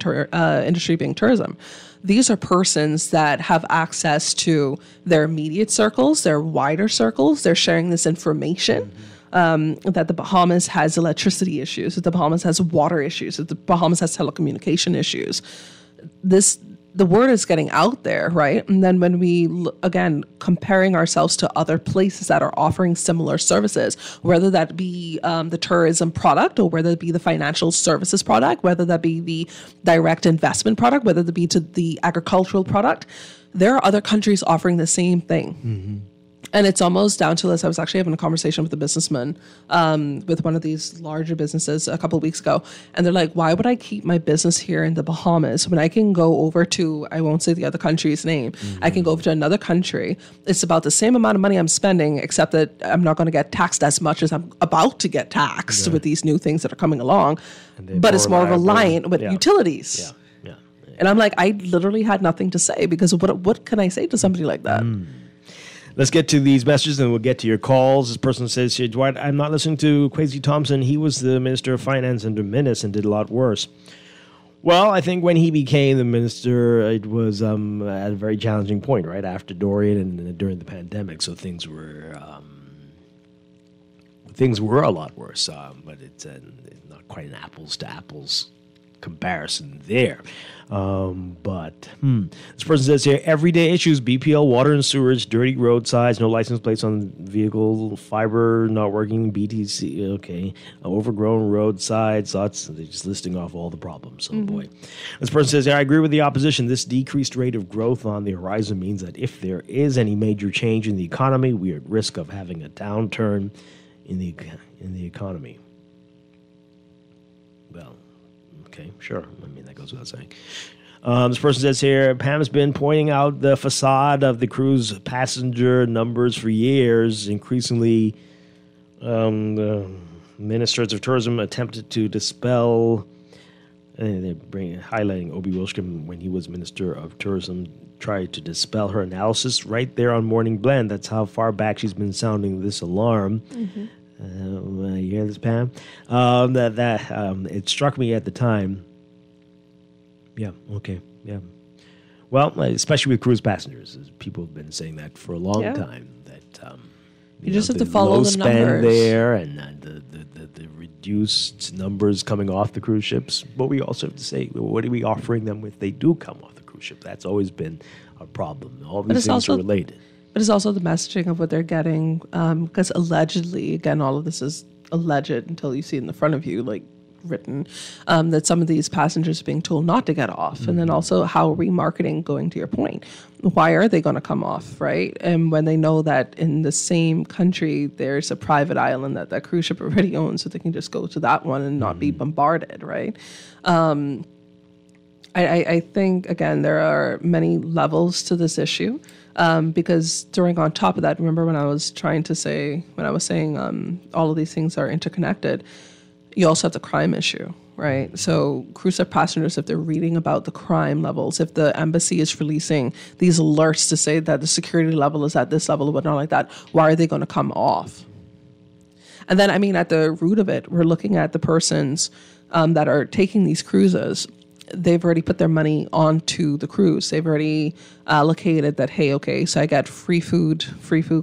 industry being tourism. These are persons that have access to their immediate circles, their wider circles. They're sharing this information. That the Bahamas has electricity issues, that the Bahamas has water issues, that the Bahamas has telecommunication issues. The word is getting out there, right? And then when we, again, comparing ourselves to other places that are offering similar services, whether that be the tourism product, or whether it be the financial services product, whether that be the direct investment product, whether that be to the agricultural product, there are other countries offering the same thing. And it's almost down to this. I was actually having a conversation with a businessman with one of these larger businesses a couple of weeks ago. And they're like, why would I keep my business here in the Bahamas when I can go over to, I won't say the other country's name, I can go over to another country. It's about the same amount of money I'm spending, except that I'm not going to get taxed as much as I'm about to get taxed with these new things that are coming along. But it's more reliant with utilities. And I'm like, I literally had nothing to say, because what can I say to somebody like that? Let's get to these messages, and we'll get to your calls. This person says here, Dwight, I'm not listening to Kwesi Thompson. He was the Minister of Finance under Minnis and did a lot worse. Well, I think when he became the minister, it was at a very challenging point, right, after Dorian and during the pandemic. So things were a lot worse, but it's not quite an apples to apples comparison there. This person says here, everyday issues: BPL, water and sewage, dirty roadsides, no license plates on vehicle, fiber not working, BTC, overgrown roadsides. They're just listing off all the problems. Oh boy. This person says, I agree with the opposition. This decreased rate of growth on the horizon means that if there is any major change in the economy, we are at risk of having a downturn in the economy. Well, okay, sure. I mean, that goes without saying. This person says here, Pam has been pointing out the facade of the cruise passenger numbers for years. Increasingly, the ministers of tourism attempted to dispel, and they're highlighting Obi Wilshkin when he was Minister of Tourism, tried to dispel her analysis right there on Morning Blend. That's how far back she's been sounding this alarm. You hear this, Pam? It struck me at the time. Yeah, okay, yeah. Well, especially with cruise passengers. People have been saying that for a long time. That you just have to follow the numbers there, and the reduced numbers coming off the cruise ships. But we also have to say, what are we offering them if they do come off the cruise ship? That's always been a problem. All these things are related. But it's also the messaging of what they're getting, because allegedly, again, all of this is alleged until you see it in the front of you, like written, that some of these passengers are being told not to get off. And then also, how are we marketing, going to your point? Why are they going to come off, right? And when they know that in the same country, there's a private island that cruise ship already owns, so they can just go to that one and not be bombarded, right? I think, again, there are many levels to this issue. Because on top of that, remember when I was saying all of these things are interconnected, you also have the crime issue, right? So cruise ship passengers, if they're reading about the crime levels, if the embassy is releasing these alerts to say that the security level is at this level, but not like that, why are they going to come off? And then, I mean, at the root of it, we're looking at the persons that are taking these cruises. They've already put their money onto the cruise. They've already allocated that, hey, okay, so I got free food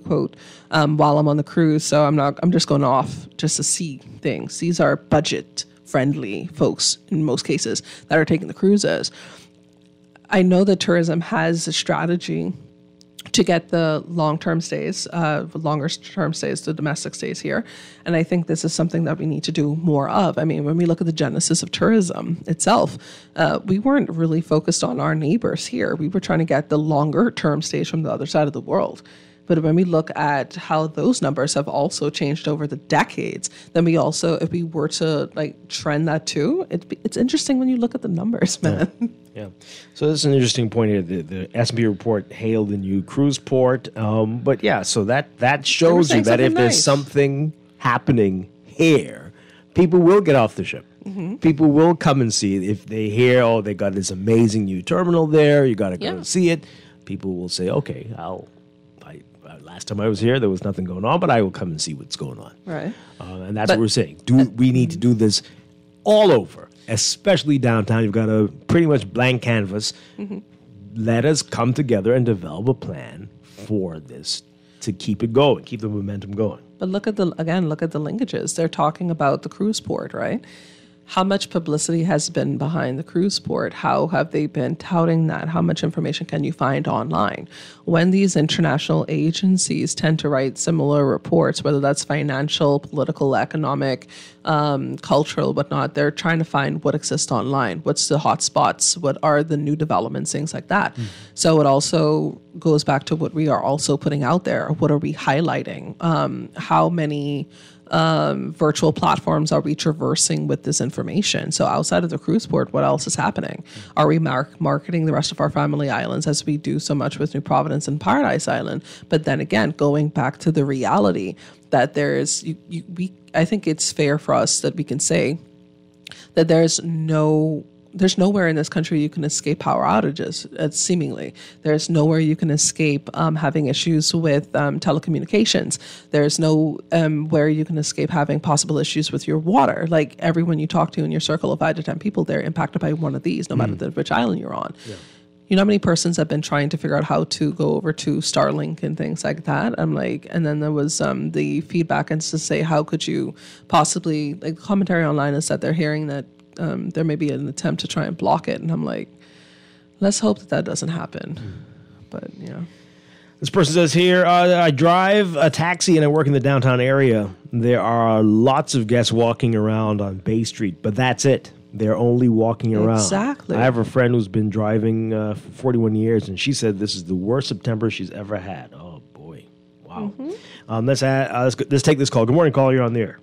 quote, while I'm on the cruise. So I'm just going off just to see things. These are budget friendly folks in most cases that are taking the cruises. I know that tourism has a strategy to get the long-term stays, longer-term stays, the domestic stays here. And I think this is something that we need to do more of. I mean, when we look at the genesis of tourism itself, we weren't really focused on our neighbors here. We were trying to get the longer-term stays from the other side of the world. But when we look at how those numbers have also changed over the decades, then we also, if we were to like trend that too, it's interesting when you look at the numbers, man. Yeah. So this is an interesting point here. The S&P report hailed the new cruise port. But yeah, so that shows you that if there's something happening here, people will get off the ship. Mm-hmm. People will come and see it. If they hear, oh, they got this amazing new terminal there, you got to go and see it. People will say, okay, last time I was here, there was nothing going on, but I will come and see what's going on. Right. And that's what we're saying. We need to do this all over, especially downtown. You've got a pretty much blank canvas. Mm-hmm. Let us come together and develop a plan for this to keep it going, keep the momentum going. But look at the linkages. They're talking about the cruise port, right? How much publicity has been behind the cruise port? How have they been touting that? How much information can you find online? When these international agencies tend to write similar reports, whether that's financial, political, economic, cultural, whatnot, they're trying to find what exists online. What's the hot spots? What are the new developments? Things like that. Mm-hmm. So it also goes back to what we are also putting out there. What are we highlighting? How many virtual platforms are we traversing with this information? So outside of the cruise port, what else is happening? Are we marketing the rest of our family islands as we do so much with New Providence and Paradise Island? But then again, going back to the reality that there's, I think it's fair for us that we can say that there's nowhere in this country you can escape power outages, seemingly. There's nowhere you can escape having issues with telecommunications. There's no where you can escape having possible issues with your water. Like everyone you talk to in your circle of 5 to 10 people, they're impacted by one of these, no matter which island you're on. Yeah. You know how many persons have been trying to figure out how to go over to Starlink and things like that? I'm like, and then there was the feedback and to say, how could you possibly, like commentary online is that they're hearing that there may be an attempt to try and block it. And I'm like, let's hope that doesn't happen. But, yeah. This person says here, I drive a taxi and I work in the downtown area. There are lots of guests walking around on Bay Street, but that's it. They're only walking around. Exactly. I have a friend who's been driving for 41 years, and she said this is the worst September she's ever had. Oh, boy. Wow. Mm-hmm. Let's take this call. Good morning, caller. You're on the air.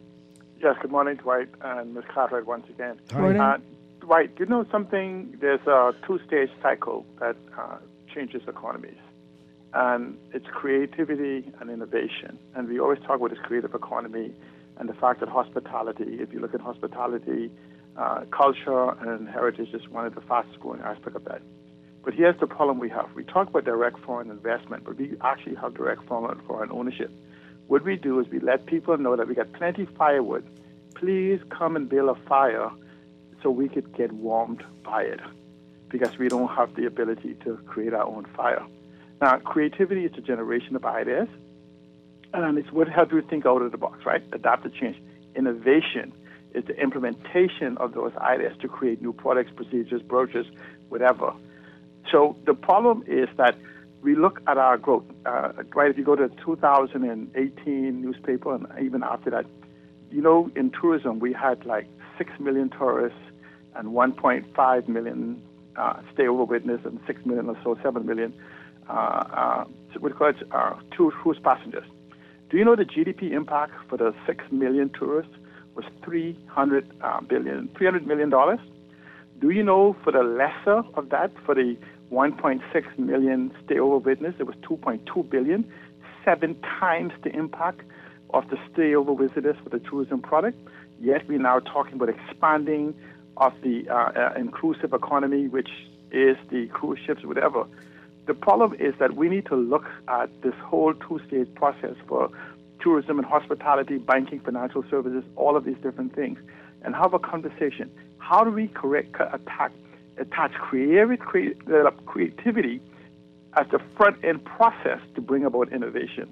Yes, good morning, Dwight and Ms. Cartwright once again. Hi. Dwight, you know something? There's a two-stage cycle that changes economies, and it's creativity and innovation. And we always talk about this creative economy and the fact that hospitality, if you look at hospitality, culture and heritage is one of the fastest-growing aspects of that. But here's the problem we have. We talk about direct foreign investment, but we actually have direct foreign ownership. What we do is we let people know that we got plenty of firewood. Please come and build a fire so we could get warmed by it, because we don't have the ability to create our own fire. Now, creativity is the generation of ideas, and it's what helps you think out of the box, right? Adapt to change. Innovation is the implementation of those ideas to create new products, procedures, brochures, whatever. So the problem is that we look at our growth, right? If you go to 2018 newspaper and even after that, you know, in tourism, we had like 6 million tourists and 1.5 million stay-over witness and 6 million or so, 7 million, cruise passengers. Do you know the GDP impact for the 6 million tourists was $300 million? Do you know for the lesser of that, for the 1.6 million stay-over witness, it was $2.2 billion, 7 times the impact of the stay-over visitors for the tourism product. Yet we're now talking about expanding of the inclusive economy, which is the cruise ships, whatever. The problem is that we need to look at this whole two-stage process for tourism and hospitality, banking, financial services, all of these different things, and have a conversation. How do we attach creativity as the front-end process to bring about innovation?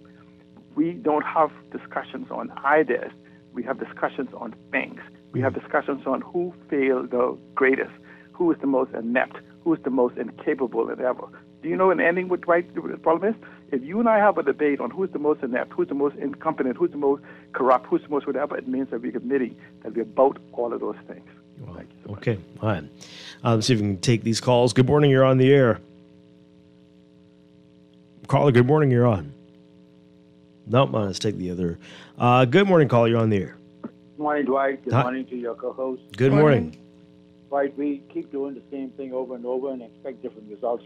We don't have discussions on ideas. We have discussions on things. We have discussions on who failed the greatest, who is the most inept, who is the most incapable than ever. Do you know in ending what the problem is? If you and I have a debate on who's the most inept, who's the most incompetent, who's the most corrupt, who's the most whatever, it means that we're admitting that we're about all of those things. Well, okay, all right. Let's see if we can take these calls. Good morning, you're on the air. Caller, good morning, you're on. Nope, let's take the other. Good morning, caller, you're on the air. Good morning, Dwight. Good morning to your co-host. Good morning. Right, we keep doing the same thing over and over and expect different results.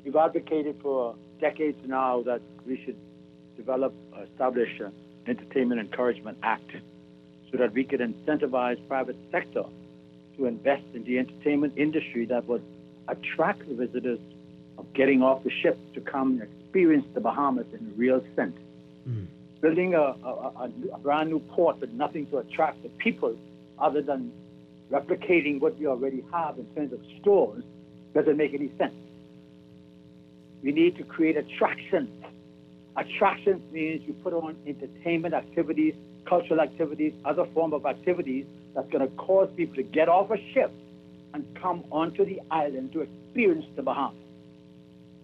We've advocated for decades now that we should establish an Entertainment Encouragement Act so that we could incentivize private sector to invest in the entertainment industry that would attract the visitors of getting off the ship to come and experience the Bahamas in a real sense. Building a brand new port with nothing to attract the people other than replicating what we already have in terms of stores doesn't make any sense. We need to create attractions. Attractions means you put on entertainment activities, cultural activities, other form of activities that's going to cause people to get off a ship and come onto the island to experience the Bahamas.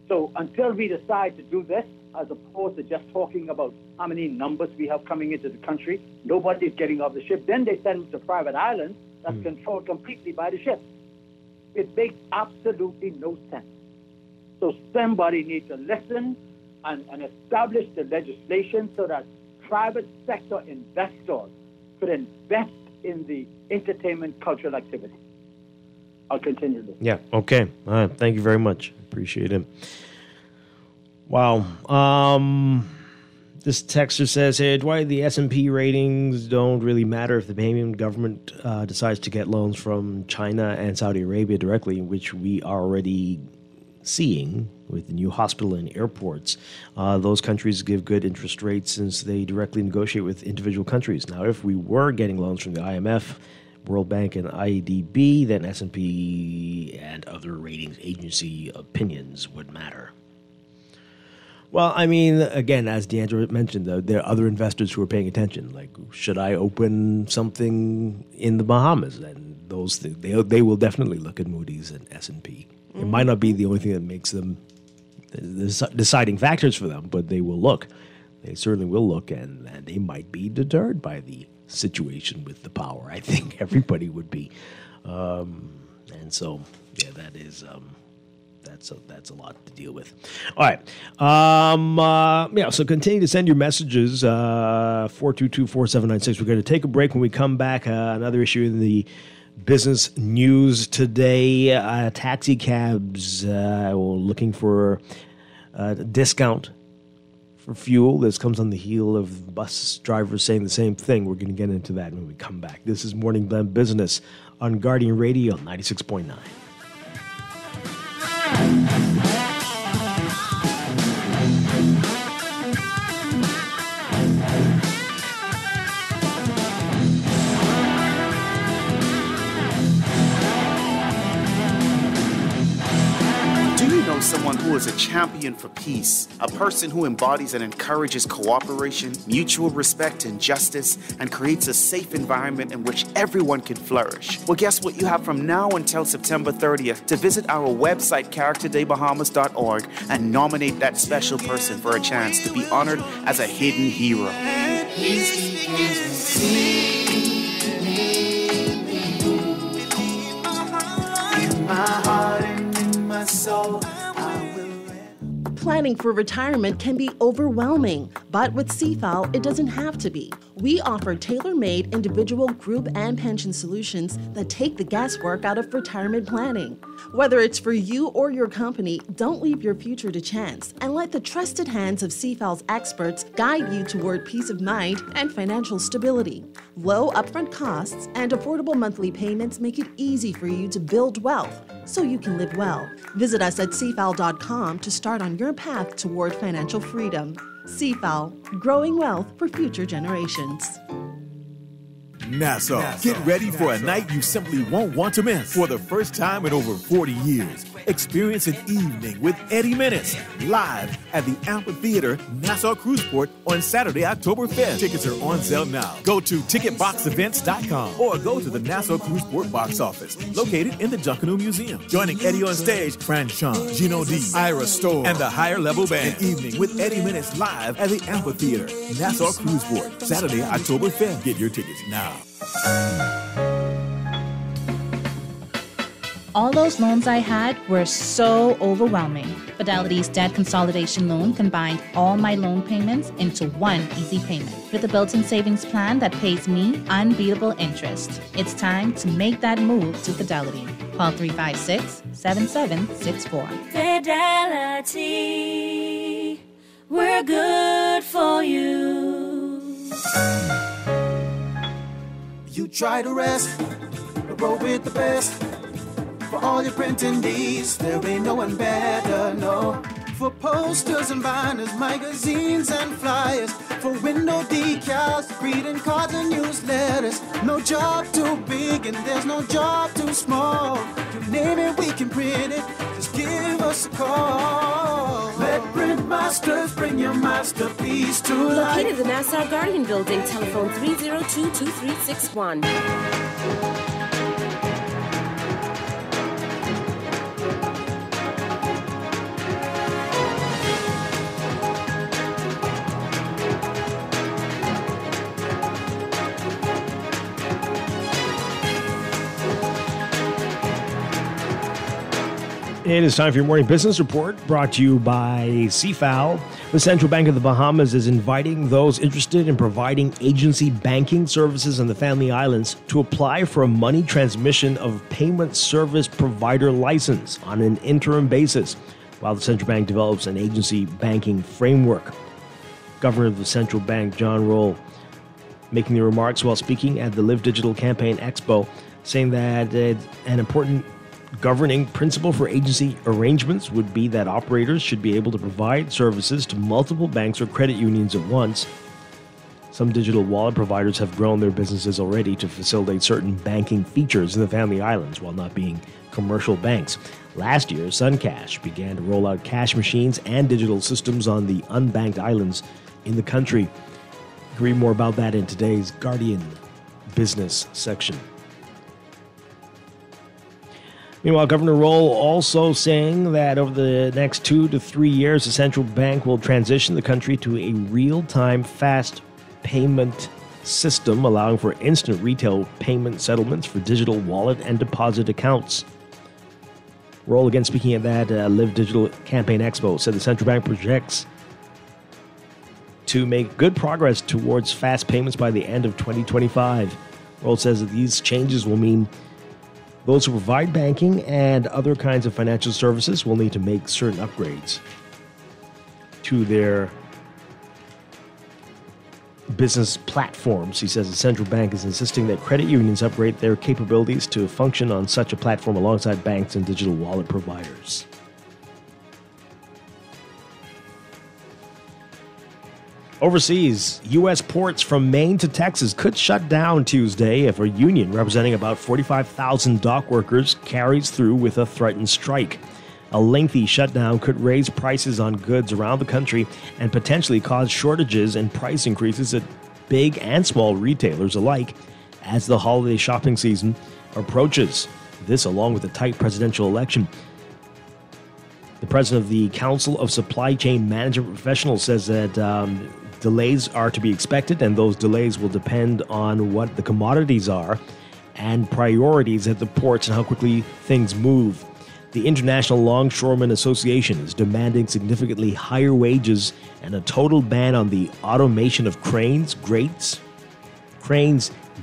So until we decide to do this, as opposed to just talking about how many numbers we have coming into the country, nobody's getting off the ship. Then they send them to private islands that's controlled completely by the ship. It makes absolutely no sense. So somebody needs to listen and establish the legislation so that private sector investors could invest in the entertainment cultural activity. I'll continue this. Yeah, okay. All right. Thank you very much. Appreciate it. Wow. This texter says, hey, Dwight, the S&P ratings don't really matter if the Bahamian government decides to get loans from China and Saudi Arabia directly, which we are already seeing with the new hospital and airports. Those countries give good interest rates since they directly negotiate with individual countries. Now, if we were getting loans from the IMF, World Bank, and IDB, then S&P and other ratings agency opinions would matter. Well, I mean, again, as Deandra mentioned, though, there are other investors who are paying attention. Like, should I open something in the Bahamas? And those things, they will definitely look at Moody's and S&P. Mm-hmm. It might not be the only thing that makes them the deciding factors for them, but they will look. They certainly will look, and they might be deterred by the situation with the power. I think everybody would be. And so, yeah, that is... That's a lot to deal with. All right. So continue to send your messages, 422-4796. We're going to take a break. When we come back, another issue in the business news today. Taxi cabs looking for a discount for fuel. This comes on the heel of bus drivers saying the same thing. We're going to get into that when we come back. This is Morning Blend Business on Guardian Radio 96.9. Someone who is a champion for peace, a person who embodies and encourages cooperation, mutual respect and justice, and creates a safe environment in which everyone can flourish. Well, guess what? You have from now until September 30th to visit our website, characterdaybahamas.org, and nominate that special person for a chance to be honored as a hidden hero. In my heart and in my soul. Planning for retirement can be overwhelming, but with CFAL, it doesn't have to be. We offer tailor-made individual, group, and pension solutions that take the guesswork out of retirement planning. Whether it's for you or your company, don't leave your future to chance and let the trusted hands of CFAL's experts guide you toward peace of mind and financial stability. Low upfront costs and affordable monthly payments make it easy for you to build wealth so you can live well. Visit us at cfal.com to start on your path toward financial freedom. CFAL, growing wealth for future generations. Nassau. Get ready for a night you simply won't want to miss. For the first time in over 40 years, experience an evening with Eddie Menace live at the Amphitheater, Nassau Cruiseport on Saturday, October 5th. Tickets are on sale now. Go to ticketboxevents.com or go to the Nassau Cruiseport box office located in the Junkanoo Museum. Joining Eddie on stage, Fran Sean, Gino D, Ira Storr, and the Higher Level Band. An evening with Eddie Menace live at the Amphitheater, Nassau Cruiseport, Saturday, October 5th. Get your tickets now. All those loans I had were so overwhelming. Fidelity's debt consolidation loan combined all my loan payments into one easy payment with a built-in savings plan that pays me unbeatable interest. It's time to make that move to Fidelity. Call 356-7764. Fidelity, we're good for you. You try to rest, roll with the best. For all your printing needs, there ain't no one better, no. For posters and banners, magazines and flyers. For window decals, greeting cards and newsletters. No job too big and there's no job too small. You name it, we can print it, just give us a call. Let Print Masters bring your masterpiece to life. Located in the Nassau Guardian Building, telephone 302-2361. It is time for your morning business report, brought to you by CFAL. The Central Bank of the Bahamas is inviting those interested in providing agency banking services on the Family Islands to apply for a money transmission of payment service provider license on an interim basis, while the Central Bank develops an agency banking framework. Governor of the Central Bank, John Roll, making the remarks while speaking at the Live Digital Campaign Expo, saying that an important governing principle for agency arrangements would be that operators should be able to provide services to multiple banks or credit unions at once. Some digital wallet providers have grown their businesses already to facilitate certain banking features in the Family Islands while not being commercial banks. Last year, Suncash began to roll out cash machines and digital systems on the unbanked islands in the country. You can read more about that in today's Guardian Business section. Meanwhile, Governor Roll also saying that over the next 2 to 3 years, the central bank will transition the country to a real-time fast payment system, allowing for instant retail payment settlements for digital wallet and deposit accounts. Roll, again speaking at that Live Digital Campaign Expo, said the central bank projects to make good progress towards fast payments by the end of 2025. Roll says that these changes will mean those who provide banking and other kinds of financial services will need to make certain upgrades to their business platforms. He says the central bank is insisting that credit unions upgrade their capabilities to function on such a platform alongside banks and digital wallet providers. Overseas, U.S. ports from Maine to Texas could shut down Tuesday if a union representing about 45,000 dock workers carries through with a threatened strike. A lengthy shutdown could raise prices on goods around the country and potentially cause shortages and price increases at big and small retailers alike as the holiday shopping season approaches. This, along with a tight presidential election. The president of the Council of Supply Chain Management Professionals says that delays are to be expected, and those delays will depend on what the commodities are and priorities at the ports and how quickly things move. The International Longshoremen Association is demanding significantly higher wages and a total ban on the automation of cranes,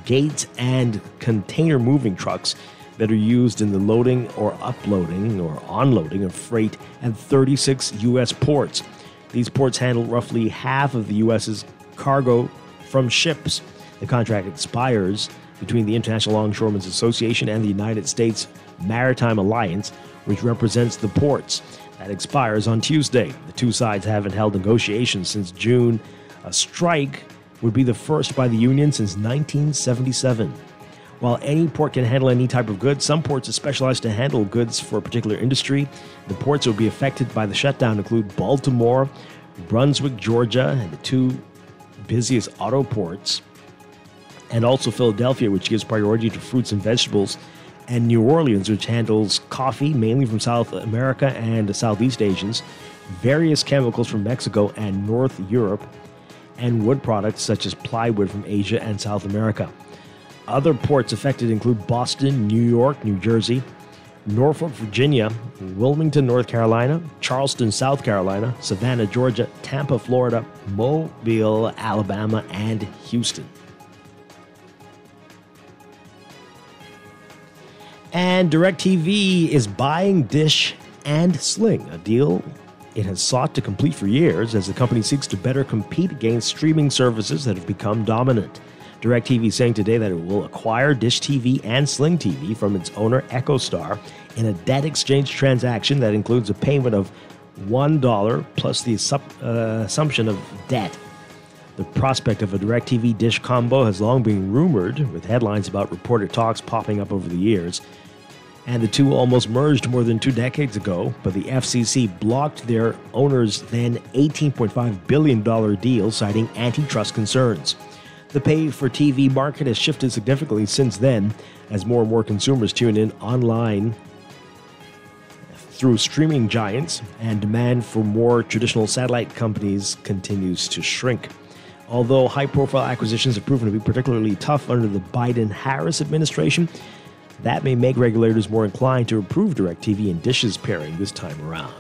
gates, and container moving trucks that are used in the loading or uploading or onloading of freight at 36 U.S. ports. These ports handle roughly half of the U.S.'s cargo from ships. The contract expires between the International Longshoremen's Association and the United States Maritime Alliance, which represents the ports. That expires on Tuesday. The two sides haven't held negotiations since June. A strike would be the first by the union since 1977. While any port can handle any type of goods, some ports are specialized to handle goods for a particular industry. The ports that will be affected by the shutdown include Baltimore, Brunswick, Georgia, and the two busiest auto ports, and also Philadelphia, which gives priority to fruits and vegetables, and New Orleans, which handles coffee, mainly from South America and Southeast Asians, various chemicals from Mexico and North Europe, and wood products such as plywood from Asia and South America. Other ports affected include Boston, New York, New Jersey, Norfolk, Virginia, Wilmington, North Carolina, Charleston, South Carolina, Savannah, Georgia, Tampa, Florida, Mobile, Alabama, and Houston. And DirecTV is buying Dish and Sling, a deal it has sought to complete for years as the company seeks to better compete against streaming services that have become dominant. DirecTV is saying today that it will acquire Dish TV and Sling TV from its owner EchoStar in a debt exchange transaction that includes a payment of $1 plus the assumption of debt. The prospect of a DirecTV Dish combo has long been rumored, with headlines about reported talks popping up over the years. And the two almost merged more than 2 decades ago, but the FCC blocked their owner's then $18.5 billion deal, citing antitrust concerns. The pay-for-TV market has shifted significantly since then, as more and more consumers tune in online through streaming giants, and demand for more traditional satellite companies continues to shrink. Although high-profile acquisitions have proven to be particularly tough under the Biden-Harris administration, that may make regulators more inclined to approve DirecTV and Dish's pairing this time around.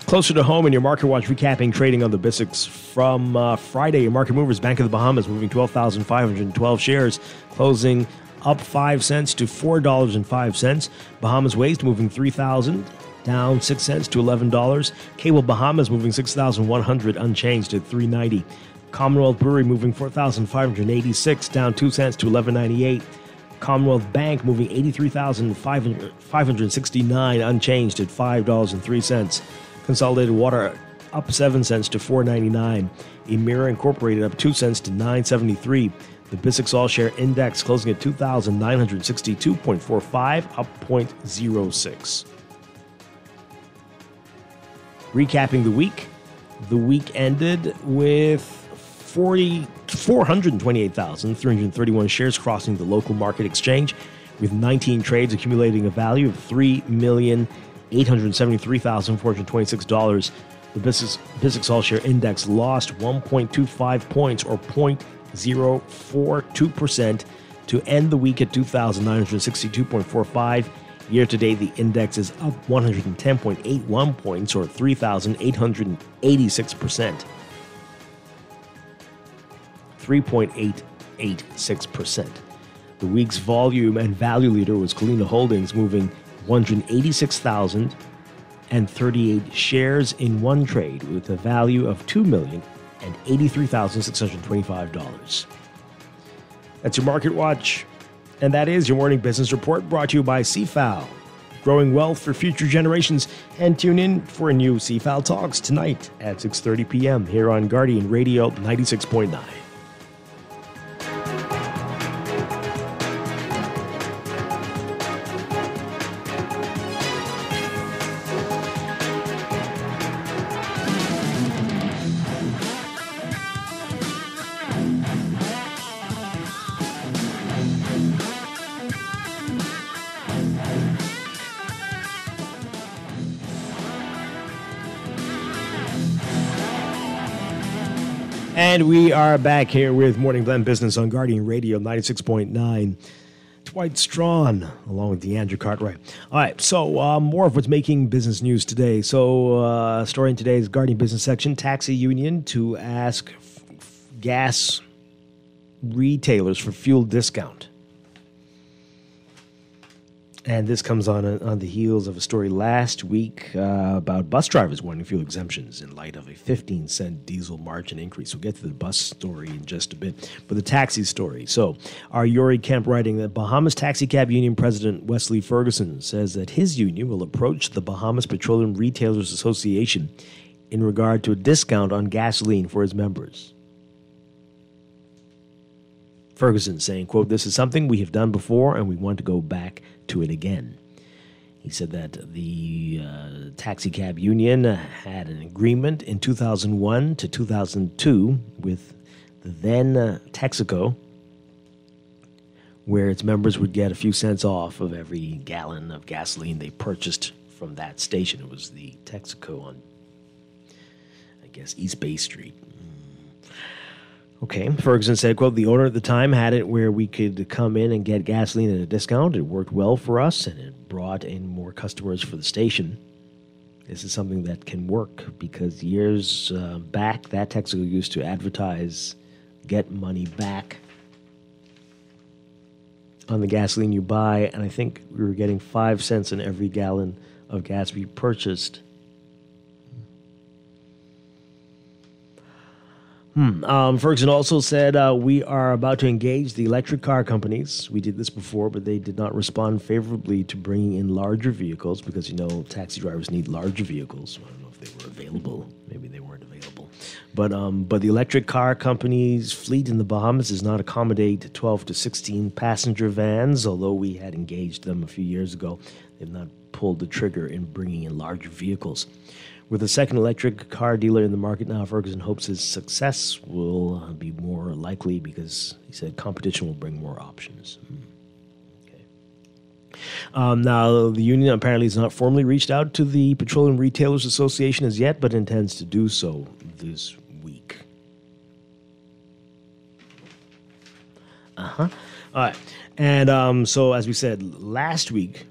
Closer to home in your Market Watch, recapping trading on the BISX from Friday. Your market movers, Bank of the Bahamas moving 12,512 shares, closing up 5 cents to $4.05. Bahamas Waste moving 3,000, down 6 cents to $11. Cable Bahamas moving 6,100, unchanged at $3.90. Commonwealth Brewery moving 4,586, down 2 cents to $11.98. Commonwealth Bank moving 83,569, unchanged at $5.03. Consolidated Water up 7 cents to $4.99. Emira Incorporated up 2 cents to $9.73. The BISX All-Share Index closing at 2,962.45, up 0.06. Recapping the week ended with 428,331 shares crossing the local market exchange, with 19 trades accumulating a value of $3,873,426. The BISX All-Share Index lost 1.25 points, or 0.042%, to end the week at 2,962.45. Year-to-date, the index is up 110.81 points, or 3,886%. 3.886%. The week's volume and value leader was Kalina Holdings, moving 186,038 shares in one trade, with a value of $2,083,625. That's your Market Watch, and that is your morning business report, brought to you by CFAL, growing wealth for future generations. And tune in for a new CFAL Talks tonight at 6:30 p.m. here on Guardian Radio 96.9. And we are back here with Morning Blend Business on Guardian Radio 96.9. Dwight Strachan, along with Deandra Cartwright. All right, so more of what's making business news today. So, story in today's Guardian Business section: taxi union to ask gas retailers for fuel discount. And this comes on the heels of a story last week about bus drivers wanting fuel exemptions in light of a 15-cent diesel margin increase. We'll get to the bus story in just a bit. But the taxi story. So our Yuri Kemp writing that Bahamas Taxi Cab Union President Wesley Ferguson says that his union will approach the Bahamas Petroleum Retailers Association in regard to a discount on gasoline for his members. Ferguson saying, quote, "This is something we have done before and we want to go back to it again." He said that the taxi cab union had an agreement in 2001 to 2002 with the then Texaco, where its members would get a few cents off of every gallon of gasoline they purchased from that station. It was the Texaco on, I guess, East Bay Street. Okay, Ferguson said, quote, the owner at the time had it where we could come in and get gasoline at a discount. It worked well for us, and it brought in more customers for the station. This is something that can work because years back, that Texaco used to advertise, get money back on the gasoline you buy, and I think we were getting 5 cents in every gallon of gas we purchased. Ferguson also said, we are about to engage the electric car companies. We did this before, but they did not respond favorably to bringing in larger vehicles because, taxi drivers need larger vehicles. I don't know if they were available. Maybe they weren't available. But the electric car companies' fleet in the Bahamas does not accommodate 12 to 16 passenger vans, although we had engaged them a few years ago. They've not pulled the trigger in bringing in larger vehicles. With a second electric car dealer in the market now, Ferguson hopes his success will be more likely because he said competition will bring more options. Okay. Now, the union apparently has not formally reached out to the Petroleum Retailers Association as yet, but intends to do so this week. All right. And so, as we said last week,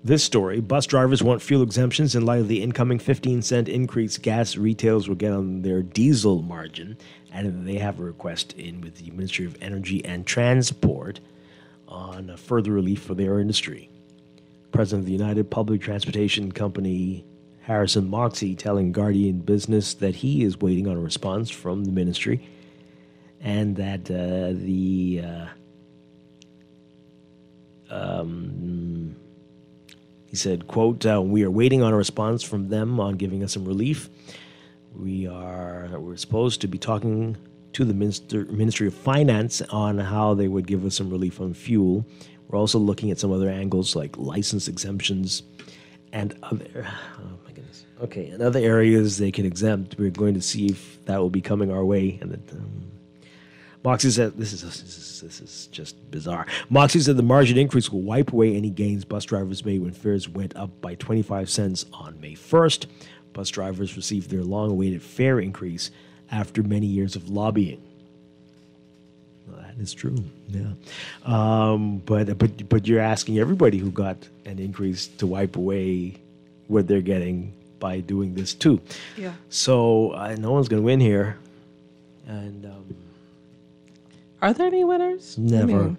this story, bus drivers want fuel exemptions in light of the incoming 15-cent increase gas retailers will get on their diesel margin, and they have a request in with the Ministry of Energy and Transport on further relief for their industry. President of the United Public Transportation Company, Harrison Moxey, telling Guardian Business that he is waiting on a response from the ministry and that he said, quote, we are waiting on a response from them on giving us some relief. We're supposed to be talking to the Ministry of Finance on how they would give us some relief on fuel. We're also looking at some other angles like license exemptions and other, and other areas they can exempt. We're going to see if that will be coming our way. And that Moxie said, this is just bizarre. Moxie said the margin increase will wipe away any gains bus drivers made when fares went up by 25 cents on May 1st. Bus drivers received their long-awaited fare increase after many years of lobbying. Well, that is true, yeah. But you're asking everybody who got an increase to wipe away what they're getting by doing this too. Yeah. So no one's going to win here. And are there any winners? Never.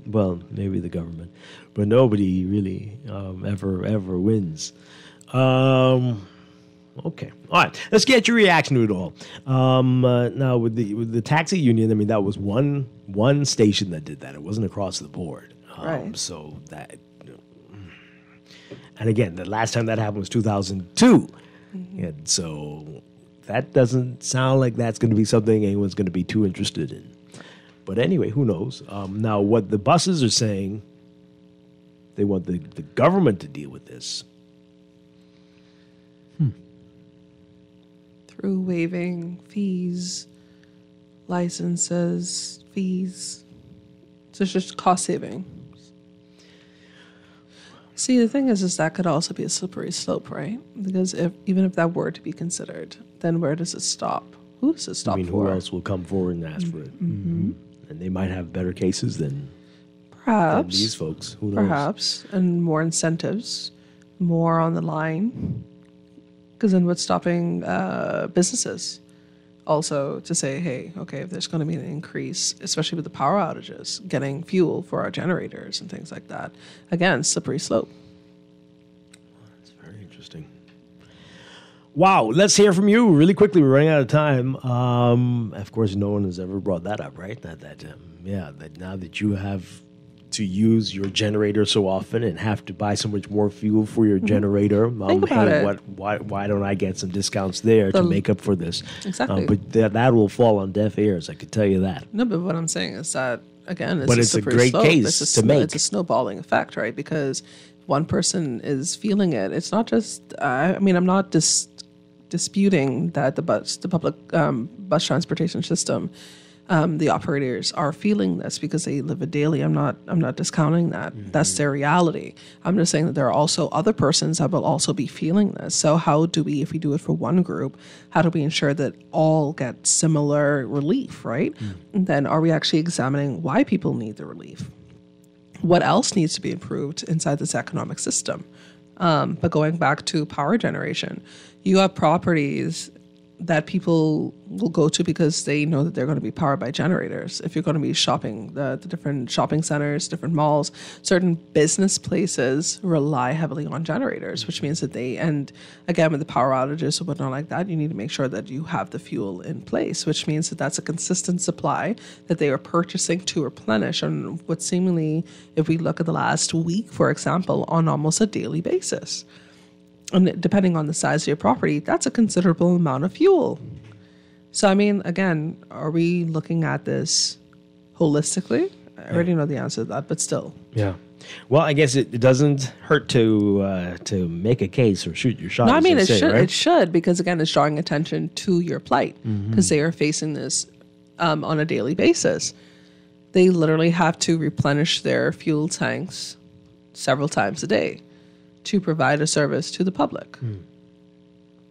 Well, maybe the government, but nobody really ever wins. Okay, all right. Let's get your reaction to it all. Now, with the taxi union, that was one station that did that. It wasn't across the board. Right. So that, and again, the last time that happened was 2002, and so that doesn't sound like that's going to be something anyone's going to be too interested in. But anyway, who knows? Now, what the buses are saying, they want the government to deal with this. Through waiving fees, licenses, fees. So it's just cost saving. See, the thing is that could also be a slippery slope, right? Because even if that were to be considered, then where does it stop? Who does it stop for? Who else will come forward and ask for it? Mm-hmm. And they might have better cases than these folks. Who knows? Perhaps. And more incentives, more on the line. Because then what's stopping businesses also to say, hey, okay, if there's going to be an increase, especially with the power outages, getting fuel for our generators and things like that. Again, slippery slope. That's very interesting. Wow, let's hear from you really quickly. We're running out of time. Of course, no one has ever brought that up, right? That now that you have to use your generator so often and have to buy so much more fuel for your generator, Think about it. Why don't I get some discounts there to make up for this? Exactly. But that will fall on deaf ears, I could tell you that. No, but what I'm saying is that, again, But it's a great case to make. It's a snowballing effect, right? Because one person is feeling it. It's not just, I'm not disputing that the public bus transportation system the operators are feeling this because they live it daily. I'm not discounting that. That's their reality. I'm just saying that there are also other persons that will also be feeling this. So how do we, if we do it for one group, how do we ensure that all get similar relief, right? And then are we actually examining why people need the relief? What else needs to be improved inside this economic system? But going back to power generation, you have properties that people will go to because they know that they're going to be powered by generators. If you're going to be shopping, the different shopping centers, different malls, certain business places rely heavily on generators, which means that and again, with the power outages and whatnot like that, you need to make sure that you have the fuel in place, which means that that's a consistent supply that they are purchasing to replenish on what seemingly, if we look at the last week, for example, on almost a daily basis. And depending on the size of your property, that's a considerable amount of fuel. So, I mean, again, are we looking at this holistically? I already know the answer to that, but still. Yeah. Well, I guess it doesn't hurt to make a case or shoot your shot. No, I mean, right? It should, because, again, it's drawing attention to your plight, because they are facing this on a daily basis. They literally have to replenish their fuel tanks several times a day to provide a service to the public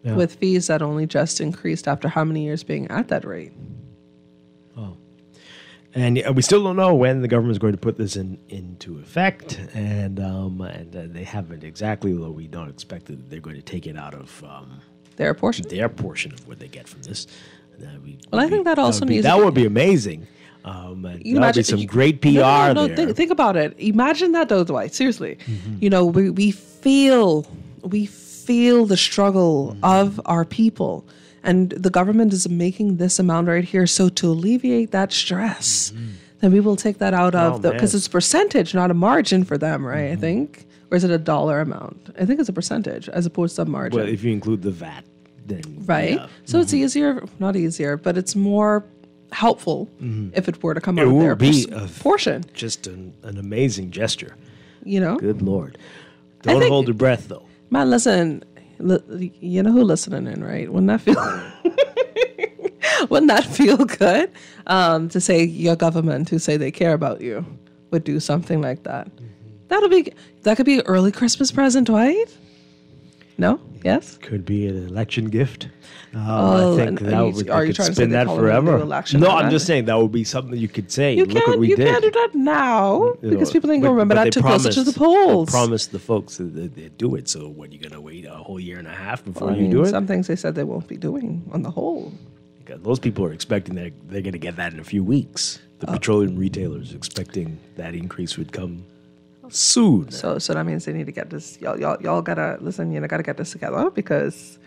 with fees that only just increased after how many years being at that rate. Oh. And we still don't know when the government is going to put this into effect, and they haven't exactly, though we don't expect that they're going to take it out of their portion of what they get from this. I think that also needs that would be amazing. That would be some great PR there. Think about it. Imagine that, though, Dwight. Seriously, we feel the struggle of our people, and the government is making this amount right here. So to alleviate that stress, then we will take that out of because it's a percentage, not a margin for them, right? I think, or is it a dollar amount? I think it's a percentage as opposed to a margin. Well, if you include the VAT, then right. Yeah. So it's not easier, but it's more helpful if it were to come out of their portion. Just an amazing gesture. Good Lord. Don't hold your breath, though. Man, listen, you know who listening in, right? Wouldn't that feel good to say your government, who say they care about you, would do something like that? That could be an early Christmas present, Dwight? No? Yes? Could be an election gift. I think that are you could trying spin to say that forever. Election No, I'm just saying that would be something you could say. You Look what we did. You can't do that now because people ain't going to remember that too closer to the polls. They promised the folks that they do it. So what, you're going to wait a whole year and a half before you do it? Some things they said they won't be doing on the whole. Because those people are expecting that they're going to get that in a few weeks. The petroleum retailers expecting that increase would come soon. So that means they need to get this. Y'all gotta listen. Gotta get this together because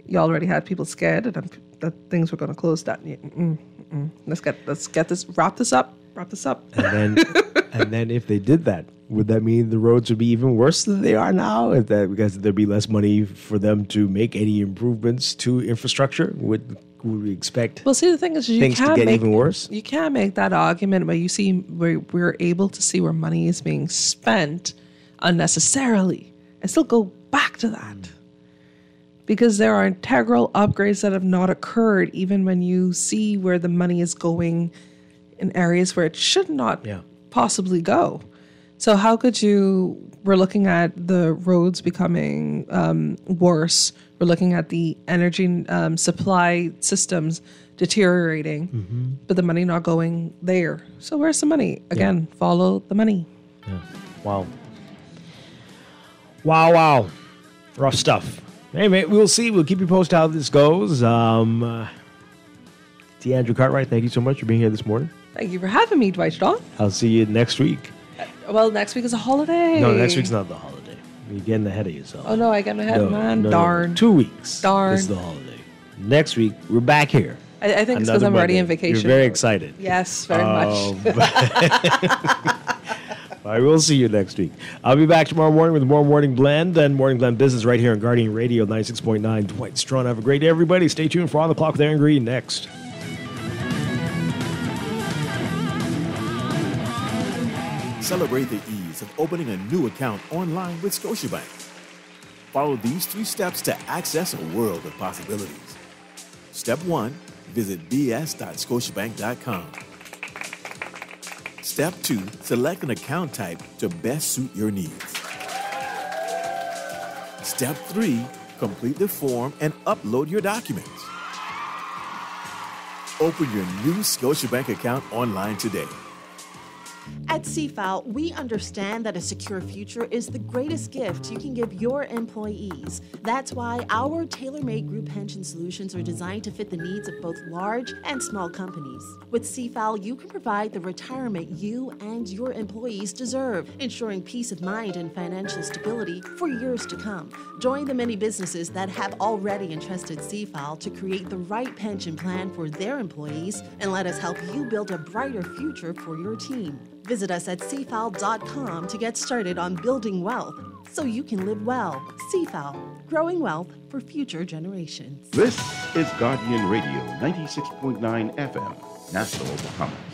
y'all already had people scared that things were gonna close. Let's get this. Wrap this up. And then if they did that, would that mean the roads would be even worse than they are now? Is that because there'd be less money for them to make any improvements to infrastructure? Would we expect? Well, see, the thing is, things to get even worse. You can't make that argument, but you see, we're able to see where money is being spent unnecessarily. I still go back to that because there are integral upgrades that have not occurred, even when you see where the money is going in areas where it should not possibly go. So how could we're looking at the roads becoming worse. We're looking at the energy supply systems deteriorating, but the money not going there. So where's the money? Again, follow the money. Yeah. Wow. Rough stuff. Anyway, we'll see. We'll keep you posted how this goes. Andrew Cartwright, thank you so much for being here this morning. Thank you for having me, Dwight Strachan. I'll see you next week. Well, next week is a holiday. No, next week's not the holiday. You're getting ahead of yourself. Oh, no, I got ahead, man. Darn. No. 2 weeks. Darn. This is the holiday. Next week, we're back here. I think it's because I'm already in vacation. You're very excited. Yes, very much. I will see you next week. I'll be back tomorrow morning with more Morning Blend and Morning Blend Business right here on Guardian Radio 96.9. Dwight Strachan. Have a great day, everybody. Stay tuned for On the Clock with Aaron Green next. Celebrate the ease of opening a new account online with Scotiabank. Follow these 3 steps to access a world of possibilities. Step 1, Visit bs.scotiabank.com. Step 2, select an account type to best suit your needs. Step 3, complete the form and upload your documents. Open your new Scotiabank account online today. At CFAL, we understand that a secure future is the greatest gift you can give your employees. That's why our tailor-made group pension solutions are designed to fit the needs of both large and small companies. With CFAL, you can provide the retirement you and your employees deserve, ensuring peace of mind and financial stability for years to come. Join the many businesses that have already entrusted CFAL to create the right pension plan for their employees, and let us help you build a brighter future for your team. Visit us at cfal.com to get started on building wealth so you can live well. CFAL, growing wealth for future generations. This is Guardian Radio 96.9 FM, Nassau, Bahamas.